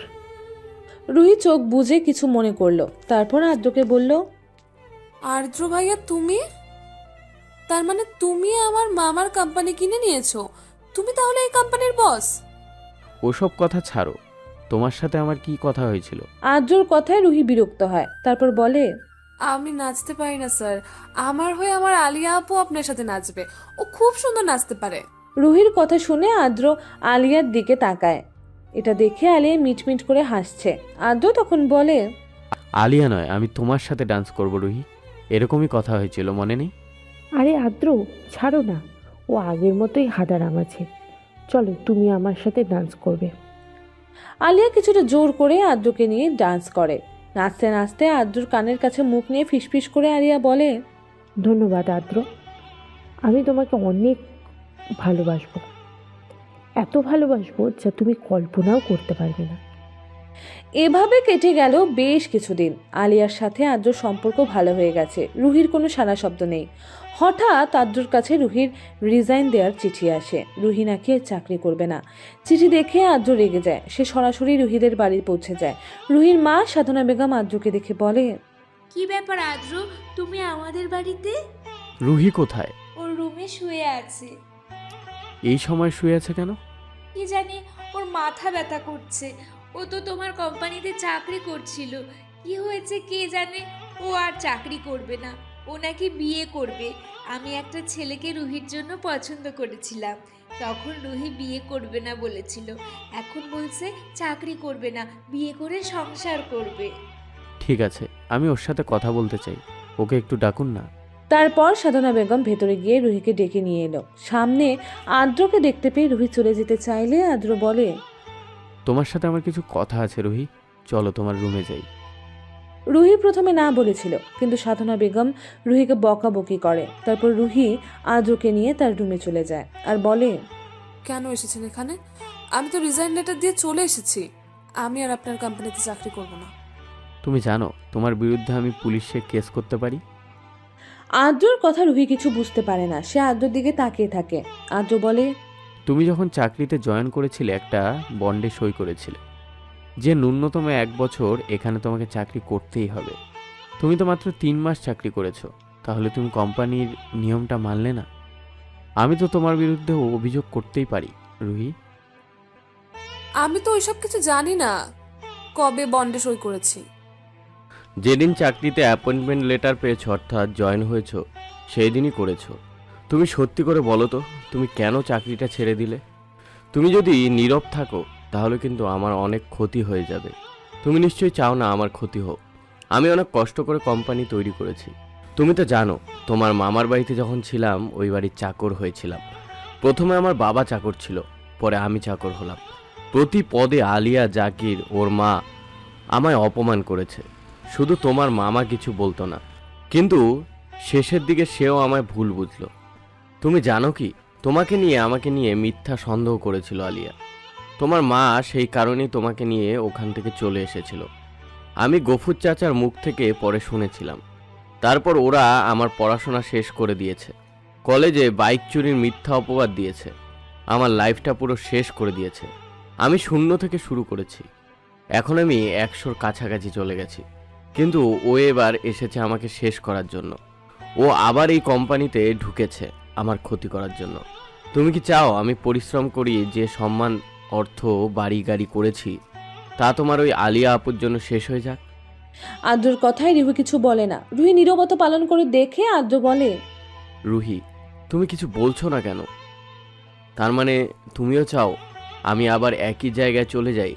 রুহি চোখ বুজে কিছু মনে করলো, তারপর আদ্রকে বলল, আর্দ্র ভাইয়া তুমি? তার মানে তুমি আমার মামার কোম্পানি কিনে নিয়েছো? তুমি তাহলে এই কোম্পানির বস? ওসব কথা ছাড়ো। তোমার সাথে আমার কি কথা হয়েছিল? আদ্রর কথায় রুহি বিরক্ত হয়, তারপর বলে, আমি নাচতে পারি না স্যার। আমার হয়ে আমার আলিয়া আপু আপনার সাথে নাচবে। ও খুব সুন্দর নাচতে পারে। রুহির কথা শুনে আদ্র আলিয়ার দিকে তাকায়। এটা দেখে আলিয়া মিটমিট করে হাসছে। আদ্র তখন বলে, আলিয়া নয়, আমি তোমার সাথে ডান্স করব রুহি। এরকমই কথা হয়েছিল, মনে নেই? আরে আদ্র, ছাড়ো না। ও আগের মতোই হাদারাম আছে। চলো, তুমি আমার সাথে ডান্স করবে। আলিয়া কিছুটা জোর করে আদ্রকে নিয়ে ডান্স করে। নাচতে নাচতে আদ্রর কানের কাছে মুখ নিয়ে ফিসফিস করে আলিয়া বলে, ধন্যবাদ আদ্র। আমি তোমাকে অনেক ভালোবাসবো। এত ভালোবাসবো যা তুমি কল্পনাও করতে পারবে না। এভাবে কেটে গেল বেশ কিছুদিন। আলিয়ার সাথে আদ্রর সম্পর্ক ভালো হয়ে গেছে। রুহির কোনো সাড়া শব্দ নেই। হঠাৎ আদ্রর কাছে রুহির রিজাইন দেওয়ার চিঠি আসে। রুহি নাকি আর চাকরি করবে না। চিঠি দেখে আদ্র রেগে যায়। সে সরাসরি রুহিদের বাড়ি পৌঁছে যায়। রুহির মা সাধনা বেগম আদ্রকে দেখে বলে, কি ব্যাপার আদ্র, তুমি আমাদের বাড়িতে? রুহি কোথায়? ওর রুমে শুয়ে আছে। এই সময় শুয়ে আছে কেন? কি জানি, ওর মাথা ব্যথা করছে। ও তো তোমার কোম্পানিতে চাকরি করছিল। কি হয়েছে কে জানে, ও আর চাকরি করবে না। ও নাকি বিয়ে করবে। আমি একটা ছেলেকে রুহির জন্য পছন্দ করেছিলাম। তখন রুহি বিয়ে করবে না বলেছিল। এখন বলছে চাকরি করবে না, বিয়ে করে সংসার করবে। ঠিক আছে, আমি ওর সাথে কথা বলতে চাই। ওকে একটু ডাকুন না। তারপর সাধনা বেগম ভেতরে গিয়ে রুহিকে ডেকে নিয়ে এলো। সামনে আদ্রকে দেখতে পেয়ে রুহি চলে যেতে চাইলে আদ্র বলে, তোমার সাথে আমার কিছু কথা আছে রুহি। চলো তোমার রুমে যাই। রুহি প্রথমে না বলেছিল, কিন্তু সাধনা বেগম রুহিকে বকাবকি করে। তারপর রুহি আদ্রকে নিয়ে তার রুমে চলে যায় আর বলে, কেন এসেছেন এখানে? আমি তো রিজাইন লেটার দিয়ে চলে এসেছি। আমি আর আপনার কোম্পানিতে চাকরি করব না। তুমি জানো তোমার বিরুদ্ধে আমি পুলিশে কেস করতে পারি। আদ্রর কথা রুহি কিছু বুঝতে পারে না। সে আদ্রর দিকে তাকিয়ে থাকে। আদ্র বলে, তুমি যখন চাকরিতে জয়েন করেছিলে একটা বন্ডে সই করেছিলে যে ন্যূনতম 1 বছর এখানে তোমাকে চাকরি করতেই হবে। তুমি তো মাত্র 3 মাস চাকরি করেছো। তাহলে তুমি কোম্পানির নিয়মটা মানলে না। আমি তো তোমার বিরুদ্ধে অভিযোগ করতেই পারি রুহি। আমি তো ওইসব কিছু জানি না। কবে বন্ডে সই করেছি? যেদিন চাকরিতে অ্যাপয়েন্টমেন্ট লেটার পেয়েছো, অর্থাৎ জয়েন হয়েছো, সেই দিনই করেছো। তুমি সত্যি করে বলো তো, তুমি কেন চাকরিটা ছেড়ে দিলে? তুমি যদি নীরব থাকো তাহলে কিন্তু আমার অনেক ক্ষতি হয়ে যাবে। তুমি নিশ্চয়ই চাও না আমার ক্ষতি হোক। আমি অনেক কষ্ট করে কোম্পানি তৈরি করেছি। তুমি তো জানো, তোমার মামার বাড়িতে যখন ছিলাম ওই বাড়ির চাকর হয়েছিলাম। প্রথমে আমার বাবা চাকর ছিল, পরে আমি চাকর হলাম। প্রতি পদে আলিয়া, জাকির, ওর মা আমায় অপমান করেছে। শুধু তোমার মামা কিছু বলতো না, কিন্তু শেষের দিকে সেও আমায় ভুল বুঝলো। তুমি জানো কি, তোমাকে নিয়ে আমাকে নিয়ে মিথ্যা সন্দেহ করেছিল আলিয়া। তোমার মা সেই কারণেই তোমাকে নিয়ে ওখান থেকে চলে এসেছিল। আমি গফুর চাচার মুখ থেকে পরে শুনেছিলাম। তারপর ওরা আমার পড়াশোনা শেষ করে দিয়েছে। কলেজে বাইক চুরির মিথ্যা অপবাদ দিয়েছে। আমার লাইফটা পুরো শেষ করে দিয়েছে। আমি শূন্য থেকে শুরু করেছি। এখন আমি 100-র কাছাকাছি চলে গেছি। কিন্তু ও এবার এসেছে আমাকে শেষ করার জন্য। ও আবার এই কোম্পানিতে ঢুকেছে আমার ক্ষতি করার জন্য। তুমি কি চাও আমি পরিশ্রম করি, যে সম্মান, অর্থ, বাড়ি গাড়ি করেছি, তা তোমার ওই আলিয়া আপুর জন্য শেষ হয়ে যাক? আদ্রর কথায় রুহি কিছু বলে না। রুহি নীরবতা পালন করে দেখে আদ্র বলে, রুহি, তুমি কিছু বলছো না কেন? তার মানে তুমিও চাও আমি আবার একই জায়গায় চলে যাই?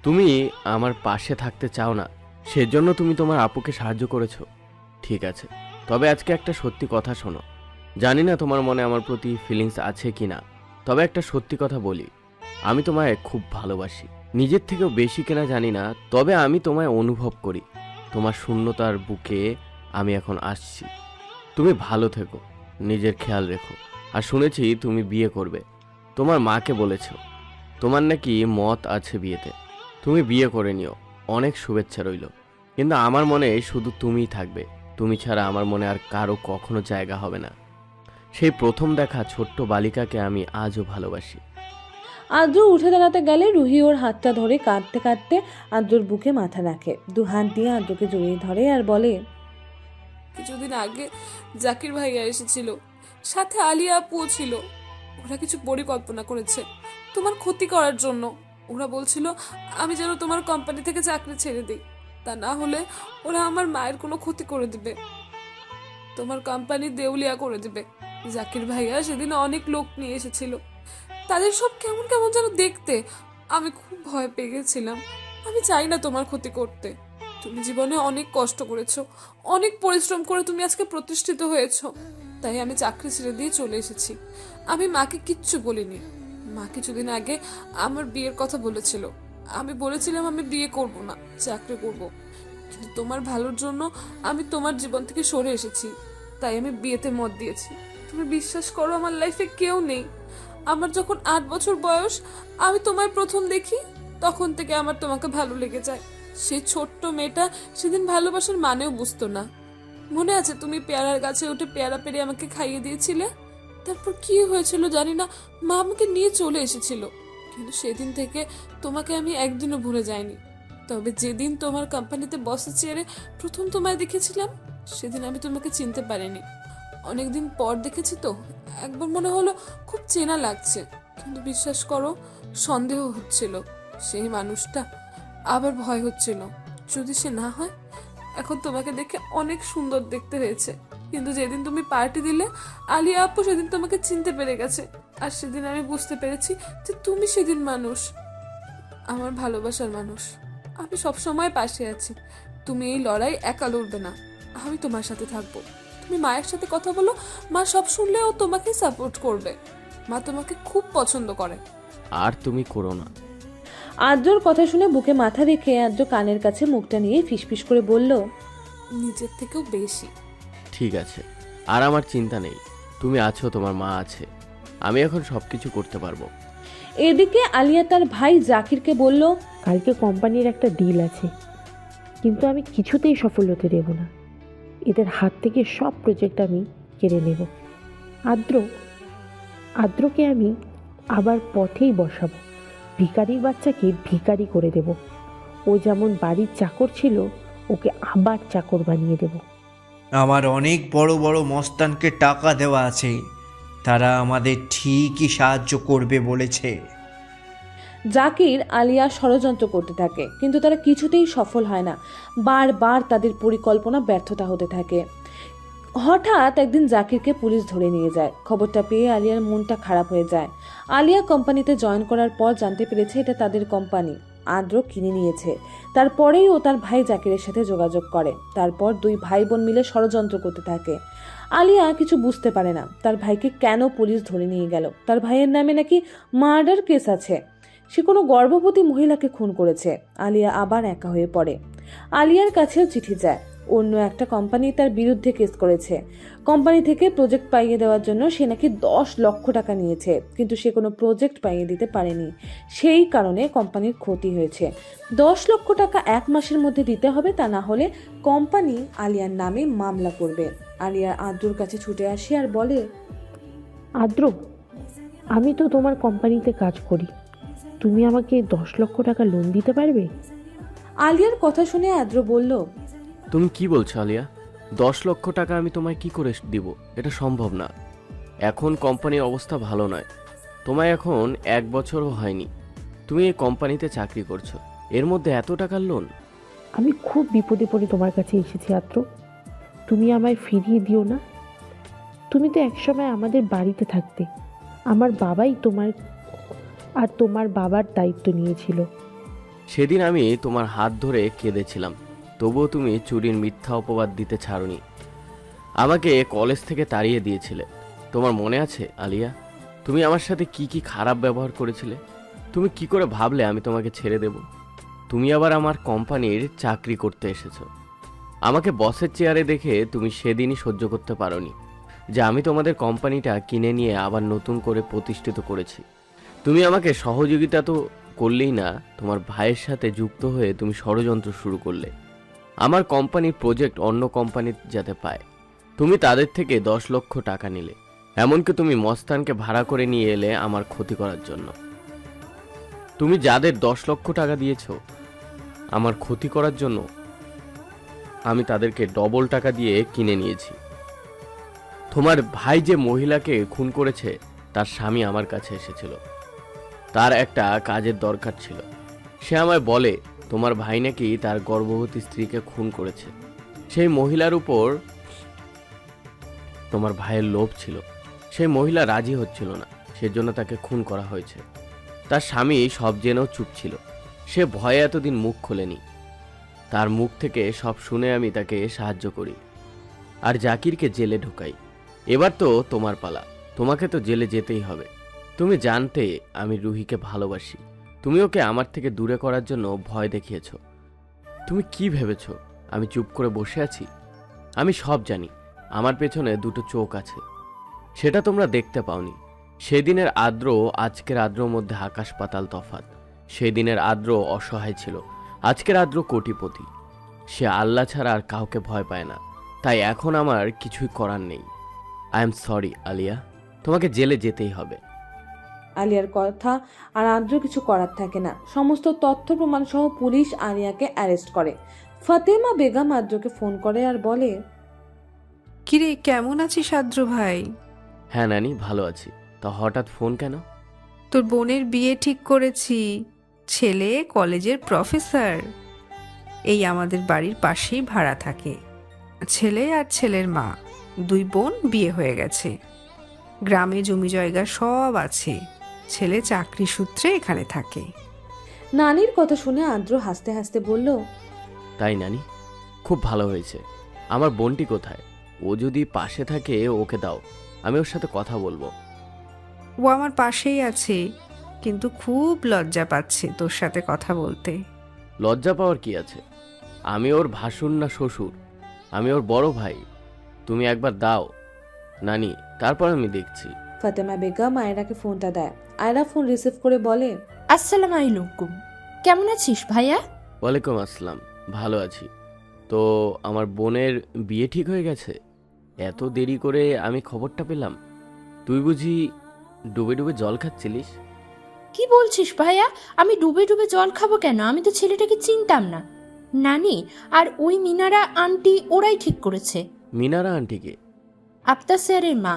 তুমি আমার পাশে থাকতে চাও না, সেজন্য তুমি তোমার আপুকে সাহায্য করেছো। ঠিক আছে, তবে আজকে একটা সত্যি কথা শোনো। জানি না তোমার মনে আমার প্রতি ফিলিংস আছে কি না, তবে একটা সত্যি কথা বলি, আমি তোমায় খুব ভালোবাসি। নিজের থেকেও বেশি কিনা জানি না, তবে আমি তোমায় অনুভব করি। তোমার শূন্যতার বুকে আমি এখন আসছি। তুমি ভালো থেকো, নিজের খেয়াল রেখো। আর শুনেছি তুমি বিয়ে করবে, তোমার মাকে বলেছো। তোমার নাকি মত আছে বিয়েতে, তুমি বিয়ে করে নিও। অনেক শুভেচ্ছা রইল, কিন্তু আমার মনে শুধু তুমিই থাকবে। তুমি ছাড়া আমার মনে আর কারো কখনো জায়গা হবে না। সেই প্রথম দেখা ছোট্ট বালিকাকে আমি আজও ভালোবাসি। আদ্র উঠে দাঁড়াতে গেলে রুহি ওর হাতটা ধরে কাঁদতে কাঁদতে আদ্রর বুকে মাথা রাখে, দু হাত দিয়ে আদ্রকে জড়িয়ে ধরে আর বলে, কিছুদিন আগে জাকির ভাইয়া এসেছিল, সাথে আলিয়া আপুও ছিল। ওরা কিছু পরিকল্পনা করেছে তোমার ক্ষতি করার জন্য। ওরা বলছিল আমি যেন তোমার কোম্পানি থেকে চাকরি ছেড়ে দিই, তা না হলে ওরা আমার মায়ের কোনো ক্ষতি করে দিবে, তোমার কোম্পানি দেউলিয়া করে দিবে। জাকির ভাইয়া সেদিন অনেক লোক নিয়ে এসেছিল, তাদের সব কেমন কেমন যেন দেখতে। আমি খুব ভয় পেয়ে গেছিলাম। আমি চাই না তোমার ক্ষতি করতে। তুমি জীবনে অনেক কষ্ট করেছো, অনেক পরিশ্রম করে তুমি আজকে প্রতিষ্ঠিত হয়েছো, তাই আমি চাকরি ছেড়ে দিয়ে চলে এসেছি। আমি মাকে কিচ্ছু বলিনি। মা কিছুদিন আগে আমার বিয়ের কথা বলেছিল। আমি বলেছিলাম আমি বিয়ে করব না, চাকরি করব, কিন্তু তোমার ভালোর জন্য আমি তোমার জীবন থেকে সরে এসেছি, তাই আমি বিয়েতে মত দিয়েছি। তুমি বিশ্বাস করো, আমার লাইফে কেউ নেই। আমার যখন 8 বছর বয়স, আমি তোমায় প্রথম দেখি, তখন থেকে আমার তোমাকে ভালো লেগে যায়। সেই ছোট্ট মেয়েটা সেদিন ভালোবাসার মানেও বুঝতো না। মনে আছে তুমি পেয়ারার গাছে উঠে পেয়ারা পেরে আমাকে খাইয়ে দিয়েছিলে? তারপর কি হয়েছিল জানি না, মা আমাকে নিয়ে চলে এসেছিল, কিন্তু সেদিন থেকে তোমাকে আমি একদিনও ভুলে যাইনি। তবে যেদিন তোমার কোম্পানিতে বসের চেয়ারে প্রথম তোমায় দেখেছিলাম, সেদিন আমি তোমাকে চিনতে পারিনি। অনেকদিন পর দেখেছি তো, একবার মনে হলো খুব চেনা লাগছে, কিন্তু বিশ্বাস করো সন্দেহ হচ্ছিল সেই মানুষটা, আবার ভয় হচ্ছিল যদি সে না হয়। এখন তোমাকে দেখে অনেক সুন্দর দেখতে হয়েছে, কিন্তু যেদিন তুমি পার্টি দিলে আলিয়া আপু সেদিন তোমাকে চিনতে পেরে গেছে, আর সেদিন আমি বুঝতে পেরেছি যে তুমি সেদিন মানুষ, আমার ভালোবাসার মানুষ। আমি সবসময় পাশে আছি, তুমি এই লড়াই একা লড়বে না, আমি তোমার সাথে থাকবো। তুমি মায়ের সাথে কথা বলো, মা সব শুনলে ও তোমাকে সাপোর্ট করবে। মা তোমাকে খুব পছন্দ করে। আর তুমি করো না। আদ্রর কথা শুনে বুকে মাথা রেখে আদ্র কানের কাছে মুখটা নিয়ে ফিসফিস করে বলল, নিজের থেকেও বেশি। ঠিক আছে, আর আমার চিন্তা নেই, তুমি আছো, তোমার মা আছে, আমি এখন সবকিছু করতে পারবো। এদিকে আলিয়া তার ভাই জাকিরকে বলল, কালকে কোম্পানির একটা ডিল আছে, কিন্তু আমি কিছুতেই সফল হতে দেব না। এদের হাত থেকে সব প্রজেক্ট আমি কেড়ে নেব। আদ্রকে আমি আবার পথেই বসাবো। ভিখারির বাচ্চাকে ভিখারি করে দেব। ও যেমন বাড়ির চাকর ছিল, ওকে আবার চাকর বানিয়ে দেব। আমার অনেক বড় বড় মস্তানকে টাকা দেওয়া আছে, তারা আমাদের ঠিকই সাহায্য করবে বলেছে। জাকির আলিয়া ষড়যন্ত্র করতে থাকে, কিন্তু তারা কিছুতেই সফল হয় না। বারবার তাদের পরিকল্পনা ব্যর্থতা হতে থাকে। হঠাৎ একদিন জাকিরকে পুলিশ ধরে নিয়ে যায়। খবরটা পেয়ে আলিয়ার মনটা খারাপ হয়ে যায়। আলিয়া কোম্পানিতে জয়েন করার পর জানতে পেরেছে এটা তাদের কোম্পানি, আদ্র কিনে নিয়েছে। তারপরেই ও তার ভাই জাকিরের সাথে যোগাযোগ করে। তারপর দুই ভাই বোন মিলে ষড়যন্ত্র করতে থাকে। আলিয়া কিছু বুঝতে পারে না তার ভাইকে কেন পুলিশ ধরে নিয়ে গেল। তার ভাইয়ের নামে নাকি মার্ডার কেস আছে, সে কোনো গর্ভবতী মহিলাকে খুন করেছে। আলিয়া আবার একা হয়ে পড়ে। আলিয়ার কাছেও চিঠি যায়, অন্য একটা কোম্পানি তার বিরুদ্ধে কেস করেছে। কোম্পানি থেকে প্রজেক্ট পাইয়ে দেওয়ার জন্য সে নাকি 10 লক্ষ টাকা নিয়েছে, কিন্তু সে কোনো প্রজেক্ট পাইয়ে দিতে পারেনি। সেই কারণে কোম্পানির ক্ষতি হয়েছে। 10 লক্ষ টাকা 1 মাসের মধ্যে দিতে হবে, তা না হলে কোম্পানি আলিয়ার নামে মামলা করবে। আলিয়া আদ্রর কাছে ছুটে আসে আর বলে, আদ্র, আমি তো তোমার কোম্পানিতে কাজ করি, তুমি আমাকে 10 লক্ষ টাকা লোন দিতে পারবে? আলিয়ার কথা শুনে আদ্র বলল, তুমি কি বলছো আলিয়া? 10 লক্ষ টাকা আমি তোমায় কি করে দিব? এটা সম্ভব না। এখন কোম্পানির অবস্থা ভালো নয়। তোমায় এখন 1 বছরও হয়নি, তুমি এই কোম্পানিতে চাকরি করছো, এর মধ্যে এত টাকার লোন? আমি খুব বিপদে পড়ে তোমার কাছে এসেছি আদ্র, তুমি আমায় ফিরিয়ে দিও না। তুমি তো একসময় আমাদের বাড়িতে থাকতে, আমার বাবাই তোমার বাবার দায়িত্ব নিয়েছিল। সেদিন আমি তোমার হাত ধরে কেঁদেছিলাম, তবুও তুমি চুরির মিথ্যা অপবাদ দিতে ছাড়োনি। আমাকে কলেজ থেকে তাড়িয়ে দিয়েছিলে। তোমার মনে আছে আলিয়া, তুমি আমার সাথে কি কি খারাপ ব্যবহার করেছিলে? তুমি কি করে ভাবলে আমি তোমাকে ছেড়ে দেব? তুমি আবার আমার কোম্পানির চাকরি করতে এসেছো। আমাকে বসের চেয়ারে দেখে তুমি সেদিনই সহ্য করতে পারোনি যে আমি তোমাদের কোম্পানিটা কিনে নিয়ে আবার নতুন করে প্রতিষ্ঠিত করেছি। তুমি আমাকে সহযোগিতা তো করলেই না, তোমার ভাইয়ের সাথে যুক্ত হয়ে তুমি ষড়যন্ত্র শুরু করলে আমার কোম্পানির প্রজেক্ট অন্য কোম্পানি যাতে পায়। তুমি তাদের থেকে 10 লক্ষ টাকা নিলে, এমনকি তুমি মস্তানকে ভাড়া করে নিয়ে এলে আমার ক্ষতি করার জন্য। তুমি যাদের 10 লক্ষ টাকা দিয়েছো আমার ক্ষতি করার জন্য, আমি তাদেরকে ডবল টাকা দিয়ে কিনে নিয়েছি। তোমার ভাই যে মহিলাকে খুন করেছে তার স্বামী আমার কাছে এসেছিল, তার একটা কাজের দরকার ছিল। সে আমায় বলে তোমার ভাই নাকি তার গর্ভবতী স্ত্রীকে খুন করেছে। সেই মহিলার উপর তোমার ভাইয়ের লোভ ছিল, সেই মহিলা রাজি হচ্ছিল না, সেজন্য তাকে খুন করা হয়েছে। তার স্বামী সব জেনেও চুপ ছিল, সে ভয়ে এতদিন মুখ খোলেনি। তার মুখ থেকে সব শুনে আমি তাকে সাহায্য করি আর জাকিরকে জেলে ঢুকাই। এবার তো তোমার পালা, তোমাকে তো জেলে যেতেই হবে। তুমি জানতে আমি রুহিকে ভালোবাসি, তুমি ওকে আমার থেকে দূরে করার জন্য ভয় দেখিয়েছ। তুমি কি ভেবেছ আমি চুপ করে বসে আছি? আমি সব জানি, আমার পেছনে দুটো চোখ আছে, সেটা তোমরা দেখতে পাওনি। সেদিনের আদ্র আজকের আদ্রর মধ্যে আকাশ পাতাল তফাৎ। সেদিনের আদ্র অসহায় ছিল, আজকের আদ্র কোটিপতি। সে আল্লাহ ছাড়া আর কাউকে ভয় পায় না, তাই এখন আমার কিছুই করার নেই। আই এম সরি আলিয়া, তোমাকে জেলে যেতেই হবে। আলিয়ার কথা আর আদ্র কিছু করার থাকে না। সমস্ত তথ্য প্রমাণ সহ পুলিশ আলিয়াকে অ্যারেস্ট করে। ফাতেমা বেগম আদ্রকে ফোন করে আর বলে, কিরে কেমন আছিস আদ্র ভাই? হ্যাঁ নানি, ভালো আছি। তা হঠাৎ ফোন কেন? তোর বোনের বিয়ে ঠিক করেছি, ছেলে কলেজের প্রফেসর, এই আমাদের বাড়ির পাশেই ভাড়া থাকে। ছেলে আর ছেলের মা, 2 বোন বিয়ে হয়ে গেছে, গ্রামে জমি জায়গা সব আছে। ছেলে চাকরি সূত্রে এখানে থাকে। নানির কথা শুনে আদ্র হাসতে হাসতে বলল, তাই নানি, খুব ভালো হয়েছে। আমার বোনটি কোথায়? ও যদি পাশে থাকে ওকে দাও, আমি ওর সাথে কথা বলবো। ও আমার পাশেই আছে, কিন্তু খুব লজ্জা পাচ্ছে তোর সাথে কথা বলতে। লজ্জা পাওয়ার কি আছে? আমি ওর ভাসুর না শ্বশুর, আমি ওর বড় ভাই। তুমি একবার দাও নানি, তারপর আমি দেখছি। ফাতেমা বেগম আয়রাকে ফোনটা দেয়। আয়রা ফোন রিসিভ করে বলে, আসসালামু আলাইকুম, কেমন আছিস ভাইয়া? ওয়ালাইকুম আসসালাম, ভালো আছি। তো আমার বোনের বিয়ে ঠিক হয়ে গেছে? এত দেরি করে আমি খবরটা পেলাম। তুই বুঝি ডুবে ডুবে জল খাচ্ছিলিস? কি বলছিস ভাইয়া? আমি ডুবে ডুবে জল খাবো কেন? আমি তো ছেলেটাকে চিনতাম না। নানি আর ওই মিনারা আন্টি ওরাই ঠিক করেছে। মিনারা আন্টিকে? আফতার স্যারের মা,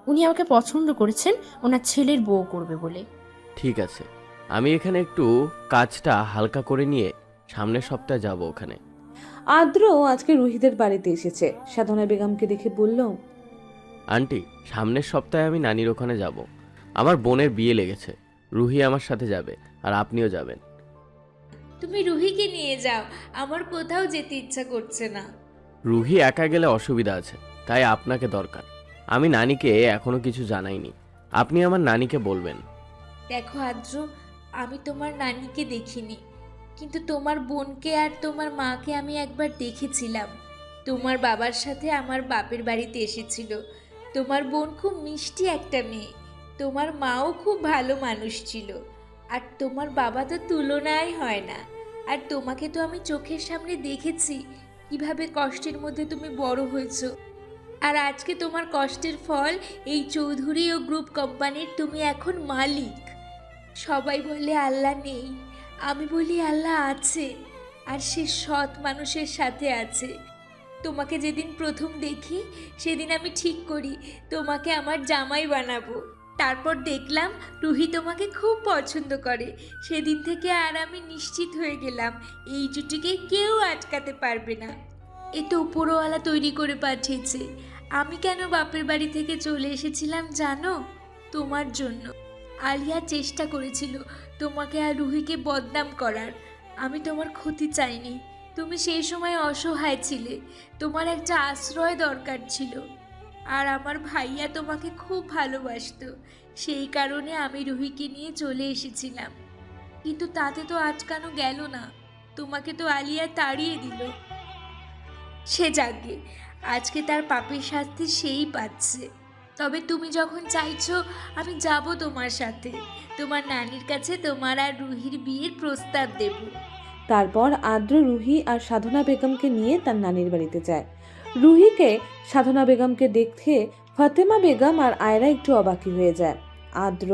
উনি আমাকে পছন্দ করেছেন ওনার ছেলের বউ করবে বলে। ঠিক আছে, আমি এখানে একটু কাজটা হালকা করে নিয়ে সামনের সপ্তাহে যাব ওখানে। আদ্র আজকে রুহিদের বাড়িতে এসেছে। সাধনা বেগমকে দেখে বলল, আন্টি, সামনের সপ্তাহে আমি নানির ওখানে যাব। আমার বোনের বিয়ে লেগেছে, রুহি আমার সাথে যাবে আর আপনিও যাবেন। তুমি রুহিকে নিয়ে যাও, আমার কোথাও যেতে ইচ্ছা করছে না। রুহি একা গেলে অসুবিধা আছে, তাই আপনাকে দরকার। আমি নানিকে এখনো কিছু জানাইনি, আপনি আমার নানিকে বলবেন। দেখো আদ্র, আমি তোমার নানিকে দেখিনি, কিন্তু তোমার বোনকে আর তোমার মাকে আমি একবার দেখেছিলাম। তোমার বাবার সাথে আমার বাপের বাড়িতে এসেছিল। তোমার বোন খুব মিষ্টি একটা মেয়ে, তোমার মাও খুব ভালো মানুষ ছিল, আর তোমার বাবা তো তুলনাই হয় না। আর তোমাকে তো আমি চোখের সামনে দেখেছি কিভাবে কষ্টের মধ্যে তুমি বড় হয়েছো। আর আজকে তোমার কষ্টের ফল এই চৌধুরী ও গ্রুপ কোম্পানির তুমি এখন মালিক। সবাই বলে আল্লাহ নেই, আমি বলি আল্লাহ আছে, আর সে সৎ মানুষের সাথে আছে। তোমাকে যেদিন প্রথম দেখি সেদিন আমি ঠিক করি তোমাকে আমার জামাই বানাবো। তারপর দেখলাম রুহি তোমাকে খুব পছন্দ করে। সেদিন থেকে আর আমি নিশ্চিত হয়ে গেলাম এই জুটিকে কেউ আটকাতে পারবে না। এ তো উপরওয়ালা তৈরি করে পাঠিয়েছে। আমি কেন বাপের বাড়ি থেকে চলে এসেছিলাম জানো? তোমার জন্য। আলিয়া চেষ্টা করেছিল তোমাকে আর রুহিকে বদনাম করার। আমি তোমার ক্ষতি চাইনি। তুমি সেই সময় অসহায় ছিলে, তোমার একটা আশ্রয় দরকার ছিল। আর আমার ভাইয়া তোমাকে খুব ভালোবাসতো, সেই কারণে আমি রুহিকে নিয়ে চলে এসেছিলাম। কিন্তু তাতে তো আটকানো গেল না, তোমাকে তো আলিয়া তাড়িয়ে দিল। সে যাকে, আজকে তার পাপের শাস্তি সেই পাচ্ছে। তবে তুমি যখন চাইছো আমি যাব তোমার সাথে, তোমার নানির কাছে তোমার আর রুহির বিয়ের প্রস্তাব দেব। তারপর আদ্র রুহি আর সাধনা বেগমকে নিয়ে তার নানির বাড়িতে যায়। রুহিকে সাধনা বেগমকে দেখে ফাতেমা বেগম আর আয়রা একটু অবাকি হয়ে যায়। আদ্র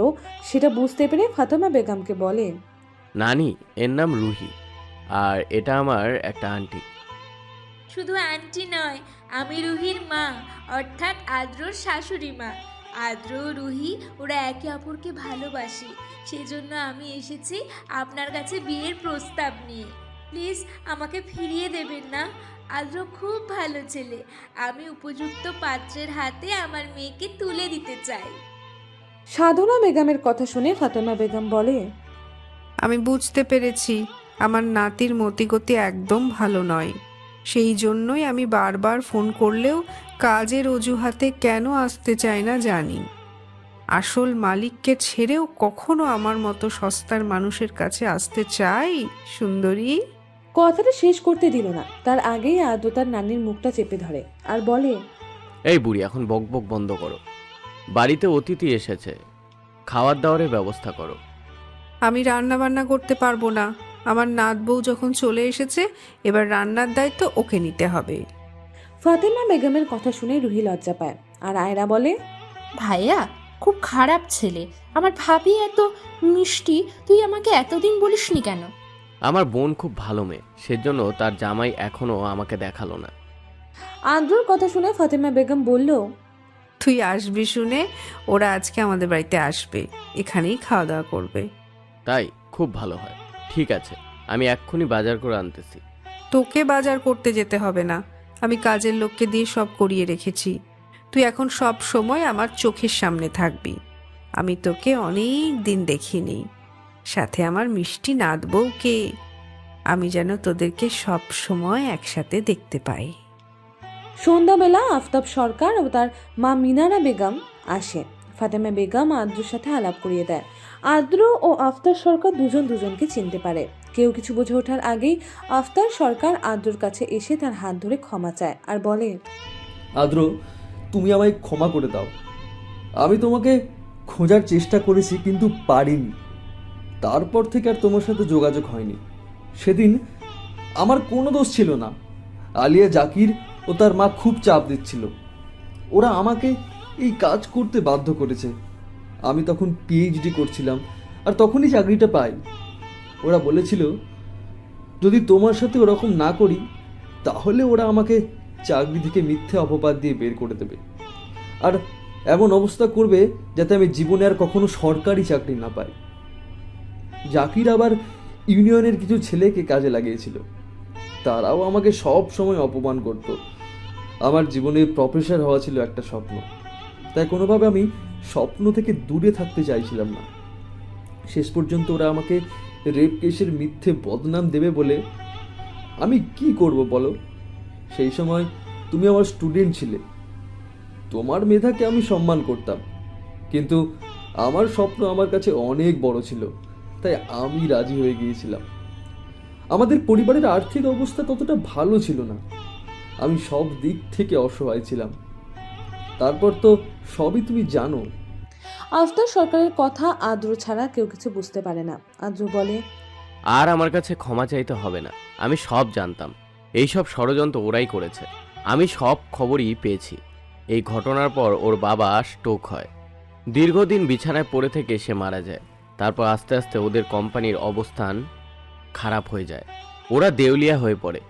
সেটা বুঝতে পেরে ফাতেমা বেগমকে বলে, নানি, এর নাম রুহি, আর এটা আমার একটা আন্টি। শুধু আন্টি নয়, আমি রুহির মা, অর্থাৎ আদ্রর শাশুড়ি মা। আদ্র রুহি ওরা একে অপরকে ভালোবাসে, সেজন্য আমি এসেছি আপনার কাছে বিয়ের প্রস্তাব নিয়ে। প্লিজ আমাকে ফিরিয়ে দেবেন না। আদ্র খুব ভালো ছেলে। আমি উপযুক্ত পাত্রের হাতে আমার মেয়েকে তুলে দিতে চাই। সাধনা বেগমের কথা শুনে ফাতেমা বেগম বলে, আমি বুঝতে পেরেছি আমার নাতির মতিগতি একদম ভালো নয়। সেই জন্যই আমি বারবার ফোন করলেও কাজের অজুহাতে কেন আসতে চায় না জানি। আসল মালিককে ছেড়েও কখনো আমার মতো সস্তার মানুষের কাছে আসতে চাই সুন্দরী? কথাটা শেষ করতে দিল না, তার আগেই আদ্র তার নানির মুখটা চেপে ধরে আর বলে, এই বুড়ি, এখন বকবক বন্ধ করো। বাড়িতে অতিথি এসেছে, খাওয়ার দাওয়ারের ব্যবস্থা করো। আমি রান্না বান্না করতে পারবো না। আমার নাত বউ যখন চলে এসেছে, এবার রান্নার দায়িত্ব ওকে নিতে হবে। ফাতেমা বেগমের কথা শুনে রুহি লজ্জা পায়। আর আয়রা বলে, ভাইয়া খুব খারাপ ছেলে। আমার ভাবি এত মিষ্টি, তুই আমাকে এতদিন বলিসনি কেন? আমার বোন খুব ভালো মেয়ে, সেজন্য তার জামাই এখনো আমাকে দেখালো না। আদ্রর কথা শুনে ফাতেমা বেগম বলল, তুই আসবি শুনে ওরা আজকে আমাদের বাড়িতে আসবে, এখানেই খাওয়া দাওয়া করবে। তাই খুব ভালো হয়। ঠিক আছে, আমি এক্ষুনি বাজার করে আনতেছি। তোকে বাজার করতে যেতে হবে না, আমি কাজের লোককে দিয়ে সব করিয়ে রেখেছি। তুই এখন সব সময় আমার চোখের সামনে থাকবি। আমি তোকে অনেক দিন দেখিনি, সাথে আমার মিষ্টি নাত বউকে। আমি যেন তোদেরকে সব সময় একসাথে দেখতে পাই। সন্ধ্যাবেলা আফতাব সরকার ও তার মা মিনারা বেগম আসে। ফাতেমা বেগম আদ্রর সাথে আলাপ করিয়ে দেয়। আদ্র ও আফতার সরকার দুজন দুজনকে চিনতে পারে। কেউ কিছু বুঝে ওঠার আগেই আফতার সরকার আদ্রর কাছে এসে তার হাত ধরে ক্ষমা চায় আর বলে, আদ্র, তুমি আমায় ক্ষমা করে দাও। আমি তোমাকে খোঁজার চেষ্টা করেছি কিন্তু পারিনি। তারপর থেকে আর তোমার সাথে যোগাযোগ হয়নি। সেদিন আমার কোনো দোষ ছিল না। আলিয়া, জাকির ও তার মা খুব চাপ দিচ্ছিল। ওরা আমাকে এই কাজ করতে বাধ্য করেছে। আমি তখন পিএইচডি করছিলাম আর তখনই চাকরিটা পাই। ওরা বলেছিল যদি তোমার সাথে ওরকম না করি তাহলে ওরা আমাকে চাকরি থেকে মিথ্যে অপবাদ দিয়ে বের করে দেবে, আর এমন অবস্থা করবে যাতে আমি জীবনে আর কখনো সরকারি চাকরি না পাই। জাকির আবার ইউনিয়নের কিছু ছেলেকে কাজে লাগিয়েছিল। তারাও আমাকে সব সময় অপমান করত। আমার জীবনে প্রফেসর হওয়া ছিল একটা স্বপ্ন, তাই কোনোভাবে আমি স্বপ্ন থেকে দূরে থাকতে চাইছিলাম না। শেষ পর্যন্ত ওরা আমাকে রেপ কেসের মিথ্যে বদনাম দেবে বলে আমি কি করব বলো? সেই সময় তুমি আমার স্টুডেন্ট ছিলে, তোমার মেধাকে আমি সম্মান করতাম, কিন্তু আমার স্বপ্ন আমার কাছে অনেক বড় ছিল, তাই আমি রাজি হয়ে গিয়েছিলাম। আমাদের পরিবারের আর্থিক অবস্থা ততটা ভালো ছিল না, আমি সব দিক থেকে অসহায় ছিলাম। তারপর তো সবই তুমি জানো। আফতার সরকারের কথা আদ্র ছাড়া কেউ কিছু বুঝতে পারে না। আদ্র বলে, আর আমার কাছে ক্ষমা চাইতে হবে না। আমি সব জানতাম, এইসব ষড়যন্ত্র ওরাই করেছে। আমি সব খবরই পেয়েছি। এই ঘটনার পর ওর বাবা স্ট্রোক হয়, দীর্ঘদিন বিছানায় পড়ে থেকে সে মারা যায়। তারপর আস্তে আস্তে ওদের কোম্পানির অবস্থান খারাপ হয়ে যায়। ওরা দেউলিয়া হয়ে পড়ে,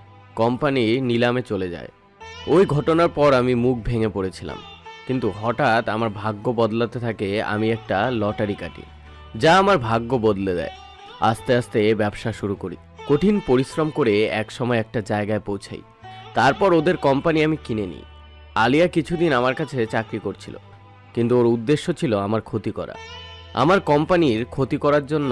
কোম্পানি নিলামে চলে যায়। ওই ঘটনার পর আমি মুখ ভেঙে পড়েছিলাম, কিন্তু হঠাৎ আমার ভাগ্য বদলাতে থাকে। আমি একটা লটারি কাটি, যা আমার ভাগ্য বদলে দেয়। আস্তে আস্তে ব্যবসা শুরু করি, কঠিন পরিশ্রম করে একসময় একটা জায়গায় পৌঁছাই। তারপর ওদের কোম্পানি আমি কিনে নিই। আলিয়া কিছুদিন আমার কাছে চাকরি করছিল, কিন্তু ওর উদ্দেশ্য ছিল আমার ক্ষতি করা। আমার কোম্পানির ক্ষতি করার জন্য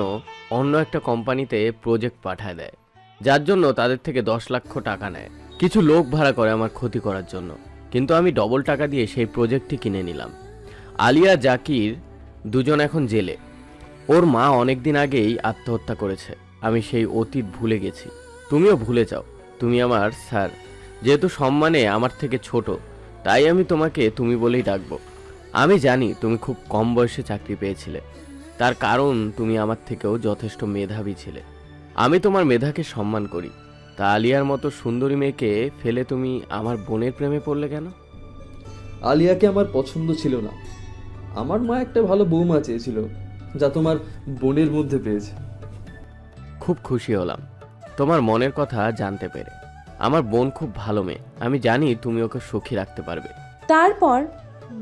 অন্য একটা কোম্পানিতে প্রজেক্ট পাঠায় দেয়, যার জন্য তাদের থেকে 10 লক্ষ টাকা নেয়। কিছু লোক ভাড়া করে আমার ক্ষতি করার জন্য, কিন্তু আমি ডবল টাকা দিয়ে সেই প্রজেক্টটি কিনে নিলাম। আলিয়া জাকির দুজন এখন জেলে। ওর মা অনেক দিন আগেই আত্মহত্যা করেছে। আমি সেই অতীত ভুলে গেছি। তুমিও ভুলে যাও, তুমি আমার স্যার। যেহেতু সম্মানে আমার থেকে ছোট, তাই আমি তোমাকে তুমি বলেই ডাকবো। আমি জানি তুমি খুব কম বয়সে চাকরি পেয়েছিলে, তার কারণ তুমি আমার থেকেও যথেষ্ট মেধাবী ছিলে। আমি তোমার মেধাকে সম্মান করি। তা আলিয়ার মতো সুন্দরী মেয়েকে ফেলে তুমি আমার বোনের প্রেমে পড়লে কেন? আলিয়াকে আমার পছন্দ ছিল না। আমার মা একটা ভালো বৌমা চেয়েছিল, যা তোমার বোনের মধ্যে পেয়েছে। খুব খুশি হলাম তোমার মনের কথা জানতে পেরে। আমার বোন খুব ভালো মেয়ে, আমি জানি তুমি ওকে সুখী রাখতে পারবে। তারপর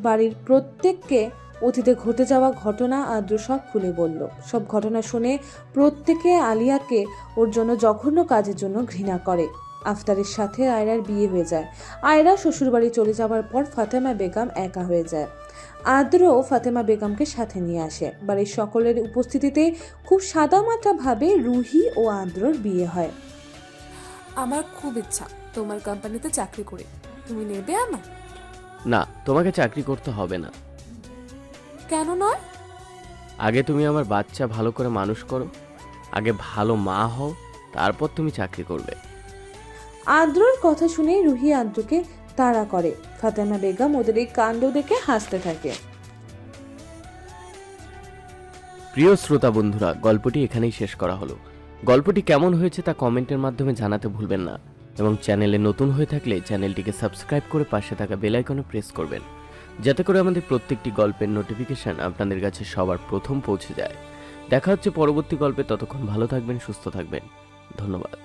বাড়ির প্রত্যেককে অতীতে ঘটে যাওয়া ঘটনা আদ্র সব খুলে বলল। সব ঘটনা শুনে প্রত্যেকে আলিয়াকে ওর জন্য জঘন্য কাজের জন্য ঘৃণা করে। আফতারের সাথে আয়রার বিয়ে হয়ে যায়। আয়রা শ্বশুরবাড়ি চলে যাওয়ার পর ফাতেমা বেগম একা হয়ে যায়। আদ্রও ফাতেমা বেগমকে সাথে নিয়ে আসে। বাড়ির সকলের উপস্থিতিতে খুব সাদামাটাভাবে রুহি ও আদ্রর বিয়ে হয়। আমার খুব ইচ্ছা তোমার কোম্পানিতে চাকরি করি, তুমি নেবে আমার? না, তোমাকে চাকরি করতে হবে না। কেন নয়? আগে তুমি আমার বাচ্চা ভালো করে মানুষ করো, আগে ভালো মা হও, তারপর তুমি চাকরি করবে। আদ্রর কথা শুনে রুহি আদ্রকে তাড়া করে। ফাতেমা বেগম ওদের এই কাণ্ড দেখে হাসতে থাকে। প্রিয় শ্রোতা বন্ধুরা, গল্পটি এখানেই শেষ করা হলো। গল্পটি কেমন হয়েছে তা কমেন্টের মাধ্যমে জানাতে ভুলবেন না, এবং চ্যানেলে নতুন হয়ে থাকলে চ্যানেলটিকে সাবস্ক্রাইব করে পাশে থাকা বেল আইকনে প্রেস করবেন, যাতে করে আমাদের প্রত্যেকটি গল্পের নোটিফিকেশন আপনাদের কাছে সবার প্রথম পৌঁছে যায়। দেখা হচ্ছে পরবর্তী গল্পে। ততক্ষণ ভালো থাকবেন, সুস্থ থাকবেন। ধন্যবাদ।